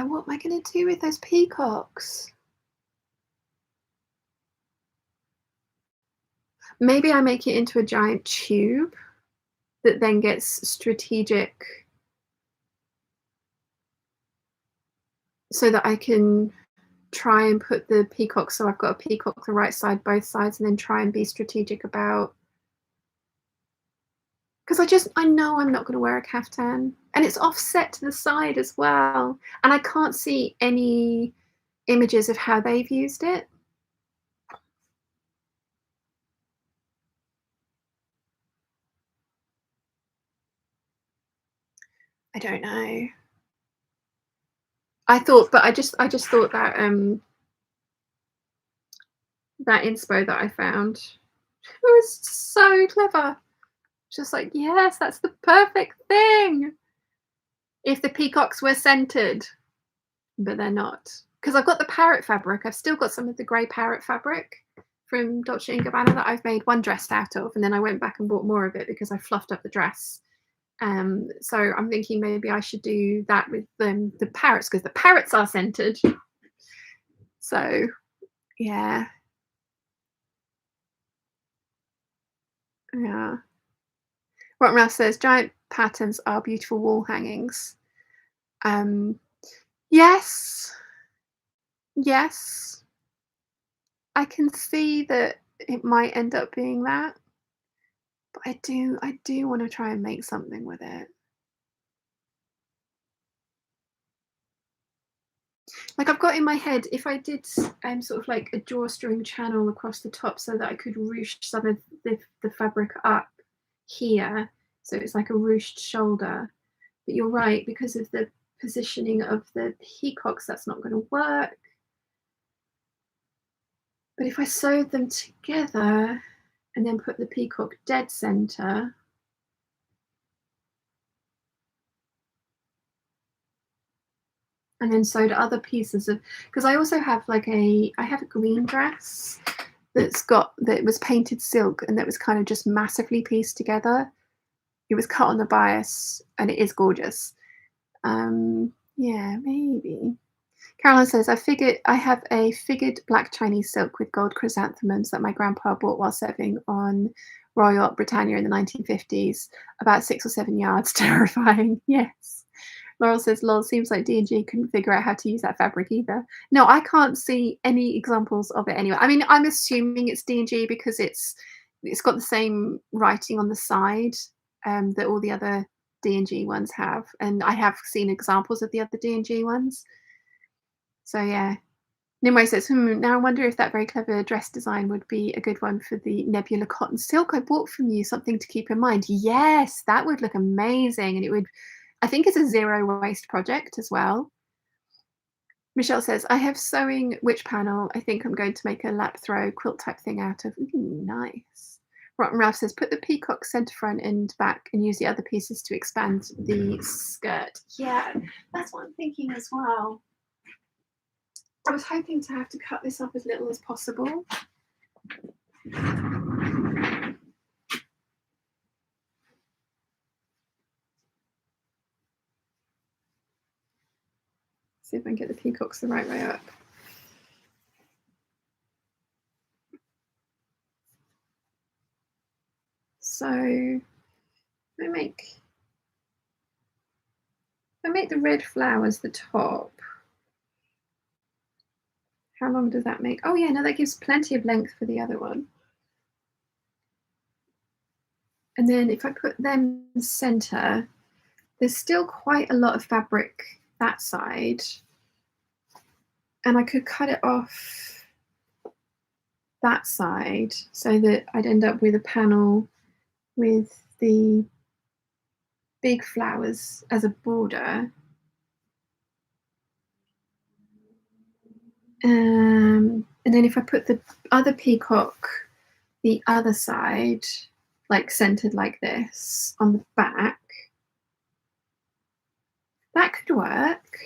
What am I going to do with those peacocks? Maybe I make it into a giant tube that then gets strategic, so that I can try and put the peacock, so I've got a peacock the right side, both sides, and then try and be strategic about, because I know I'm not going to wear a caftan, and it's offset to the side as well, and I can't see any images of how they've used it. I don't know. I just thought that that inspo that I found, it was so clever. Just like, yes, that's the perfect thing. If the peacocks were centered, but they're not. Because I've got the parrot fabric. I've still got some of the grey parrot fabric from Dolce & Gabbana that I've made one dress out of, and then I went back and bought more of it because I fluffed up the dress. So I'm thinking maybe I should do that with the parrots, because the parrots are centered. So yeah. Rottmouth says giant patterns are beautiful wall hangings. Yes, I can see that it might end up being that, but I do want to try and make something with it. Like, I've got in my head, if I did sort of like a drawstring channel across the top, so that I could ruche some of the fabric up here, so it's like a ruched shoulder. But you're right, because of the positioning of the peacocks, that's not going to work. But if I sewed them together and then put the peacock dead center, and then sewed other pieces of, because I also have I have a green dress that was painted silk and that was kind of just massively pieced together. It was cut on the bias and it is gorgeous. Yeah, maybe. Caroline says, I have a figured black Chinese silk with gold chrysanthemums that my grandpa bought while serving on Royal Yacht Britannia in the 1950s, about 6 or 7 yards. Terrifying. Yes. Laurel says, lol, seems like D&G couldn't figure out how to use that fabric either. No, I can't see any examples of it anyway. I mean, I'm assuming it's D&G because it's got the same writing on the side that all the other D&G ones have. And I have seen examples of the other D&G ones. So yeah. Nimue says, now I wonder if that very clever dress design would be a good one for the Nebula cotton silk I bought from you. Something to keep in mind. Yes, that would look amazing. And it would, I think it's a zero waste project as well. Michelle says, I have sewing witch panel. I think I'm going to make a lap throw quilt type thing out of. Ooh, nice. Rotten Ralph says, put the peacock center front and back and use the other pieces to expand the skirt. Yeah, that's what I'm thinking as well. I was hoping to have to cut this up as little as possible. See if I can get the peacocks the right way up. So I make the red flowers the top. How long does that make? Oh yeah, no, that gives plenty of length for the other one. And then if I put them in the center, there's still quite a lot of fabric that side. And I could cut it off that side so that I'd end up with a panel with the big flowers as a border. And then if I put the other peacock the other side, like centered like this on the back, that could work.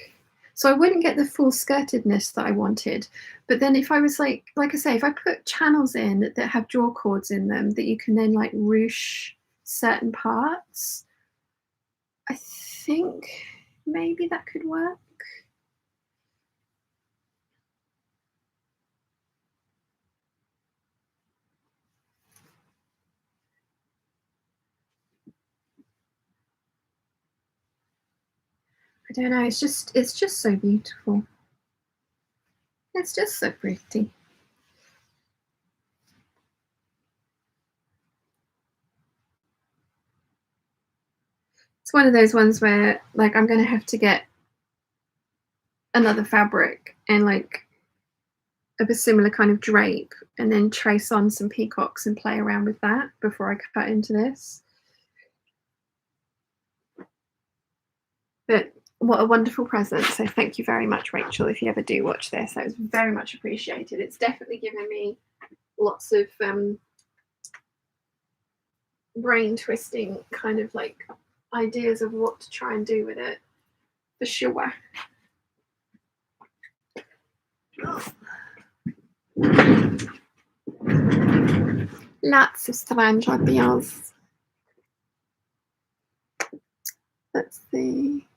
So I wouldn't get the full skirtedness that I wanted. But then if I was like I say, if I put channels in that have draw cords in them that you can then like ruche certain parts, I think maybe that could work. I don't know, it's just so beautiful. It's just so pretty. It's one of those ones where like I'm gonna have to get another fabric and like a similar kind of drape and then trace on some peacocks and play around with that before I cut into this. But what a wonderful present. So thank you very much, Rachel, if you ever do watch this. That was very much appreciated. It's definitely given me lots of brain twisting kind of like ideas of what to try and do with it, for sure. Lots of strange ideas. Let's see.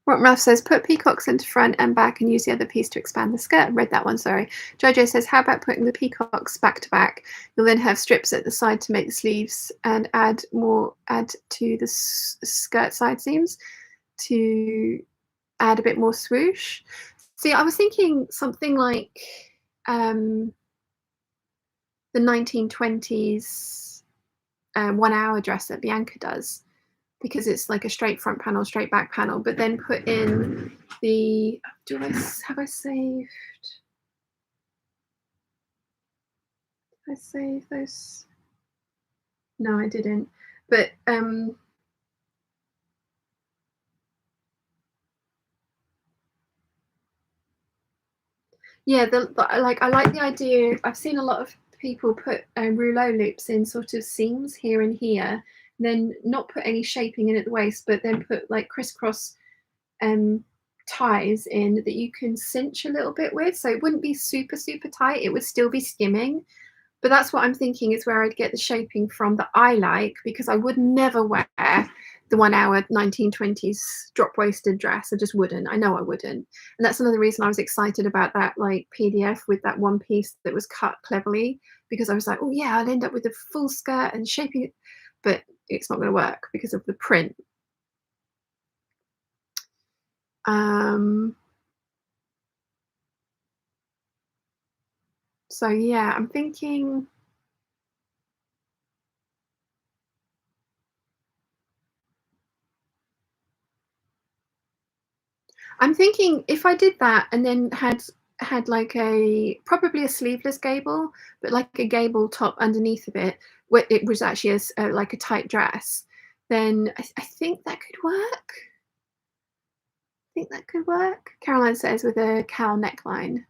What Ralph says, put peacocks into front and back and use the other piece to expand the skirt. I read that one, sorry. Jojo says, how about putting the peacocks back to back? You'll then have strips at the side to make the sleeves and add to the skirt side seams to add a bit more swoosh. See, I was thinking something like the 1920s 1 hour dress that Bianca does, because it's like a straight front panel, straight back panel, but then put in the, have I saved those? No, I didn't. But yeah, like I like the idea. I've seen a lot of people put rouleau loops in sort of seams here and here, then not put any shaping in at the waist, but then put like crisscross ties in that you can cinch a little bit with, so it wouldn't be super, super tight, it would still be skimming. But that's what I'm thinking is where I'd get the shaping from that I like, because I would never wear the 1 hour 1920s drop-waisted dress. I just wouldn't. I know I wouldn't. And that's another reason I was excited about that like PDF with that one piece that was cut cleverly, because I was like, oh yeah, I'll end up with a full skirt and shaping it, but it's not going to work because of the print. So yeah, I'm thinking if I did that and then had like a probably a sleeveless gable, but like a gable top underneath of it, where it was actually like a tight dress, then I think that could work. I think that could work. Caroline says with a cowl neckline.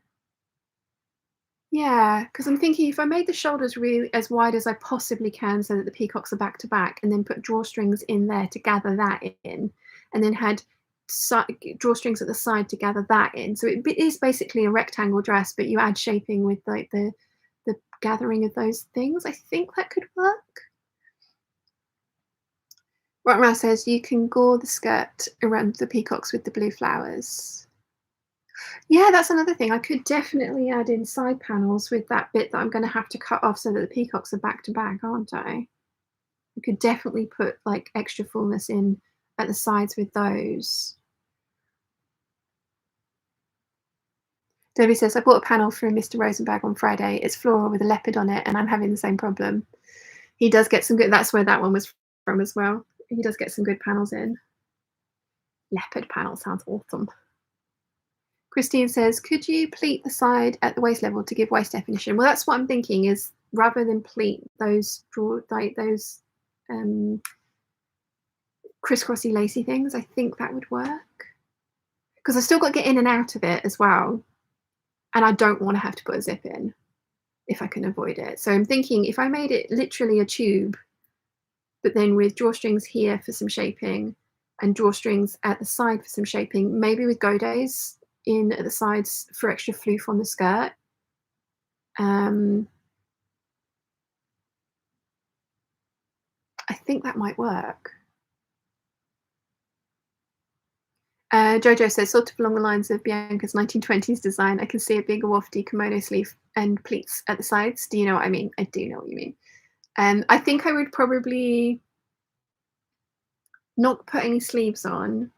Yeah, because I'm thinking if I made the shoulders really as wide as I possibly can so that the peacocks are back to back, and then put drawstrings in there to gather that in, and then had drawstrings at the side to gather that in. So it is basically a rectangle dress, but you add shaping with like the gathering of those things. I think that could work. Rotmar says you can gore the skirt around the peacocks with the blue flowers. Yeah, that's another thing. I could definitely add in side panels with that bit that I'm going to have to cut off so that the peacocks are back to back, aren't I? I could definitely put like extra fullness in at the sides with those. Debbie says, I bought a panel from Mr. Rosenberg on Friday. It's floral with a leopard on it, and I'm having the same problem. He does get some good, that's where that one was from as well. He does get some good panels in. Leopard panel sounds awesome. Christine says, could you pleat the side at the waist level to give waist definition? Well, that's what I'm thinking is rather than pleat those crisscrossy lacy things, I think that would work. Because I still got to get in and out of it as well. And I don't want to have to put a zip in if I can avoid it. So I'm thinking if I made it literally a tube, but then with drawstrings here for some shaping and drawstrings at the side for some shaping, maybe with godets in at the sides for extra floof on the skirt. I think that might work. Jojo says, sort of along the lines of Bianca's 1920s design, I can see a big wafty kimono sleeve and pleats at the sides. Do you know what I mean? I do know what you mean. I think I would probably not put any sleeves on.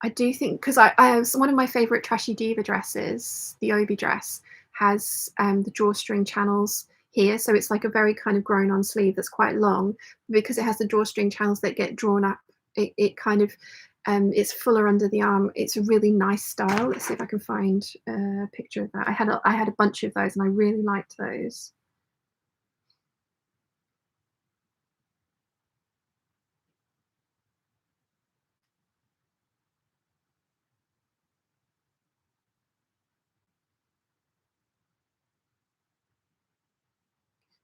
I do think, because I have one of my favorite trashy diva dresses, the Obi dress, has the drawstring channels here. So it's like a very kind of grown on sleeve that's quite long, because it has the drawstring channels that get drawn up. It kind of, it's fuller under the arm. It's a really nice style. Let's see if I can find a picture of that. I had a bunch of those and I really liked those.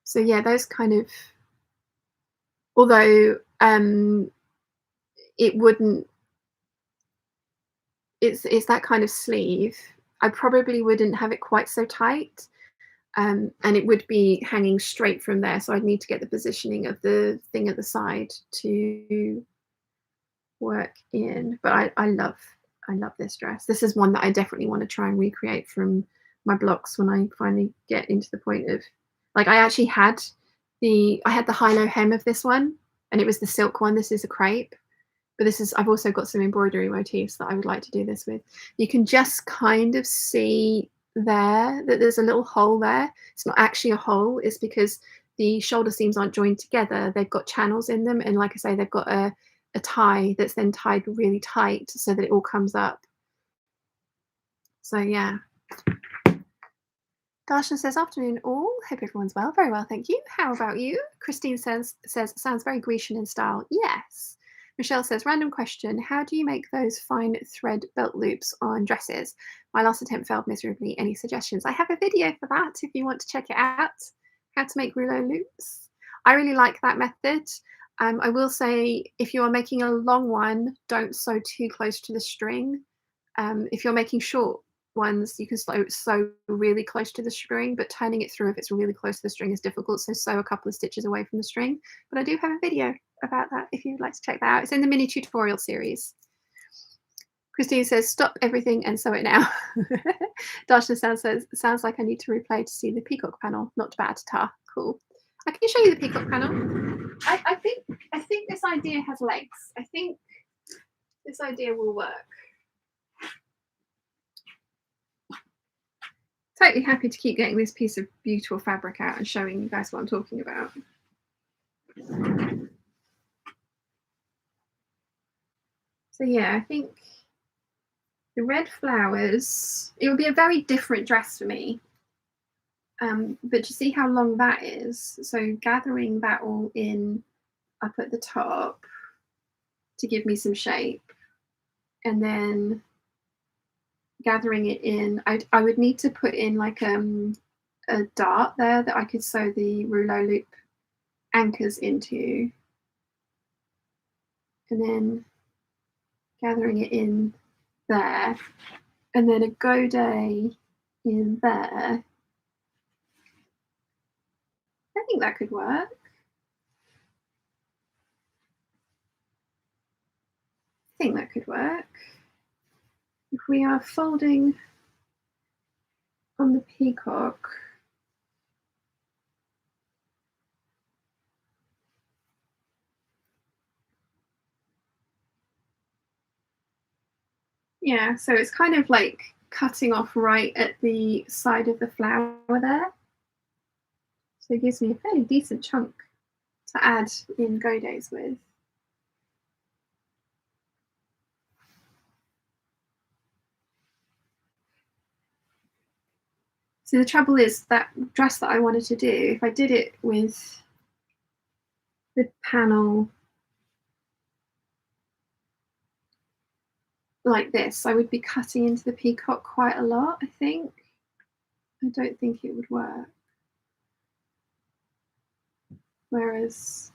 So yeah, those kind of, although it wouldn't, it's that kind of sleeve. I probably wouldn't have it quite so tight, and it would be hanging straight from there. So I'd need to get the positioning of the thing at the side to work in. But I love this dress. This is one that I definitely want to try and recreate from my blocks when I finally get into the point of, like, I actually had I had the high-low hem of this one, and it was the silk one. This is a crepe. But this is, I've also got some embroidery motifs that I would like to do this with. You can just kind of see there that there's a little hole there. It's not actually a hole, it's because the shoulder seams aren't joined together. They've got channels in them. And like I say, they've got a tie that's then tied really tight so that it all comes up. So yeah. Darshan says, afternoon all. Hope everyone's well. Very well, thank you. How about you? Christine says sounds very Grecian in style. Yes. Michelle says, random question. How do you make those fine thread belt loops on dresses? My last attempt failed miserably. Any suggestions? I have a video for that if you want to check it out. How to make rouleau loops. I really like that method. I will say if you are making a long one, don't sew too close to the string. If you're making short ones, you can sew really close to the string, but turning it through if it's really close to the string is difficult, so sew a couple of stitches away from the string. But I do have a video about that if you'd like to check that out. It's in the mini tutorial series. Christine says, stop everything and sew it now. Darshana says, sounds like I need to replay to see the peacock panel. Not bad, Ta. Cool. I can show you the peacock panel. I think this idea has legs. I think this idea will work. Totally happy to keep getting this piece of beautiful fabric out and showing you guys what I'm talking about. So yeah, I think the red flowers, it would be a very different dress for me. But you see how long that is? So gathering that all in up at the top to give me some shape, and then gathering it in, I would need to put in like a dart there that I could sew the rouleau loop anchors into, and then gathering it in there, and then a godet in there. I think that could work. I think that could work. If we are folding on the peacock, yeah, so it's kind of like cutting off right at the side of the flower there. So it gives me a fairly decent chunk to add in godets with. So the trouble is that dress that I wanted to do, if I did it with the panel like this, I would be cutting into the peacock quite a lot, I think. I don't think it would work. Whereas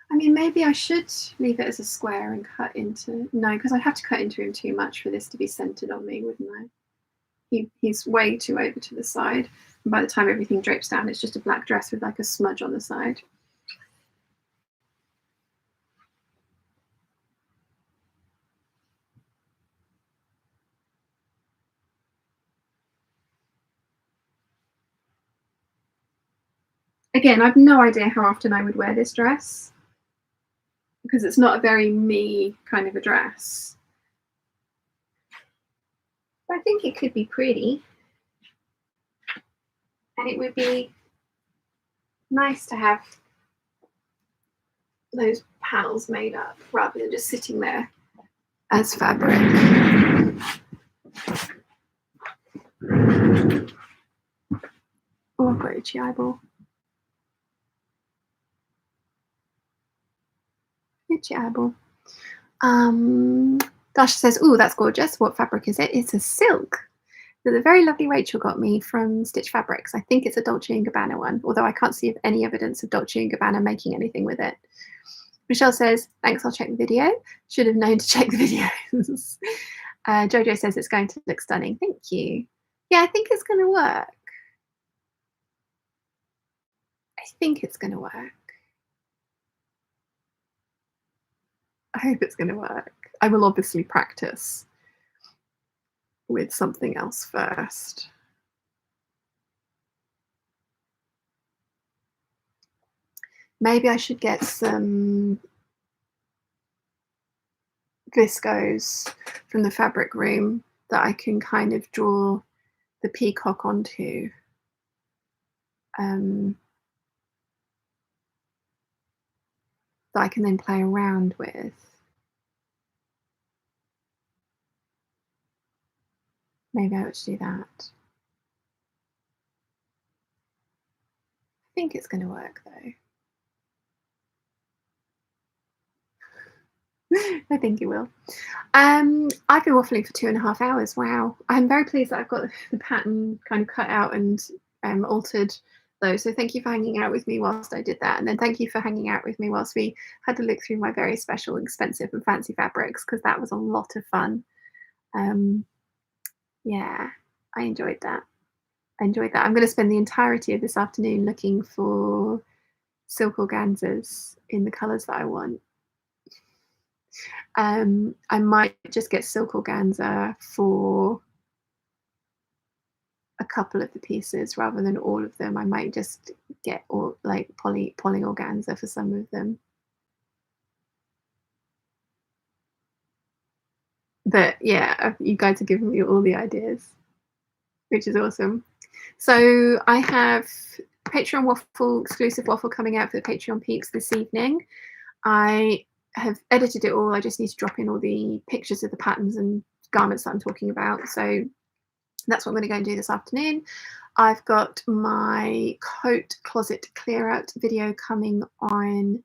I mean, maybe I should leave it as a square and cut into, no, because I'd have to cut into him too much for this to be centered on me, wouldn't I? He's way too over to the side. And by the time everything drapes down, it's just a black dress with like a smudge on the side. Again, I've no idea how often I would wear this dress because it's not a very me kind of a dress. But I think it could be pretty. And it would be nice to have those panels made up rather than just sitting there as fabric. Oh, I've got itchy eyeball. Itchy eyeball. Dasha says, oh, that's gorgeous. What fabric is it? It's a silk that the very lovely Rachel got me from Stitch Fabrics. I think it's a Dolce & Gabbana one, although I can't see any evidence of Dolce & Gabbana making anything with it. Michelle says, thanks, I'll check the video. Should have known to check the videos. Jojo says it's going to look stunning. Thank you. Yeah, I think it's going to work. I think it's going to work. I hope it's going to work. I will obviously practice with something else first. Maybe I should get some viscose from the fabric room that I can kind of draw the peacock onto. That I can then play around with. Maybe I ought to do that. I think it's going to work though. I think it will. I've been waffling for 2.5 hours. Wow. I'm very pleased that I've got the pattern kind of cut out and altered those. So thank you for hanging out with me whilst I did that. And then thank you for hanging out with me whilst we had to look through my very special, expensive and fancy fabrics, because that was a lot of fun. Yeah, I enjoyed that. I'm going to spend the entirety of this afternoon looking for silk organzas in the colours that I want. I might just get silk organza for a couple of the pieces rather than all of them. I might just get all like poly organza for some of them. But yeah, you guys are giving me all the ideas, which is awesome. So I have Patreon waffle, exclusive waffle coming out for the Patreon peeps this evening. I have edited it all. I just need to drop in all the pictures of the patterns and garments that I'm talking about. So that's what I'm going to go and do this afternoon. I've got my coat closet clear out video coming on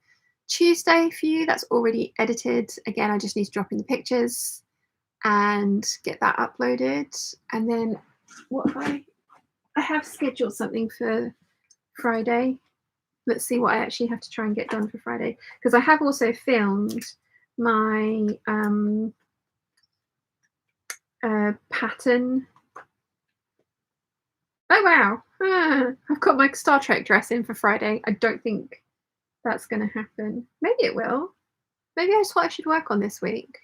Tuesday for you. That's already edited. Again, I just need to drop in the pictures and get that uploaded. And then what have I have scheduled something for Friday. Let's see what I actually have to try and get done for Friday, because I have also filmed my pattern. Oh wow, I've got my Star Trek dress in for Friday. I don't think that's going to happen. Maybe it will. Maybe that's what I should work on this week.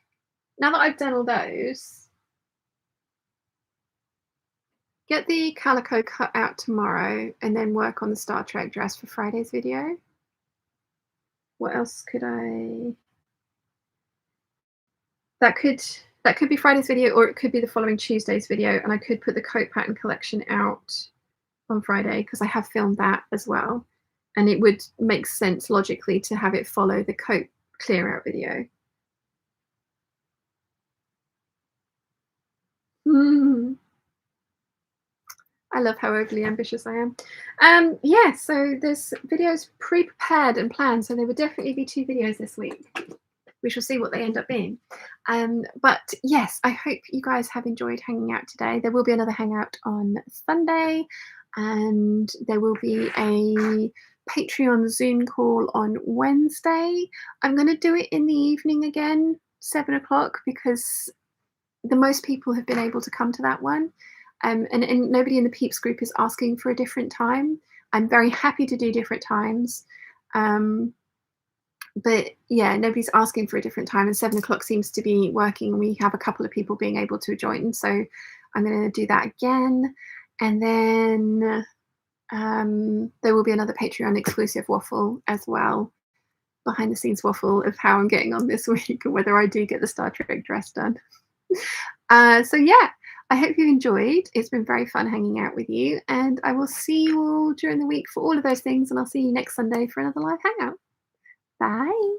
Now that I've done all those, get the calico cut out tomorrow and then work on the Star Trek dress for Friday's video. What else could I... That could be Friday's video, or it could be the following Tuesday's video, and I could put the coat pattern collection out on Friday because I have filmed that as well, and it would make sense logically to have it follow the coat clear out video. I love how overly ambitious I am. Yeah, so there's videos pre-prepared and planned, so there will definitely be 2 videos this week. We shall see what they end up being. But yes, I hope you guys have enjoyed hanging out today. There will be another hangout on Sunday, and there will be a Patreon Zoom call on Wednesday. I'm going to do it in the evening again, 7 o'clock, because the most people have been able to come to that one. And nobody in the Peeps group is asking for a different time. I'm very happy to do different times. But yeah, nobody's asking for a different time, and 7 o'clock seems to be working, and we have a couple of people being able to join. So I'm going to do that again. And then there will be another Patreon exclusive waffle as well, behind the scenes waffle of how I'm getting on this week and whether I do get the Star Trek dress done. So yeah, I hope you enjoyed. It's been very fun hanging out with you, and I will see you all during the week for all of those things, and I'll see you next Sunday for another live hangout. Bye.